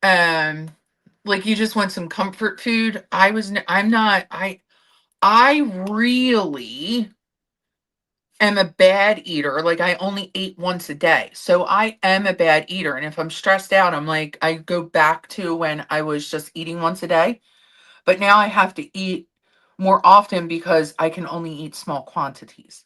Um, like you just want some comfort food. I'm not. I really am a bad eater. Like I only ate once a day. So I am a bad eater. And if I'm stressed out, I'm like, I go back to when I was just eating once a day. But now I have to eat more often because I can only eat small quantities.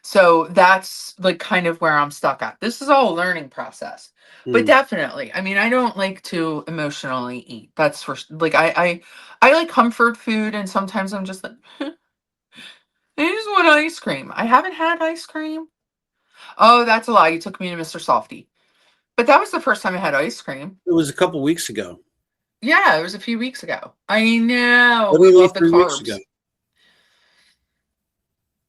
So that's like kind of where I'm stuck at. This is all a learning process. But mm, definitely, I mean, I don't like to emotionally eat. That's for like I like comfort food and sometimes I'm just like I just want ice cream. I haven't had ice cream. Oh, that's a lie. You took me to Mr. Softy. But that was the first time I had ice cream. it was a couple weeks ago, Yeah, it was a few weeks ago. I know. We literally love the 3 weeks ago. carbs.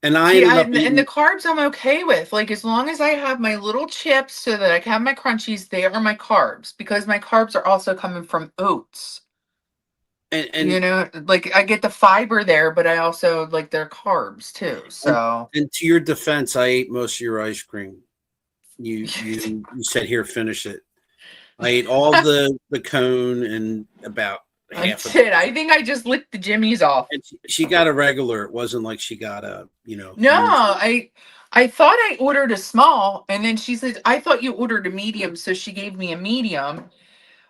And I See, ended up and the eating, carbs I'm okay with. Like as long as I have my little chips so that I can have my crunchies, they are my carbs because my carbs are also coming from oats. and Like I get the fiber there, but I also like their carbs too. and So and to your defense, I ate most of your ice cream. You said, here, finish it. I ate all the cone and about I half of the did. I think I just licked the jimmies off. and she got a regular. It wasn't like she got a, No, usual. I thought I ordered a small, and then she said I thought you ordered a medium, so she gave me a medium.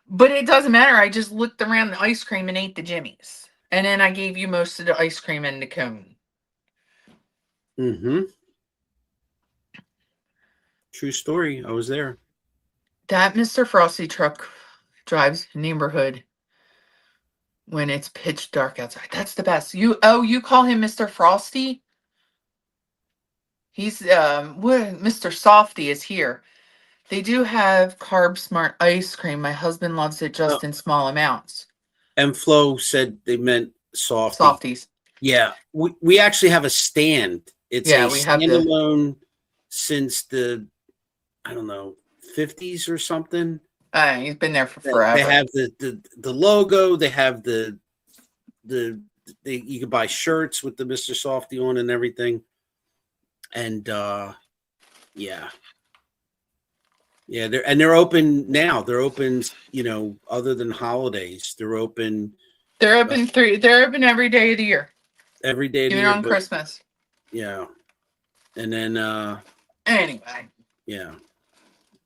But it doesn't matter. I just looked around the ice cream and ate the jimmies, and then I gave you most of the ice cream and the cone. Mm-hmm. True story. I was there. That Mr. Frosty truck drives neighborhood when it's pitch dark outside. That's the best. You call him Mr. Frosty? He's Mr. Softy is here. They do have carb smart ice cream. My husband loves it Uh, just in small amounts. and Flo said they meant softy. Softies. Yeah, we actually have a stand. It's Yeah, a we have the standalone since the, I don't know, 50s or something. he's been there for They forever. have the logo. They have the you can buy shirts with the Mr. Softy on and everything. And yeah, yeah, they're open now. They're open, other than holidays. They're open uh, They're open every day of the year, every day of the even year. on But Christmas. yeah, and then Anyway. yeah,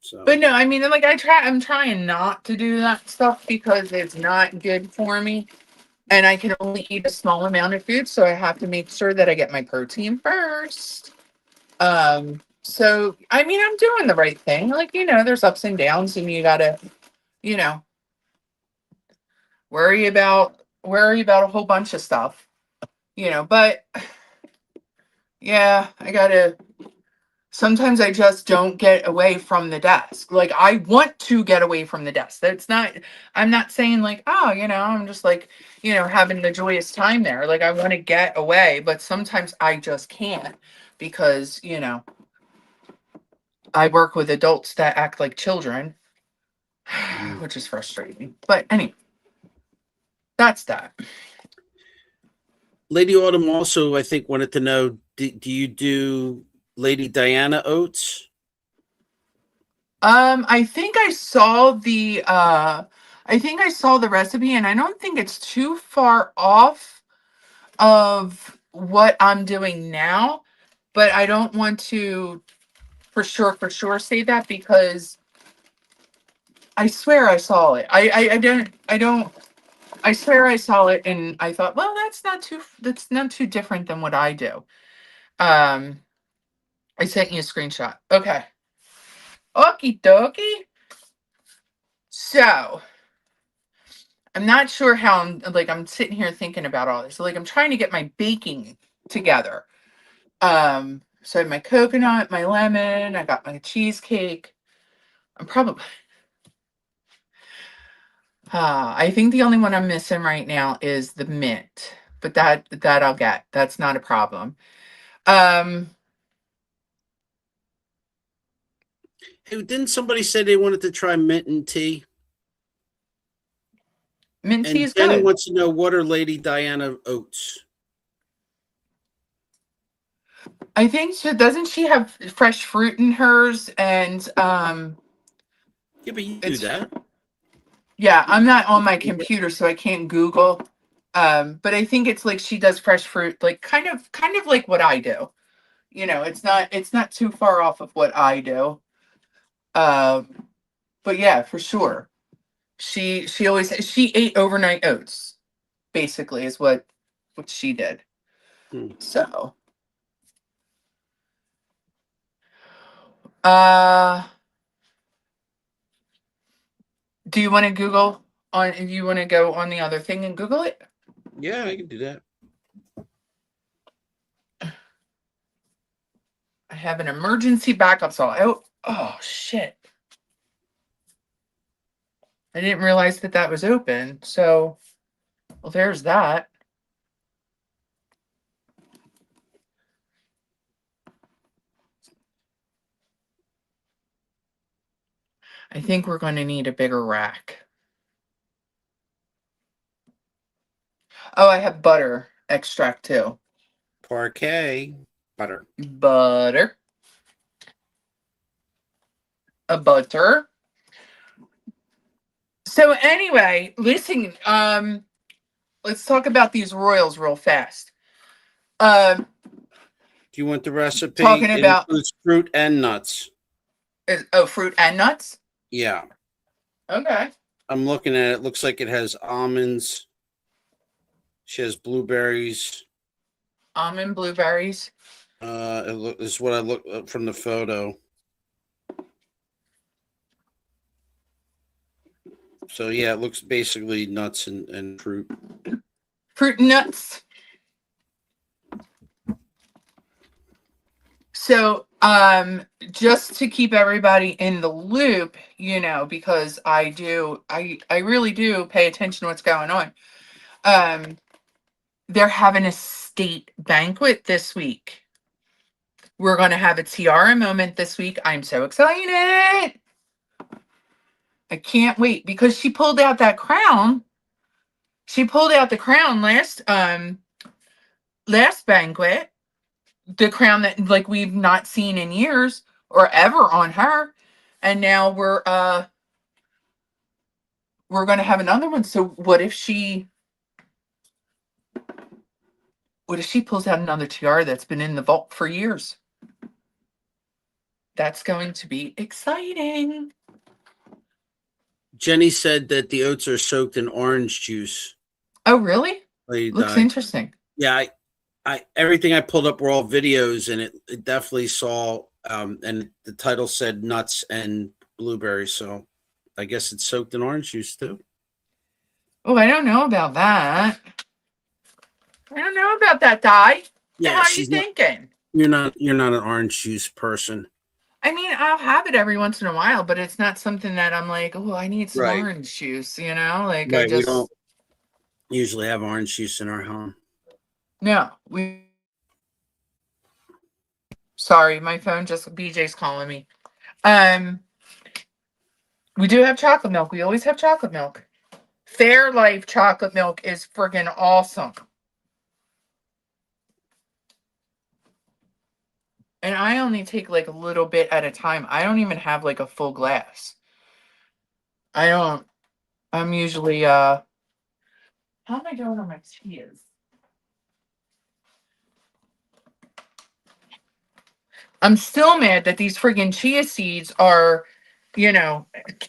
so But no, I mean like I'm trying not to do that stuff because it's not good for me. And I can only eat a small amount of food, so I have to make sure that I get my protein first. So I mean I'm doing the right thing. Like, there's ups and downs and you gotta, you know, worry about a whole bunch of stuff. But yeah, I gotta sometimes I just don't get away from the desk. Like I want to get away from the desk. That's not I'm not saying like, oh, I'm just like, having the joyous time there. Like I want to get away, but sometimes I just can't because, I work with adults that act like children, mm. which is frustrating. But anyway, that's that. Lady Autumn also, I think, wanted to know, do you do Lady Diana oats? I think I saw the recipe and I don't think it's too far off of what I'm doing now, but I don't want to for sure say that because I swear I saw it. I don't I swear I saw it and I thought, well, that's not too different than what I do. Um I sent you a screenshot. Okay. Okie dokie. So I'm not sure how I'm sitting here thinking about all this. So like I'm trying to get my baking together. So I have my coconut, my lemon, I got my cheesecake. I'm probably I think the only one I'm missing right now is the mint. But that I'll get. That's not a problem. Um Didn't somebody say they wanted to try mint and tea? Mint tea And is Jenny good. wants to know, what are Lady Diana oats? I think doesn't she have fresh fruit in hers? And Yeah, but you do it's that. yeah. I'm not on my computer, so I can't Google. But I think it's like she does fresh fruit, like kind of like what I do. It's not too far off of what I do. But yeah, for sure. She always she ate overnight oats, basically, is what she did. Hmm. So uh do you want to Google on if you want to go on the other thing and Google it? Yeah, I can do that. I have an emergency backup so oh shit. I didn't realize that was open. So well there's that. I think we're going to need a bigger rack. Oh, I have butter extract too. Parquet butter. Butter. A butter. So anyway, listen, let's talk about these royals real fast. Um, Do you want the recipe? Talking It about includes fruit and nuts. fruit and nuts. Yeah. Okay. I'm looking at it. Looks like it has almonds. She has blueberries. Almond blueberries. Is what I look from the photo. So yeah, it looks basically nuts and fruit. Fruit and nuts. So, just to keep everybody in the loop, because I really do pay attention to what's going on. They're having a state banquet this week. We're going to have a tiara moment this week. I'm so excited. I can't wait because she pulled out that crown. She pulled out the crown last banquet, the crown that like we've not seen in years or ever on her. And now we're going to have another one. So what if she pulls out another tiara that's been in the vault for years? That's going to be exciting. Jenny said that the oats are soaked in orange juice. Oh, really? Lady Looks Di. interesting. Yeah, I everything I pulled up were all videos, and it definitely saw. And the title said nuts and blueberries, so I guess it's soaked in orange juice too. Oh, I don't know about that. I don't know about that, Di. What the hell Yeah, are you she's not. thinking? You're not an orange juice person, I mean, I'll have it every once in a while, but it's not something that I'm like, oh, I need some right? orange juice, Like I Right. We don't just usually have orange juice in our home. no. We sorry, my phone just BJ's calling me. Um, we do have chocolate milk. We always have chocolate milk. Fairlife chocolate milk is friggin' awesome. And I only take like a little bit at a time. I don't even have like a full glass. I don't. I'm usually how am I doing on my teas? I'm still mad that these friggin' chia seeds are,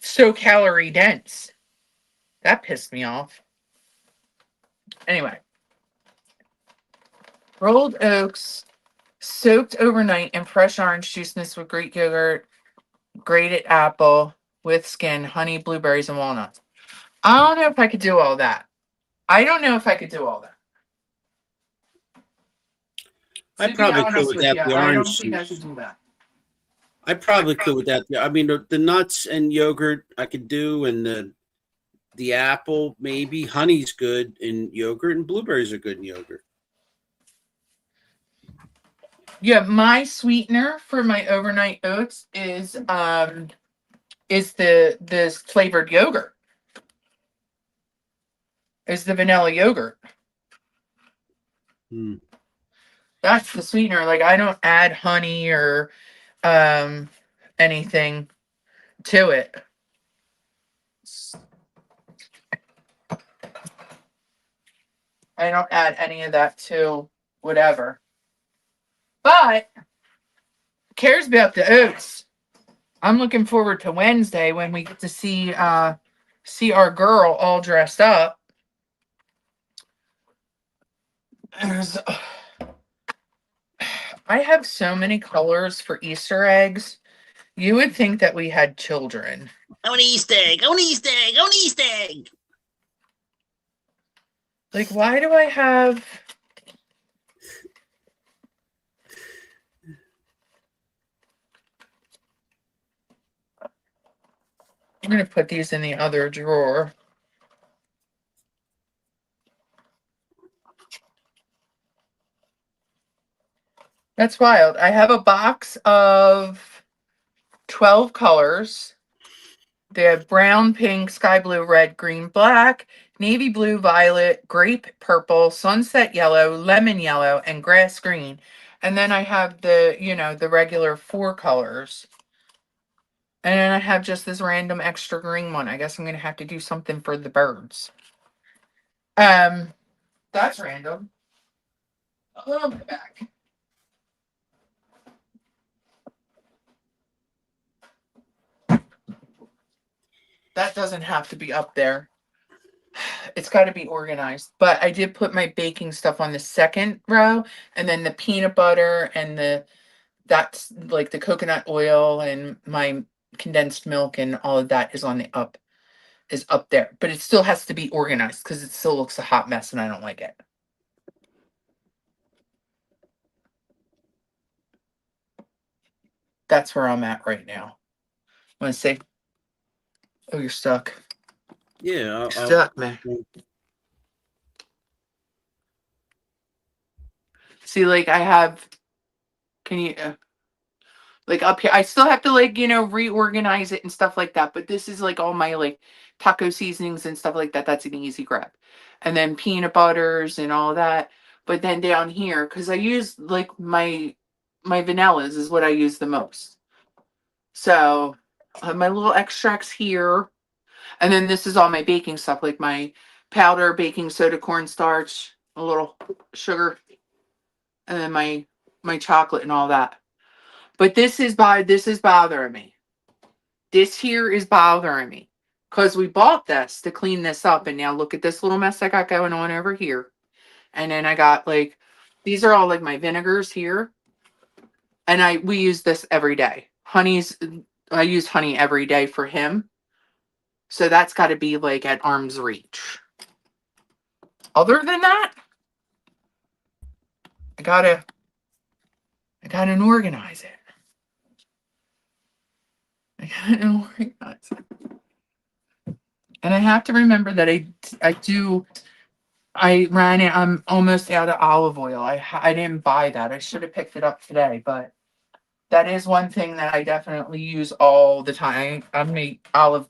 so calorie dense. That pissed me off. Anyway, rolled oats soaked overnight in fresh orange juice mixed with Greek yogurt, grated apple with skin, honey, blueberries, and walnuts. I don't know if I could do all that. I don't know if I could do all that. I To be probably could honest with without you, the I don't orange think I could juice. do that. I probably could without. I mean, the nuts and yogurt I could do, and the apple maybe. Honey's good in yogurt, and blueberries are good in yogurt. Yeah, my sweetener for my overnight oats is the this flavored yogurt. Is the vanilla yogurt. Hmm. That's the sweetener. Like I don't add honey or um anything to it. I don't add any of that to whatever. But cares about the oats. I'm looking forward to Wednesday when we get to see our girl all dressed up. There's I have so many colors for Easter eggs. You would think that we had children. I want an Easter egg. I want an Easter egg. I want an Easter egg. Like, why do I have. I'm going to put these in the other drawer. That's wild. I have a box of 12 colors. They have brown, pink, sky blue, red, green, black, navy blue, violet, grape purple, sunset yellow, lemon yellow, and grass green. And then I have the regular 4 colors. And then I have just this random extra green one. I guess I'm going to have to do something for the birds. Um, that's random. A little bit back. That doesn't have to be up there. It's got to be organized. But I did put my baking stuff on the second row, and then the peanut butter and that's like the coconut oil and my condensed milk and all of that is up there. But it still has to be organized because it still looks a hot mess and I don't like it. That's where I'm at right now. Want to say, oh, you're stuck. Yeah, You're stuck, man. See, like I have. Can you? Like up here, I still have to like reorganize it and stuff like that. But this is like all my like taco seasonings and stuff like that. That's an easy grab, and then peanut butters and all that. But then down here, because I use like my vanillas is what I use the most. So I have my little extracts here, and then this is all my baking stuff, like my powder, baking soda, cornstarch, a little sugar, and then my chocolate and all that. But this is bothering me. This here is bothering me. Because we bought this to clean this up. And now look at this little mess I got going on over here. And then I got like these are all like my vinegars here. And we use this every day. I use honey every day for him. So that's gotta be like at arm's reach. Other than that, I gotta organize it. I gotta organize it. And I have to remember that I ran it. I'm almost out of olive oil. I didn't buy that. I should have picked it up today, but that is one thing that I definitely use all the time. I'm a olive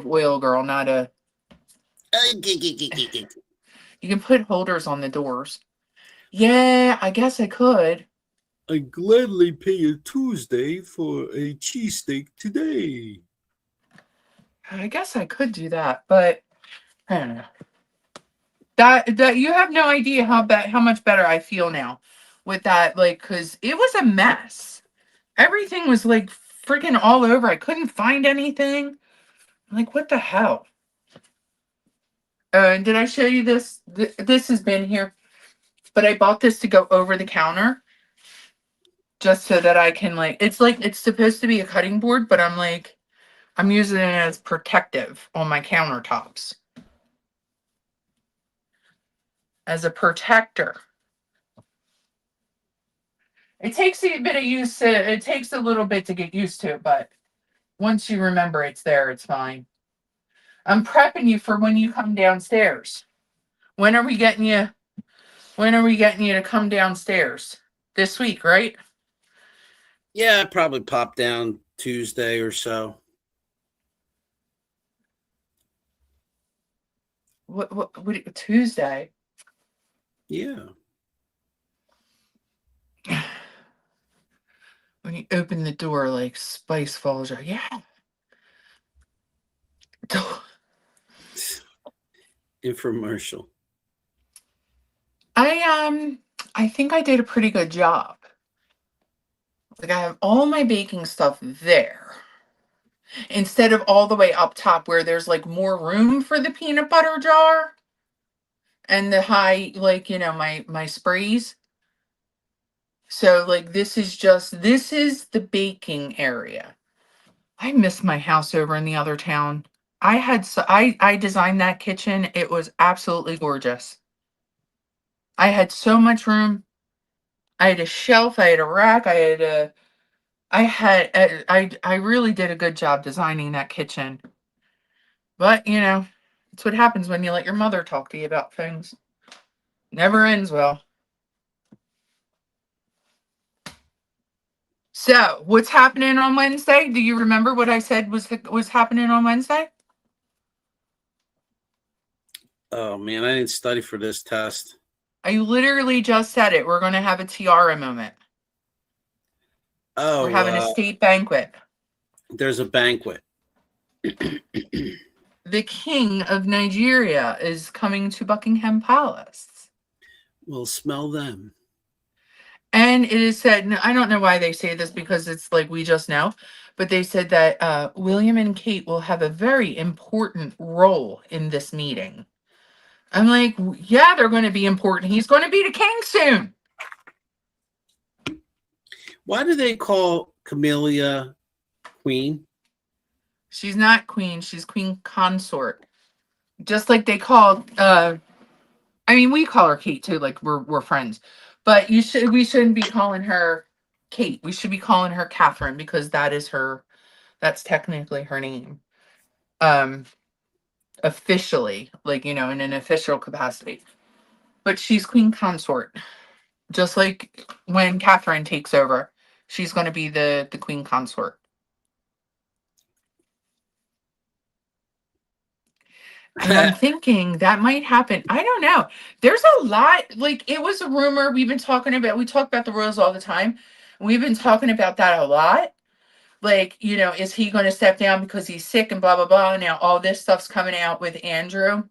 oil girl, not a. You can put holders on the doors. Yeah, I guess I could. I'd gladly pay a Tuesday for a cheesesteak today. I guess I could do that, but I don't know. That you have no idea how much better I feel now with that, like, because it was a mess. Everything was like freaking all over. I couldn't find anything. I'm like, what the hell? Did I show you this? This has been here, but I bought this to go over the counter just so that I can like it's supposed to be a cutting board, but I'm using it as protective on my countertops as a protector. It takes a bit of use. It takes a little bit to get used to, but once you remember it's there, it's fine. I'm prepping you for when you come downstairs. When are we getting you? When are we getting you to come downstairs? this week, right? Yeah, I probably pop down Tuesday or so. What Tuesday? Yeah. When you open the door, like spice falls out. Yeah. Infomercial. I I think I did a pretty good job. Like I have all my baking stuff there instead of all the way up top where there's like more room for the peanut butter jar and the high, like, my sprays. So like this is the baking area. I miss my house over in the other town. I designed that kitchen. It was absolutely gorgeous. I had so much room. I had a shelf, I had a rack, I really did a good job designing that kitchen. But, it's what happens when you let your mother talk to you about things. Never ends well. So, what's happening on Wednesday? Do you remember what I said was happening on Wednesday? Oh man, I didn't study for this test. I literally just said it. We're going to have a tiara moment. We're Oh, having a state banquet. there's a banquet. The king of Nigeria is coming to Buckingham Palace. We'll smell them. And it is said, I don't know why they say this because it's like we just know, but they said that William and Kate will have a very important role in this meeting. I'm like, yeah, they're going to be important. He's going to be the king soon. Why do they call Camellia queen? She's not queen, she's queen consort. Just like they called I mean, we call her Kate too, like we're friends. But we shouldn't be calling her Kate. We should be calling her Catherine because that's technically her name. Um Officially, like, in an official capacity. But she's queen consort. Just like when Catherine takes over, she's gonna be the queen consort. And I'm thinking that might happen. I don't know. There's a lot, like it was a rumor we talk about the royals all the time. We've been talking about that a lot. Like, is he going to step down because he's sick and blah blah blah. Now all this stuff's coming out with Andrew.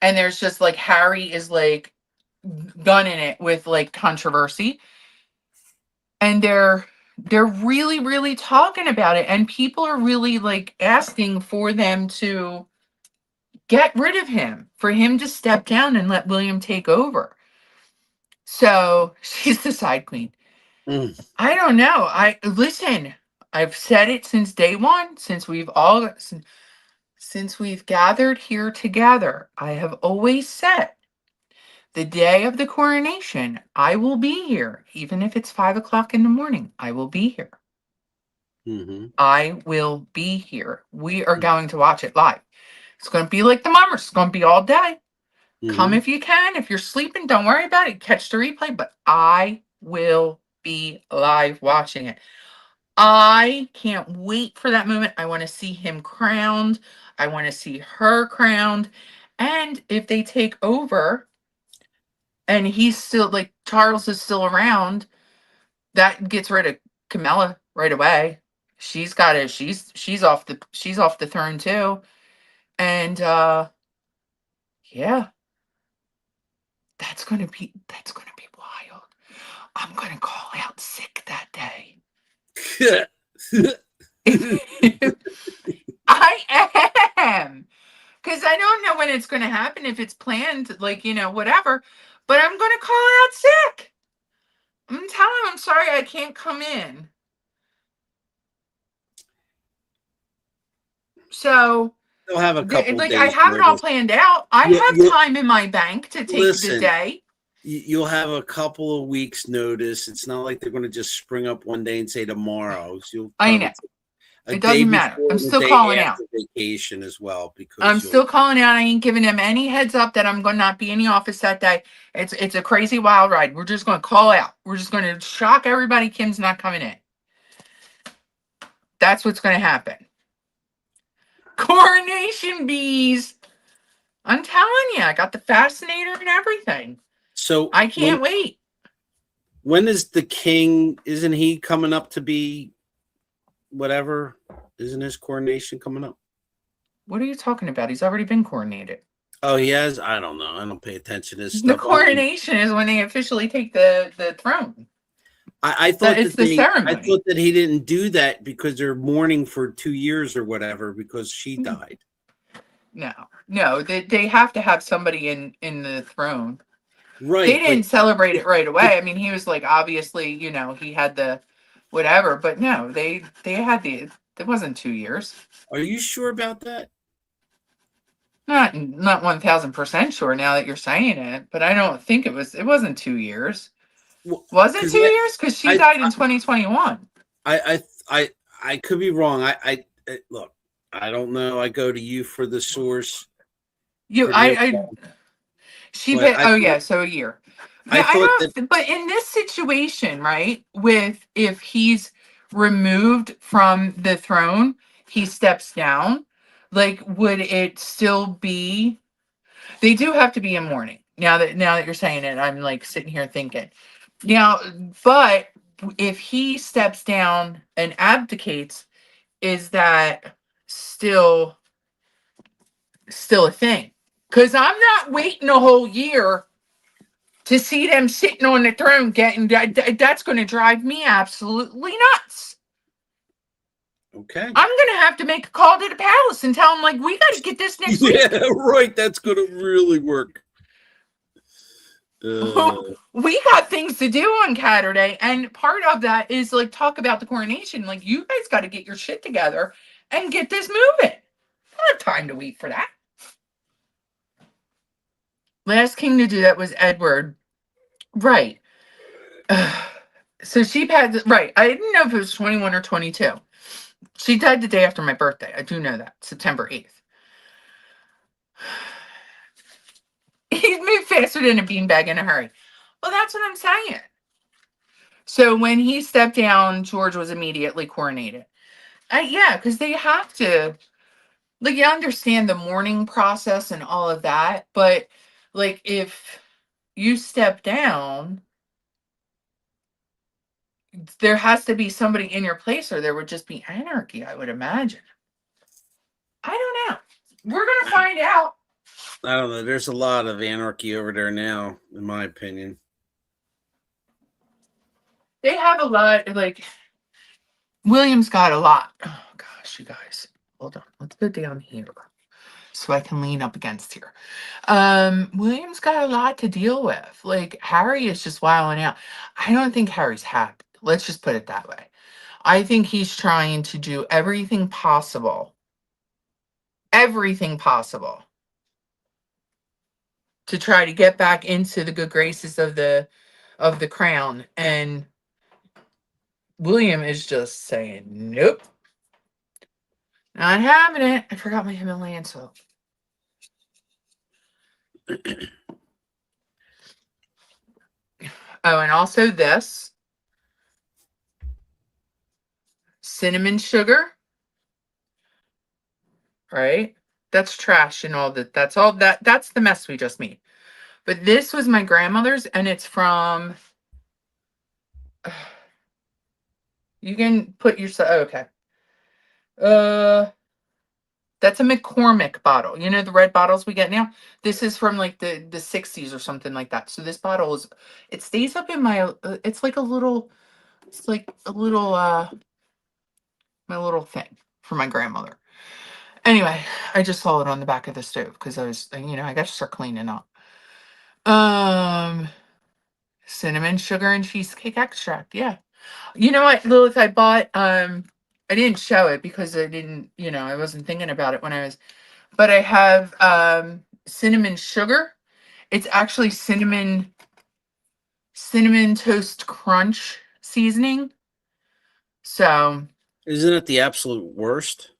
And there's just like Harry is like gunning it with like controversy. And they're really, really talking about it. And people are really like asking for them to get rid of him, for him to step down and let William take over. So she's the side queen. Mm. I don't know. I've said it since day one, since we've gathered here together. I have always said the day of the coronation, I will be here. Even if it's 5 o'clock in the morning, I will be here. Mm-hmm. I will be here. We are going to watch it live. It's going to be like the mummers. It's going to be all day. Come Mm-hmm. if you can. If you're sleeping, don't worry about it. Catch the replay, but I will be live watching it. I can't wait for that moment. I want to see him crowned. I want to see her crowned. And if they take over and he's still like Charles is still around, that gets rid of Camilla right away. She's off the throne too. And yeah, that's gonna be wild. I'm gonna call out sick that day. I am. Because I don't know when it's gonna happen, if it's planned, like, whatever. But I'm gonna call out sick. I'm gonna tell him I'm sorry I can't come in. So They'll have a couple of like I days have it all notice. planned out. I have You'll time in my bank to take the listen. day. You'll have a couple of weeks notice. It's not like they're going to just spring up one day and say tomorrow. So you'll I probably know. a It day doesn't matter. before I'm and a still day calling out. after vacation as well, I'm because you'll. still calling out. I ain't giving him any heads up that I'm going to not be in the office that day. It's a crazy wild ride. We're just going to call out. We're just going to shock everybody. Kim's not coming in. That's what's going to happen. Coronation bees. I'm telling you, I got the fascinator and everything. So I can't wait. when is the king? Isn't he coming up to be whatever? Isn't his coronation coming up? What are you talking about? He's already been coronated. Oh, he has. I don't know. I don't pay attention to this The stuff. coronation is when they officially take the throne. I That thought it's that the they. I ceremony. thought that he didn't do that because they're mourning for 2 years or whatever because she died. No, no, they have to have somebody in the throne. They Right, but didn't celebrate if, it right if away. I mean, he was like obviously, he had the whatever, but no, they had the. It wasn't 2 years. are you sure about that? Not 1,000% sure now that you're saying it, but I don't think it was. It wasn't 2 years. Was it Because 2 years? Because she I, died in 2021. I, I, I could be wrong. Look. I don't know. I go to you for the source You, for the I info, She but paid. Oh yeah, so a year. I Yeah, thought I that don't. But in this situation, right, with if he's removed from the throne, he steps down. Like, would it still be? They do have to be in mourning. Now that you're saying it, I'm like sitting here thinking. Now, but if he steps down and abdicates, is that still still a thing? Because I'm not waiting a whole year to see them sitting on the throne getting that's going to drive me absolutely nuts. okay. I'm going to have to make a call to the palace and tell them, like, we got to get this next Yeah, week. right. That's gonna really work. Uh, We got things to do on Caturday, and part of that is like talk about the coronation. Like, you guys got to get your shit together and get this moving. I don't have time to wait for that. Last king to do that was Edward. Right. So she had, right. I didn't know if it was 21 or 22. She died the day after my birthday. I do know that. September 8th. He's moved faster than a beanbag in a hurry. Well, that's what I'm saying. So when he stepped down, George was immediately coronated. Yeah, because they have to, like, you understand the mourning process and all of that. But, like, if you step down, there has to be somebody in your place or there would just be anarchy, I would imagine. I don't know. We're going to find out. I don't know. There's a lot of anarchy over there now, in my opinion. They have a lot, like, William's got a lot. Oh, gosh, you guys. Hold on. Let's go down here so I can lean up against here. William's got a lot to deal with. Like, Harry is just wilding out. I don't think Harry's happy. Let's just put it that way. I think he's trying to do everything possible to try to get back into the good graces of the crown. And William is just saying, nope, not having it. I forgot my Himalayan salt. Oh, and also this cinnamon sugar, right? That's trash and all that. That's all that's the mess we just made. But this was my grandmother's and it's from you can put yourself okay. Uh that's a McCormick bottle. You know the red bottles we get now? This is from like the 60s or something like that. So this bottle is it stays up in my it's like a little it's like a little my little thing for my grandmother. Anyway, I just saw it on the back of the stove because I was, I got to start cleaning up. Um, cinnamon sugar and cheesecake extract. Yeah. You know what, Lilith? I bought. I didn't show it because I didn't. I wasn't thinking about it when I was. But I have cinnamon sugar. It's actually cinnamon toast crunch seasoning. So Isn't it the absolute worst?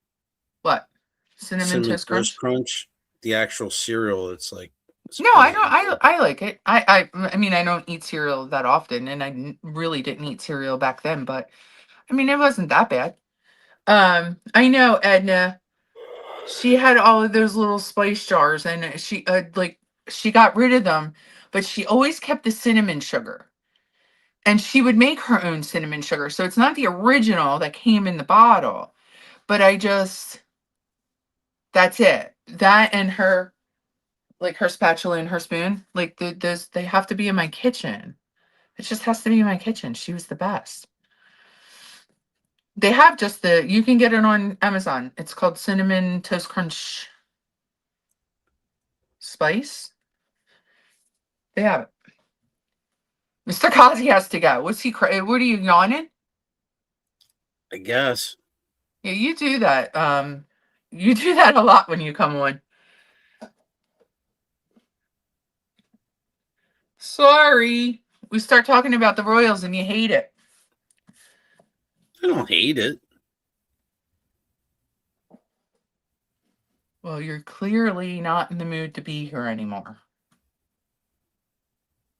What? Cinnamon Cinnamon Toast Toast Crunch? Crunch, the actual cereal. It's like No, I don't. supposedly. I like it. I mean, I don't eat cereal that often, and really didn't eat cereal back then. But I mean, it wasn't that bad. I know Edna. She had all of those little spice jars, and she got rid of them, but she always kept the cinnamon sugar, and she would make her own cinnamon sugar. So it's not the original that came in the bottle, but I just that's it. That and her like her spatula and her spoon, like those they have to be in my kitchen. It just has to be in my kitchen. She was the best. They have just you can get it on Amazon. It's called Cinnamon Toast Crunch Spice. They have it. Mr. Kazi has to go. What's he? What are you yawning? I guess. Yeah, you do that. You do that a lot when you come on. Sorry, we start talking about the Royals and you hate it. I don't hate it. Well, you're clearly not in the mood to be here anymore.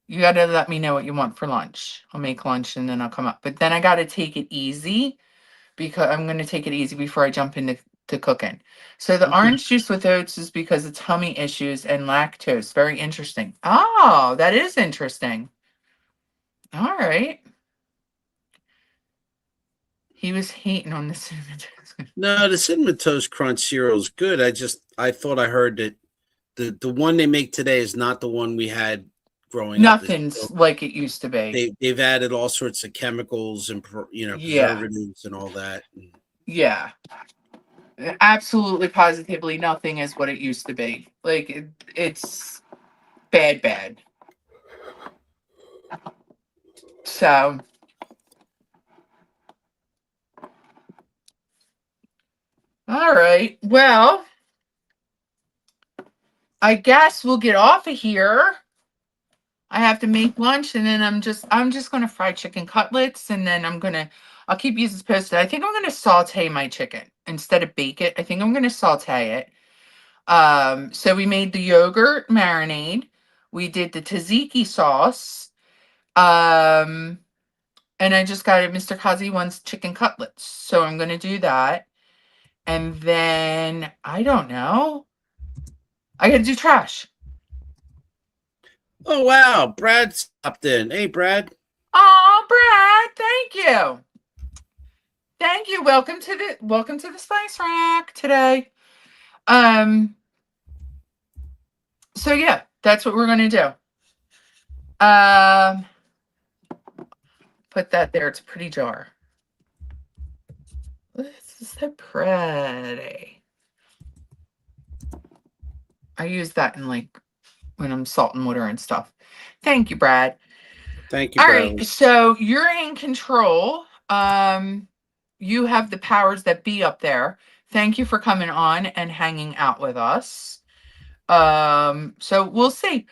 You got to let me know what you want for lunch. I'll make lunch and then I'll come up. But then I got to take it easy because I'm going to take it easy before I jump into cooking. So the orange juice with oats is because of tummy issues and lactose. Very interesting. Oh, that is interesting. All right. He was hating on the cinnamon toast. No, the cinnamon toast crunch cereal is good. I thought I heard that the one they make today is not the one we had growing up. Nothing's like it used to be. They've added all sorts of chemicals and Yeah. preservatives and all that. Yeah. Absolutely positively nothing is what it used to be. Like it's bad bad. So, all right. Well, I guess we'll get off of here. I have to make lunch and then I'm just gonna fry chicken cutlets and then I'll keep you posted. I think I'm gonna saute my chicken instead of bake it. I think I'm gonna saute it. So we made the yogurt marinade. We did the tzatziki sauce. Um, and I just got it. Mr. Kazi wants chicken cutlets, so I'm gonna do that. And then I don't know. I gotta do trash. Oh wow, Brad stopped in. Hey Brad. Oh, Brad, thank you. Thank you. Welcome to the spice rack today. Um, so yeah, that's what we're gonna do. Um, put that there. It's a pretty jar. This is so pretty. I use that in like when I'm salting water and stuff. Thank you, Brad. Thank you, All right, Bradley. so you're in control. You have the powers that be up there. Thank you for coming on and hanging out with us. So we'll see.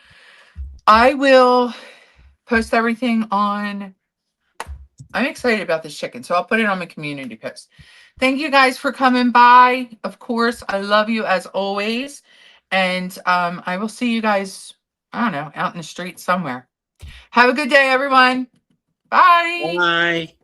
I will post everything on. I'm excited about this chicken, so I'll put it on my community post. Thank you guys for coming by. Of course, I love you as always. And I will see you guys, I don't know, out in the street somewhere. Have a good day, everyone. Bye. Bye.